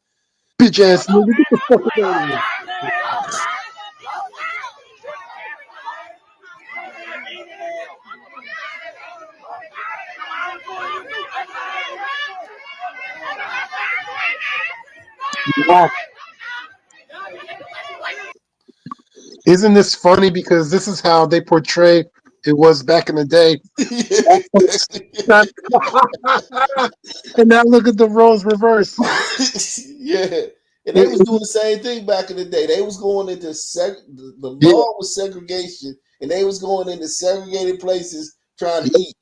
Bitch ass nigga, get the fuck out of here. Yeah. Isn't this funny? Because this is how they portray it was back in the day. And now look at the roles reversed. Yeah. And they was doing the same thing back in the day. They was going into the law was segregation, and they was going into segregated places trying to eat.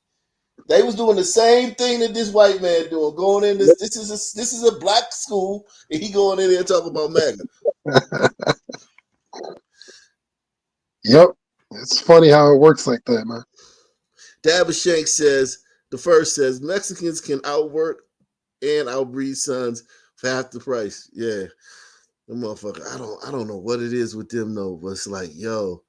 They was doing the same thing that this white man doing. Going in this is a black school, and he going in there talking about MAGA. Yep. It's funny how it works like that, man. Dabashank says, the first says, Mexicans can outwork and outbreed sons for half the price. Yeah. The motherfucker, I don't know what it is with them though, but it's like, yo,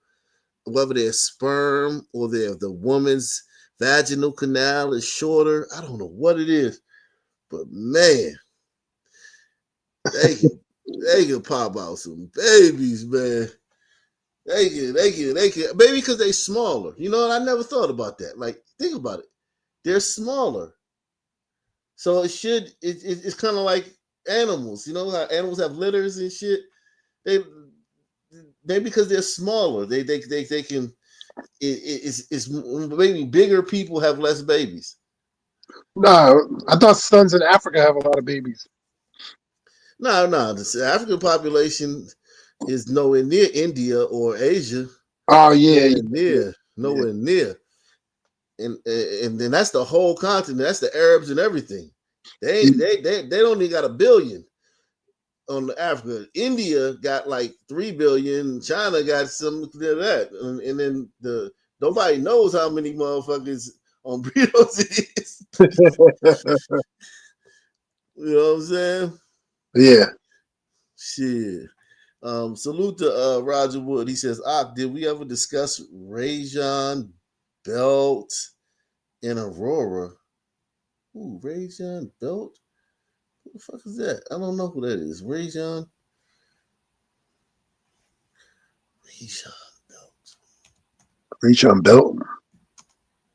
whether their sperm or the woman's vaginal canal is shorter, I don't know what it is, but man, they can pop out some babies, man. They can, maybe because they smaller. You know, and I never thought about that. Like, think about it. They're smaller. So it's kind of like animals. You know how animals have litters and shit? They because they're smaller. They can, it's maybe bigger people have less babies. No, I thought sons in Africa have a lot of babies. No, the African population is nowhere near India or Asia. Oh yeah, Nowhere near. And then that's the whole continent. That's the Arabs and everything. They don't even got 1 billion on the Africa. India got like 3 billion. China got some of that, and then nobody knows how many motherfuckers on burritos it is. You know what I'm saying? Yeah. Shit. Salute to Roger Wood. He says, did we ever discuss Rajon Belt and Aurora? Ooh, Rajon Belt? Who the fuck is that? I don't know who that is. Rajon Belt. Rajon Belt?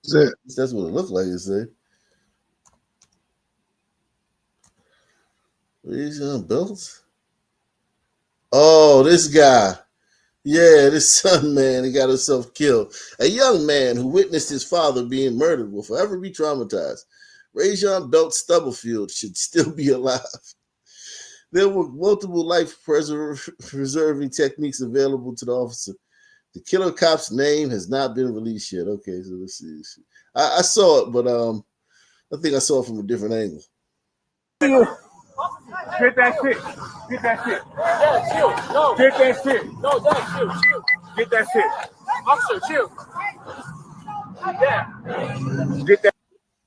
What's that? That's what it looks like, you say. Rajon Belt? Oh, this guy. Yeah, this son, man, he got himself killed. A young man who witnessed his father being murdered will forever be traumatized. Rajon Belt Stubblefield should still be alive. There were multiple life-preserving techniques available to the officer. The killer cop's name has not been released yet. Okay, so let's see. I saw it, but I think I saw it from a different angle. Get that shit. Get that shit. Yeah, chill. No. Get that shit. No, Dad, chill. Get that shit. Officer, chill. Yeah. Get that.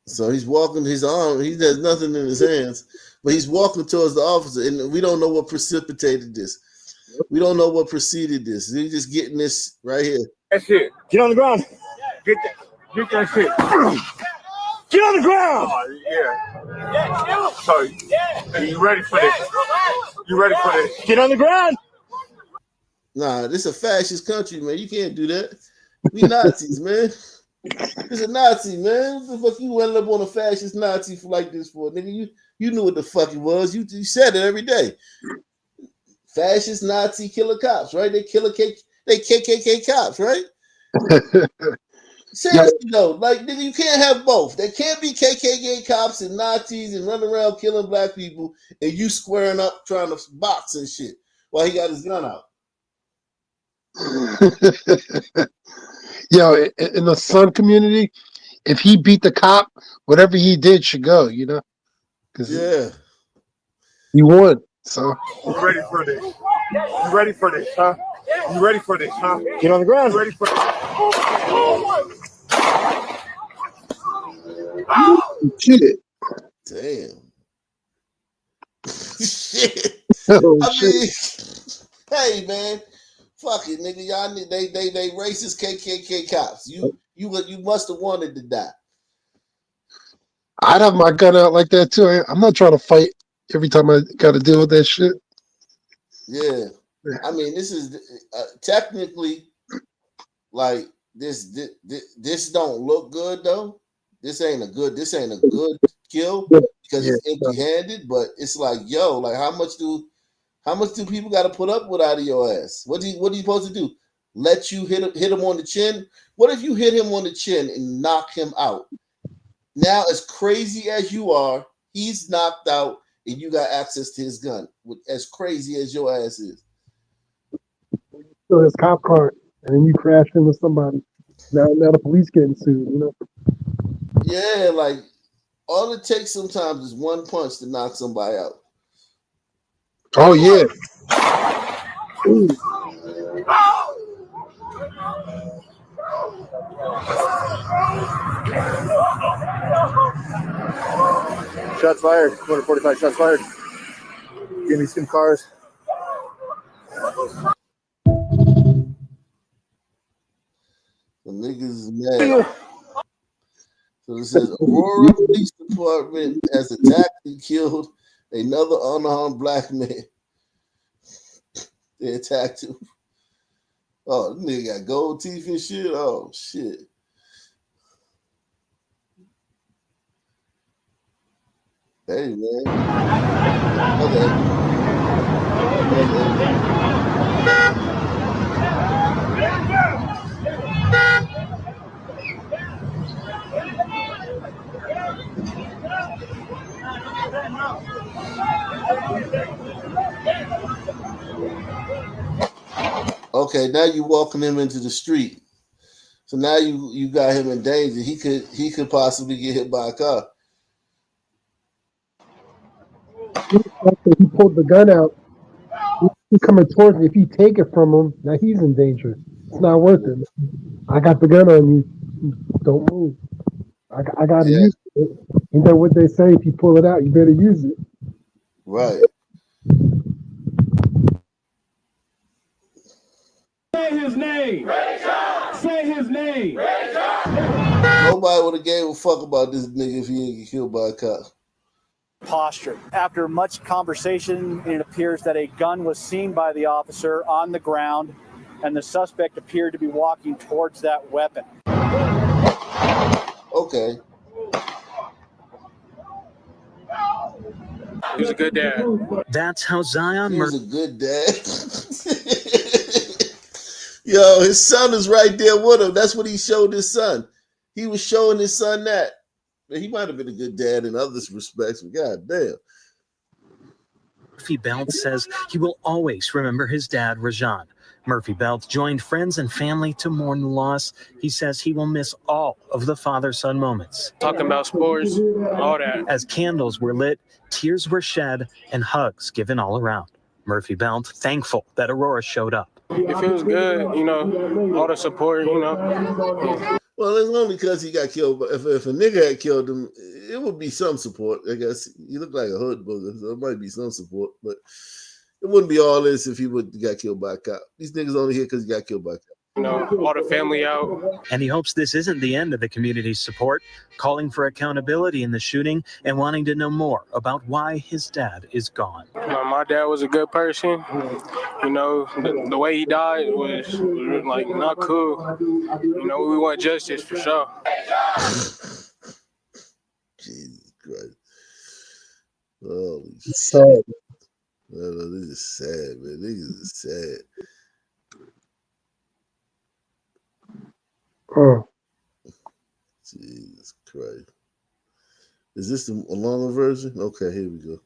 So he's walking his arm. He has nothing in his hands, but he's walking towards the officer, and we don't know what precipitated this. We don't know what preceded this. He's just getting this right here. That shit. Get on the ground. Get that shit. Get on the ground. Yeah. Sorry. You ready for this? You ready for this? Get on the ground. Nah, this is a fascist country, man. You can't do that. We Nazis, man. It's a Nazi, man. What the fuck you ended up on a fascist Nazi for like this for? Nigga, you knew what the fuck it was. You said it every day. Fascist Nazi killer cops, right? They KKK cops, right? Seriously though, like nigga, you can't have both. There can't be KKK cops and Nazis and running around killing black people, and you squaring up trying to box and shit while he got his gun out. Yo, in the Sun community, if he beat the cop, whatever he did should go, you know? Yeah. He won. So You ready for this? You ready for this, huh? You ready for this, huh? Get on the ground. You ready for this? Shit. Damn. Shit. Oh, mean, hey man, fuck it, nigga. Y'all need they racist KKK cops. You must have wanted to die. I'd have my gun out like that too. I'm not trying to fight every time I got to deal with that shit. Yeah, I mean, this is technically like this don't look good though. This ain't a good kill because it's empty-handed. But it's like, yo, like how much do people got to put up with out of your ass? What are you supposed to do? Let you hit him on the chin? What if you hit him on the chin and knock him out? Now, as crazy as you are, he's knocked out, and you got access to his gun. As crazy as your ass is. So his cop card. and then you crash into somebody. Now the police getting sued. You know. Yeah, like all it takes sometimes is one punch to knock somebody out. Oh yeah. Ooh. Shots fired. 245 shots fired. Give me some cars. The niggas is mad. So it says Aurora Police Department has attacked and killed another unarmed black man. They attacked him. Oh, this nigga got gold teeth and shit. Oh shit. Hey man. Okay, now you walking him into the street. So now you got him in danger. He could possibly get hit by a car. He pulled the gun out. He's coming towards me. If you take it from him, now he's in danger. It's not worth it. I got the gun on you. Don't move. I got to use it. Ain't that what they say? If you pull it out, you better use it. Right. Say his name. Say his name. Nobody would have gave a fuck about this nigga if he didn't get killed by a cop. Posture. After much conversation, it appears that a gun was seen by the officer on the ground, and the suspect appeared to be walking towards that weapon. Okay. He was a good dad. That's how Zion He was a good dad. Yo, his son is right there with him. That's what he showed his son. He was showing his son that. He might have been a good dad in other respects, but goddamn. Murphy Belt says he will always remember his dad, Rajan. Murphy Belt joined friends and family to mourn the loss. He says he will miss all of the father-son moments. Talking about sports, all that. As candles were lit, tears were shed, and hugs given all around. Murphy Belt thankful that Aurora showed up. It feels good, you know, all the support, you know. Yeah. Well, it's only because he got killed. But if a nigga had killed him, it would be some support, I guess. He looked like a hood booger, so it might be some support. But it wouldn't be all this if he got killed by a cop. These niggas only here because he got killed by a cop. You know, all the family out. And he hopes this isn't the end of the community's support, calling for accountability in the shooting and wanting to know more about why his dad is gone. My dad was a good person. You know, the way he died was like not cool. You know, we want justice for sure. Jesus Christ. Holy shit. Sad. No, this is sad, man. Niggas is sad. Oh. Jesus Christ. Is this a longer version? Okay, here we go.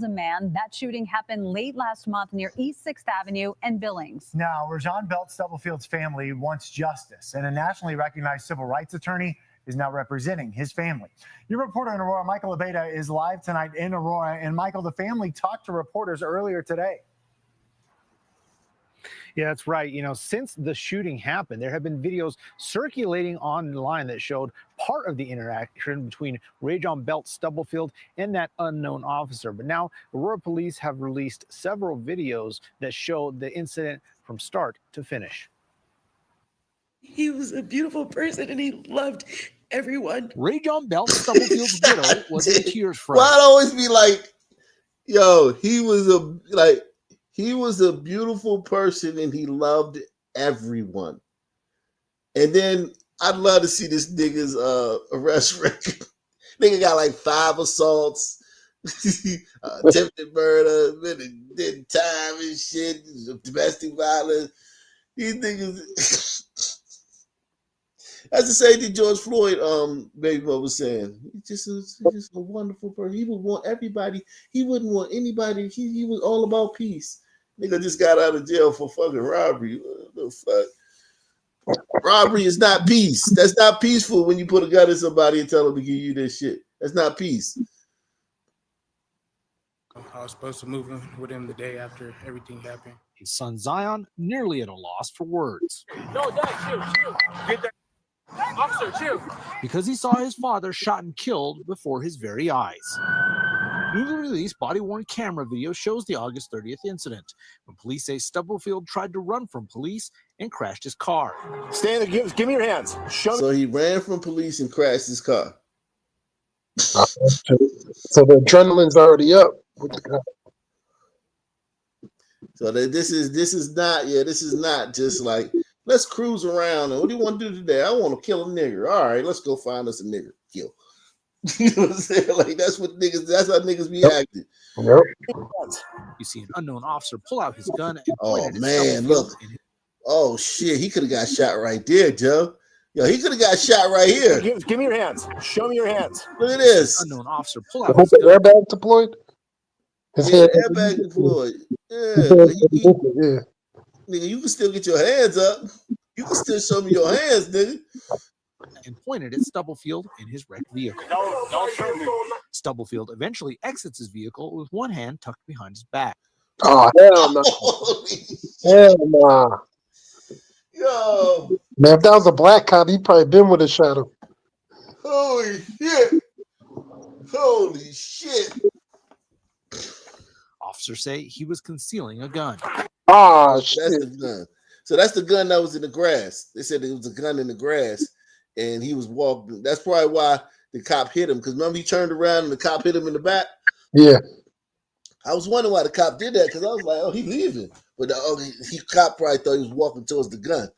A man. That shooting happened late last month near East 6th Avenue and Billings. Now, Rajan Belt Stubblefield's family wants justice, and a nationally recognized civil rights attorney is now representing his family. Your reporter in Aurora, Michael Abeda, is live tonight in Aurora. And Michael, the family talked to reporters earlier today. Yeah, that's right. You know, since the shooting happened, there have been videos circulating online that showed part of the interaction between Rajon Belt Stubblefield and that unknown officer. But now Aurora police have released several videos that show the incident from start to finish. He was a beautiful person and he loved everyone. Rajon Belt Stubblefield's widow was in tears. Why I'd always be like, yo, he was a beautiful person and he loved everyone. And then I'd love to see this nigga's arrest record. Nigga got like 5 assaults, attempted murder, did time and shit, domestic violence. These niggas. That's the same thing George Floyd, baby mother was saying. He's just a wonderful person. He would want everybody. He wouldn't want anybody. He was all about peace. Nigga just got out of jail for fucking robbery. What the fuck? Robbery is not peace. That's not peaceful when you put a gun in somebody and tell them to give you this shit. That's not peace. I was supposed to move in with him the day after everything happened. His son Zion nearly at a loss for words. No, Dad, chill. Get that. Officer, chill. Because he saw his father shot and killed before his very eyes. Newly released body-worn camera video shows the August 30th incident, when police say Stubblefield tried to run from police and crashed his car. Stand there, give me your hands. So he ran from police and crashed his car. So the adrenaline's already up with the guy. So this is not just like, let's cruise around and what do you want to do today? I want to kill a nigger. All right, let's go find us a nigger. Kill. You know what I'm saying? Like that's how niggas be acting. Yep. You see an unknown officer pull out his gun and point Oh it at man, Stubblefield look. Oh shit, he could have got shot right there, Joe. Yo, he could have got shot right here. Give me your hands. Show me your hands. Look at this. Unknown officer pull I out hope his the gun. airbag deployed. His Yeah, head airbag deployed. Yeah, yeah. nigga, you can still get your hands up. You can still show me your hands, nigga. And pointed at Stubblefield in his wrecked vehicle. Don't shoot me. Stubblefield eventually exits his vehicle with one hand tucked behind his back. Oh hell no! Hell no! Yo, Man, if that was a black cop, he probably been with a shadow. holy shit! Holy shit! Officers say he was concealing a gun. Oh That's the gun. So that's the gun that was in the grass. They said it was a gun in the grass, and he was walking. That's probably why the cop hit him. Because remember, he turned around and the cop hit him in the back. Yeah. I was wondering why the cop did that because I was like, "Oh, he leaving," but the cop probably thought he was walking towards the gun.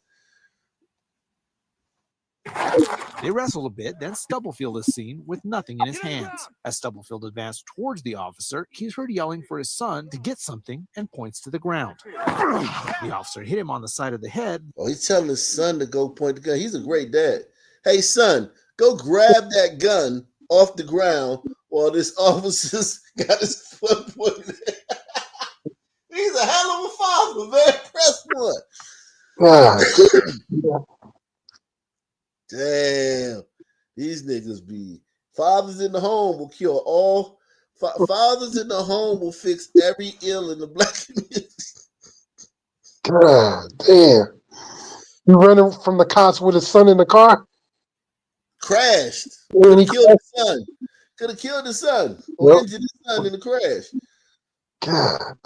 They wrestle a bit, then Stubblefield is seen with nothing in his hands. As Stubblefield advanced towards the officer, he's heard yelling for his son to get something and points to the ground. The officer hit him on the side of the head. Oh, he's telling his son to go point the gun. He's a great dad. Hey, son, go grab that gun off the ground while this officer's got his foot pointed. He's a hell of a father, man. Press one. Damn, these niggas be fathers in the home will cure all. Fathers in the home will fix every ill in the black community. God damn! You running from the cops with his son in the car? Crashed. When he Killed his son. Could have killed his son or injured his son in the crash. God.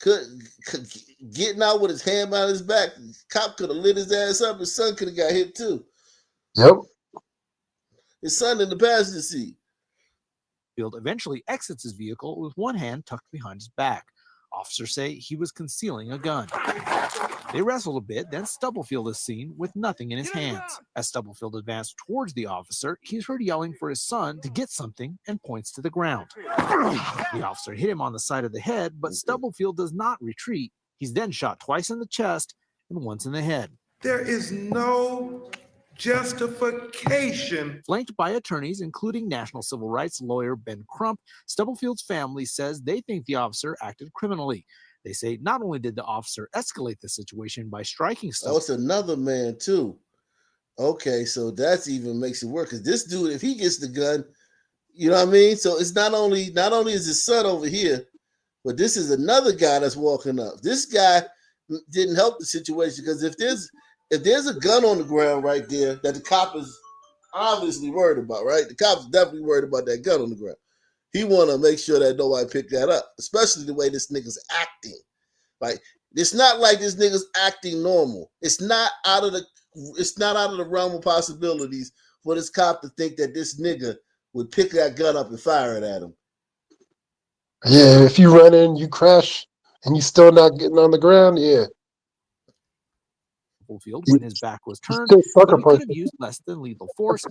Could getting out with his hand behind his back, cop could have lit his ass up. His son could have got hit too. Yep. His son in the passenger seat. Stubblefield eventually exits his vehicle with one hand tucked behind his back. Officers say he was concealing a gun. They wrestle a bit, then Stubblefield is seen with nothing in his hands. As Stubblefield advanced towards the officer, he's heard yelling for his son to get something and points to the ground. The officer hit him on the side of the head, but Stubblefield does not retreat. He's then shot twice in the chest and once in the head. There is no justification. Flanked by attorneys, including national civil rights lawyer Ben Crump, Stubblefield's family says they think the officer acted criminally. They say not only did the officer escalate the situation by striking Stubblefield. Oh, it's another man too. Okay, so that's even makes it work because this dude, if he gets the gun, you know what I mean. So it's not only is his son over here, but this is another guy that's walking up. This guy didn't help the situation because if there's a gun on the ground right there that the cop is obviously worried about, right? The cop's definitely worried about that gun on the ground. He want to make sure that nobody pick that up, especially the way this nigga's acting. Like, it's not like this nigga's acting normal. It's not out of the realm of possibilities for this cop to think that this nigga would pick that gun up and fire it at him. Yeah, if you run in, you crash, and you still not getting on the ground, yeah. Stubblefield when his back was turned, Still sucker but he could have punching. used less than lethal force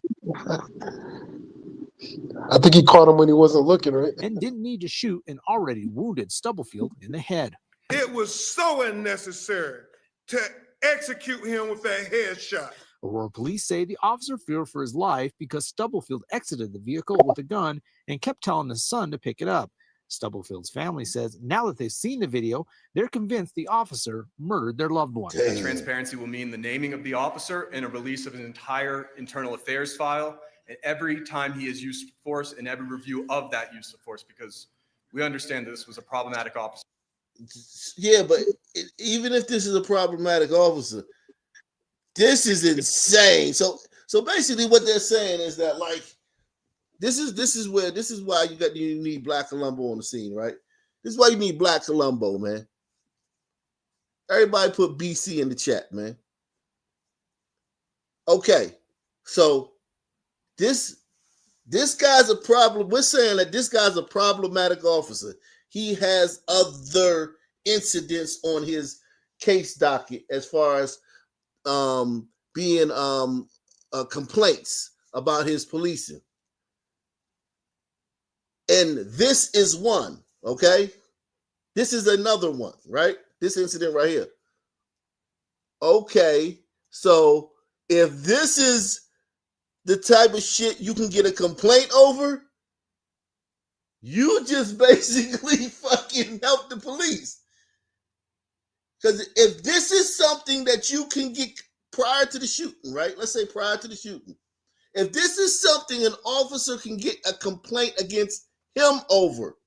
I think he caught him when he wasn't looking, right? and didn't need to shoot an already wounded Stubblefield in the head. It was so unnecessary to execute him with that headshot. Aurora police say the officer feared for his life because Stubblefield exited the vehicle with a gun and kept telling his son to pick it up. Stubblefield's family says now that they've seen the video, they're convinced the officer murdered their loved one. That transparency will mean the naming of the officer and a release of his entire internal affairs file, and every time he has used force and every review of that use of force, because we understand that this was a problematic officer. Yeah, but even if this is a problematic officer, this is insane. So basically what they're saying is that, like, this is why you need Black Columbo on the scene, right? This is why you need Black Columbo, man. Everybody put BC in the chat, man. Okay, so this guy's a problem. We're saying that this guy's a problematic officer. He has other incidents on his case docket as far as being complaints about his policing. And this is one, okay? This is another one, right? This incident right here. Okay, so if this is the type of shit you can get a complaint over, you just basically fucking help the police. Because if this is something that you can get prior to the shooting, right? Let's say prior to the shooting. If this is something an officer can get a complaint against him over,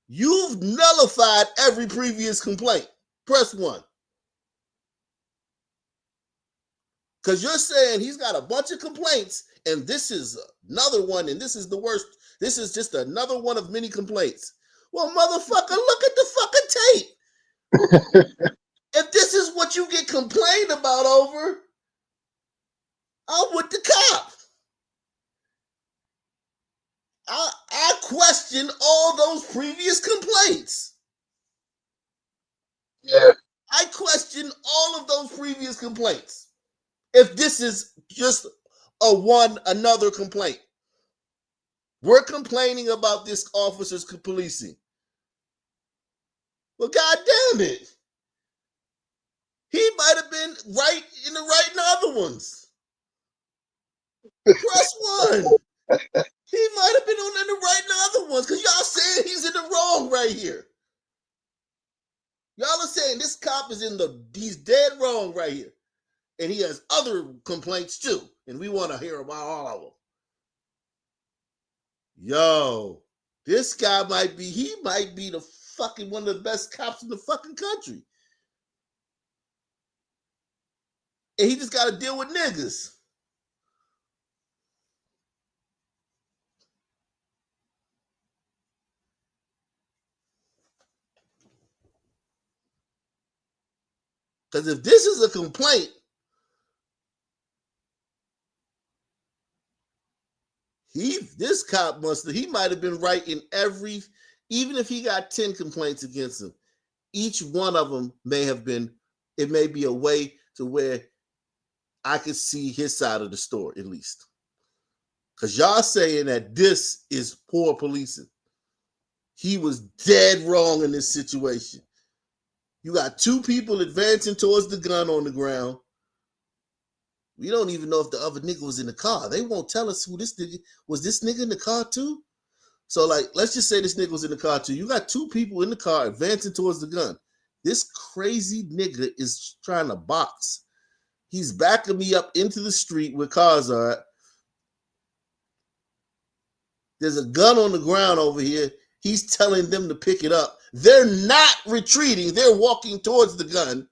you've nullified every previous complaint. Press 1. Because you're saying he's got a bunch of complaints, and this is another one, and this is the worst. This is just another one of many complaints. Well, motherfucker, look at the fucking tape. If this is what you get complained about over, I'm with the cop. I question all those previous complaints. Yeah. I question all of those previous complaints. If this is just another complaint. We're complaining about this officer's policing. Well, God damn it. He might have been right in the right in the other ones. Press 1. He might have been in the right in the other ones, because y'all saying he's in the wrong right here. Y'all are saying this cop is he's dead wrong right here. And he has other complaints too. And we want to hear about all of them. Yo, this guy might be the fucking one of the best cops in the fucking country. And he just got to deal with niggas. Because if this is a complaint, this cop he might have been right in every, even if he got 10 complaints against him, each one of them it may be a way to where I could see his side of the story at least. Because y'all saying that this is poor policing. He was dead wrong in this situation. You got 2 people advancing towards the gun on the ground. We don't even know if the other nigga was in the car. They won't tell us who this nigga was. This nigga in the car too? So, like, let's just say this nigga was in the car too. You got 2 people in the car advancing towards the gun. This crazy nigga is trying to box. He's backing me up into the street where cars are at. There's a gun on the ground over here. He's telling them to pick it up. They're not retreating. They're walking towards the gun.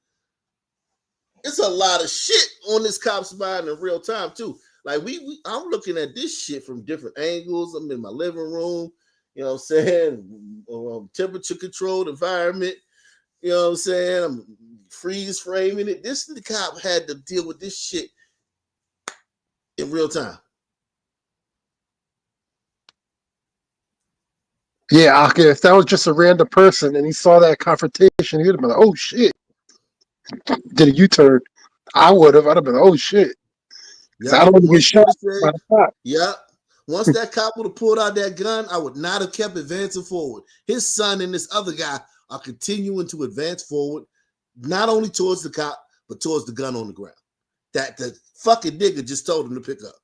It's a lot of shit on this cop's mind in real time too. Like I'm looking at this shit from different angles. I'm in my living room, you know what I'm saying? Temperature controlled environment, you know what I'm saying? I'm freeze framing it. The cop had to deal with this shit in real time. Yeah, okay. If that was just a random person and he saw that confrontation, he would have been like, "Oh shit!" Did a U-turn? I'd have been like, "Oh shit!" Yeah, I don't want to get shot by the cop. Yeah. Once that cop would have pulled out that gun, I would not have kept advancing forward. His son and this other guy are continuing to advance forward, not only towards the cop, but towards the gun on the ground that the fucking nigga just told him to pick up.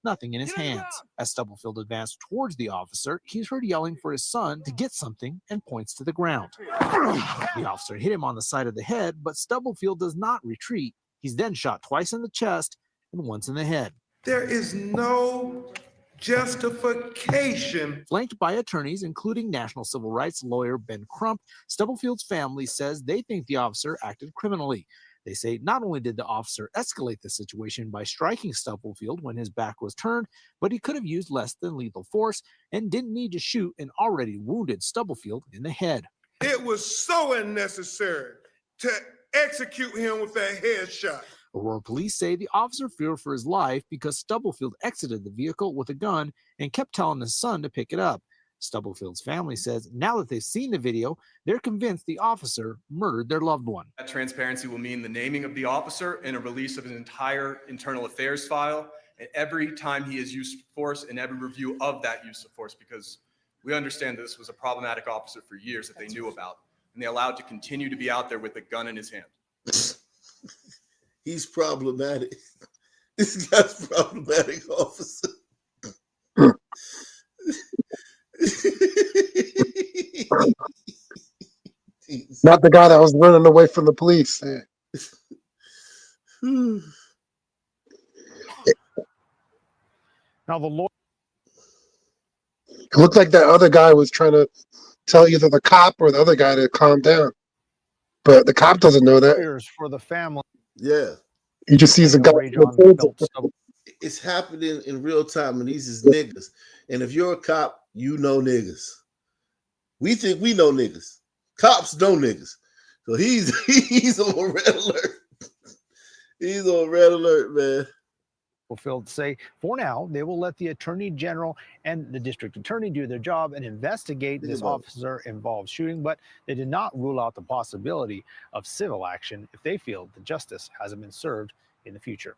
nothing in his hands. As Stubblefield advanced towards the officer, he's heard yelling for his son to get something and points to the ground. The officer hit him on the side of the head, but Stubblefield does not retreat. He's then shot twice in the chest and once in the head. There is no justification. Flanked by attorneys, including national civil rights lawyer Ben Crump, Stubblefield's family says they think the officer acted criminally. They say not only did the officer escalate the situation by striking Stubblefield when his back was turned, but he could have used less than lethal force and didn't need to shoot an already wounded Stubblefield in the head. It was so unnecessary to execute him with that headshot. Aurora police say the officer feared for his life because Stubblefield exited the vehicle with a gun and kept telling his son to pick it up. Stubblefield's family says now that they've seen the video, they're convinced the officer murdered their loved one. That transparency will mean the naming of the officer and a release of his entire internal affairs file, and every time he has used force and every review of that use of force, because we understand that this was a problematic officer for years that they knew about, and they allowed to continue to be out there with a gun in his hand. He's problematic. This guy's problematic, officer. Not the guy that was running away from the police. Now the lawyer. It looked like that other guy was trying to tell either the cop or the other guy to calm down, but the cop doesn't know that. For the family. Yeah. He just sees a guy. It's happening in real time, and these is niggas. And if you're a cop, you know niggas. We think we know niggas. Cops know niggas. So he's on red alert. He's on red alert, man. Fulfilled say for now they will let the attorney general and the district attorney do their job and investigate this officer involved shooting, but they did not rule out the possibility of civil action if they feel the justice hasn't been served in the future.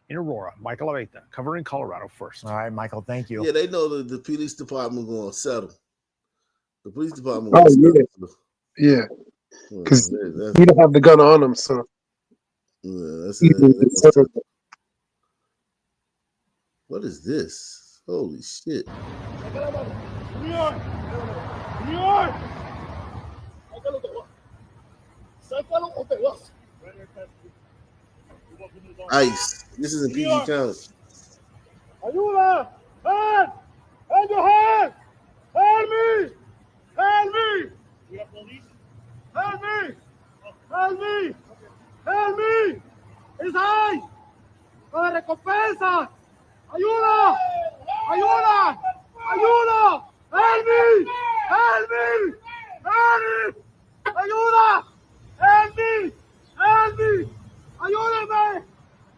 In Aurora, Michael Aveta, covering Colorado First. All right, Michael, thank you. Yeah, they know the police department going to settle. The police department. Oh yeah, because he don't have the gun on him, so. Yeah, what is this? Holy shit. ICE. This is in PG County. Ayuda! Hand! Hand your hand! Help me! Help me! We have police? Help me! Help me! Help me! It's high! ¡Para recompensa! ¡Ayuda! ¡Ayuda! ¡Ayuda! Help me! Help me! Help me! ¡Ayuda! Help me! Help me! ¡Ayúdame!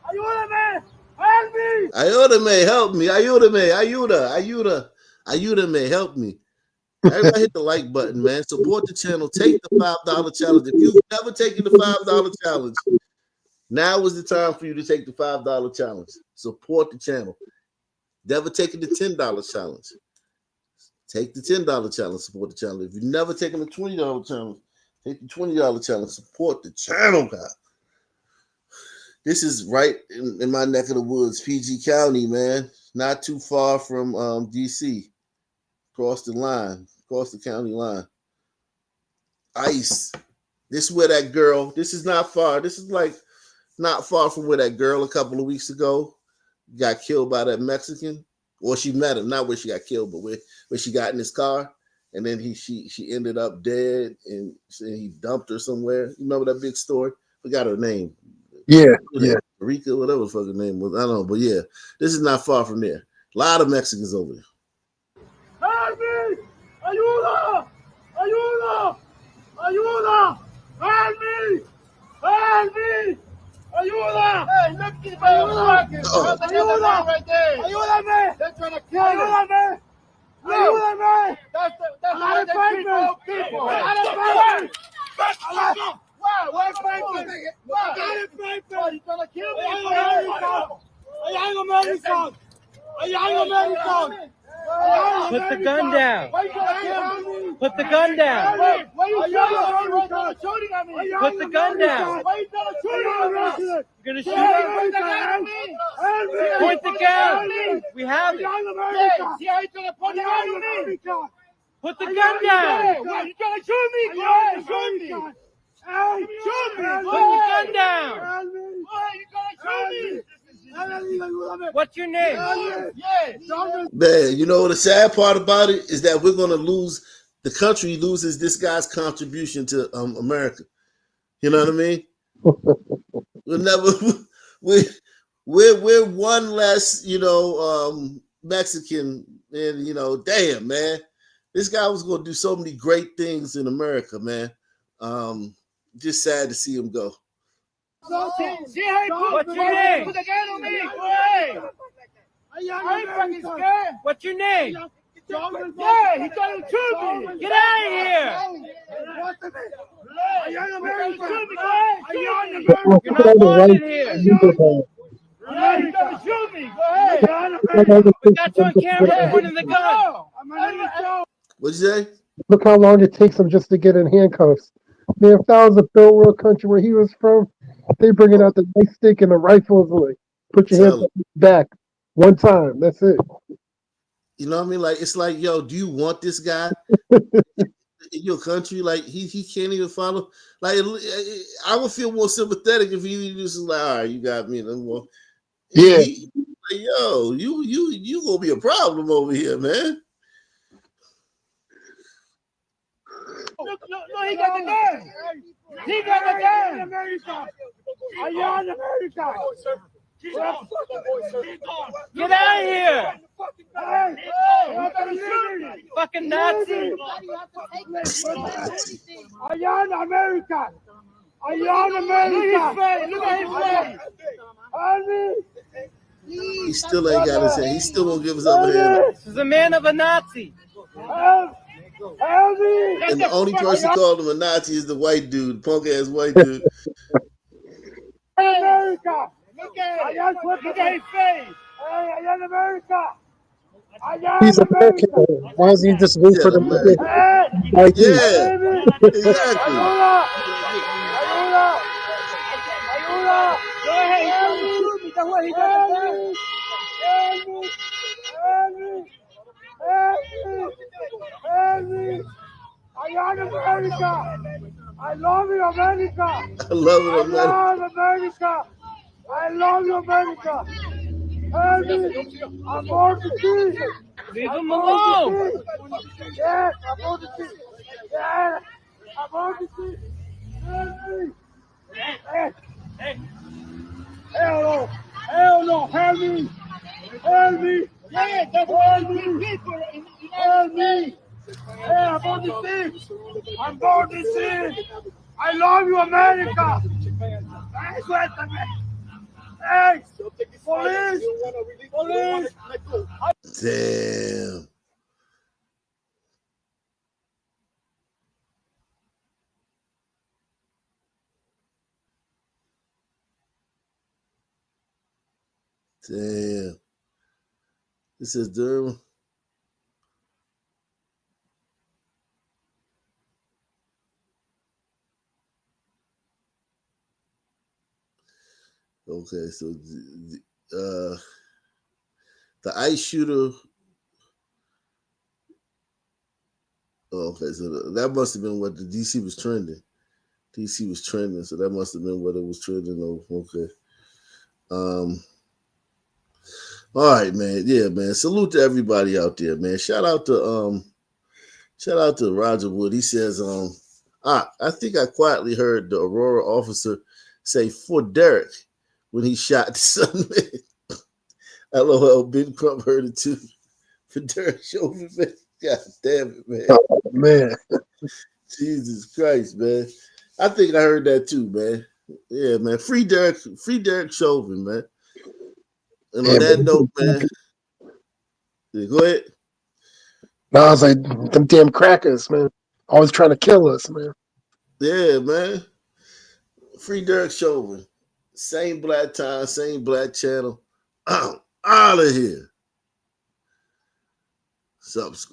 ¡Ayúdame! Help me! Ayúdame, help me. Ayúdame, help me. Everybody hit the like button, man. Support the channel. Take the $5 challenge. If you've never taken the $5 challenge, now is the time for you to take the $5 challenge. Support the channel. Never taken the $10 challenge. Take the $10 challenge. Support the channel. If you've never taken the $20 challenge, take the $20 challenge. Support the channel, guys. This is right in my neck of the woods, PG County, man. Not too far from DC. Across the county line. ICE. This is where that girl, this is not far. This is like not far from where that girl a couple of weeks ago got killed by that Mexican. Or she met him, not where she got killed, but where she got in his car. And then she ended up dead and he dumped her somewhere. You remember that big story? Forgot her name. Yeah. Rika, whatever the fuck her name was. I don't know, but yeah, this is not far from there. A lot of Mexicans over there. Help me! Ayuda! Ayuda! Ayuda! Help me! Help me! Ayuda! Hey, look at me! Ayuda! Right there! Ayúdame! They're trying to kill you! Ayúdame! Ayúdame! That's not a people! Where's Franklin? Where's Franklin? He's gonna kill me! Ay, American! Ay, American! Put the gun down. Put the gun down. Wait Put the gun down. You're gonna shoot me? Point the gun. We have it. Put the gun down. You're gonna shoot me? Go ahead, shoot me. Hey, shoot me. Put the gun down. What's your name? Man, you know the sad part about it is that we're gonna lose. The country loses this guy's contribution to America. You know what I mean? We'll never. We're one less, Mexican, and damn, man, this guy was gonna do so many great things in America, man. Just sad to see him go. What's your name? Put the gun on me. Hey. I ain't fucking scared. What's your name? Yeah, he's trying to shoot me. Get out of here. You're not wanted here. He's trying to shoot me. Go ahead. We got you on camera pointing the gun. What'd you say? Look how long it takes him just to get in handcuffs. Man, if that was a third world country where he was from, they bringing out the nightstick and the rifles and like, put your hands back one time. That's it. You know what I mean? Like, it's like, yo, do you want this guy in your country? Like, he can't even follow. Like, I would feel more sympathetic if he just was like, all right, you got me. Yeah. Like, yo, you gonna be a problem over here, man. No, he got the gun. He got the gun. America. Are you on America? Get out of here! Fucking Nazi! Are you on America? Are you on America? Look at his face! He still ain't got his hand. He still won't give us up a hand. This is a man of a Nazi. And the only person called him a Nazi is the white dude, punk ass white dude. America! Look at his face! Hey, I am America! He's American. Why doesn't he just wait for the Yeah, exactly. Go ahead, shoot me. That's what he does. I am America. I love you, America. I love it, America. I love America. I love you, America. Help me. I'm born to see. Leave him alone. Yes, I'm born to see. Yes, I'm born to see. Help me. Hey. Hell no. Hell no. Help me. Help me. Yeah, that's what people. Help me. Hey, I'm born to see. I'm born to see. I love you, America. Hey, police! Police! Damn. Damn. This is Durham. Okay, so the ICE shooter. Okay, so that must have been what the DC was trending. DC was trending, so that must have been what it was trending over. Okay. All right, man. Yeah, man. Salute to everybody out there, man. Shout out to Roger Wood. He says, I think I quietly heard the Aurora officer say for Derek when he shot the Sunman. LOL, Big Crump heard it too. For Derek Chauvin, man. God damn it, man. Oh, man. Jesus Christ, man. I think I heard that too, man. Yeah, man. Free Derek Chauvin, man. And on that note, man. Yeah, go ahead. No, I was like, them damn crackers, man. Always trying to kill us, man. Yeah, man. Free Derek Chauvin. Same black time, same black channel. Out of here. Subscribe.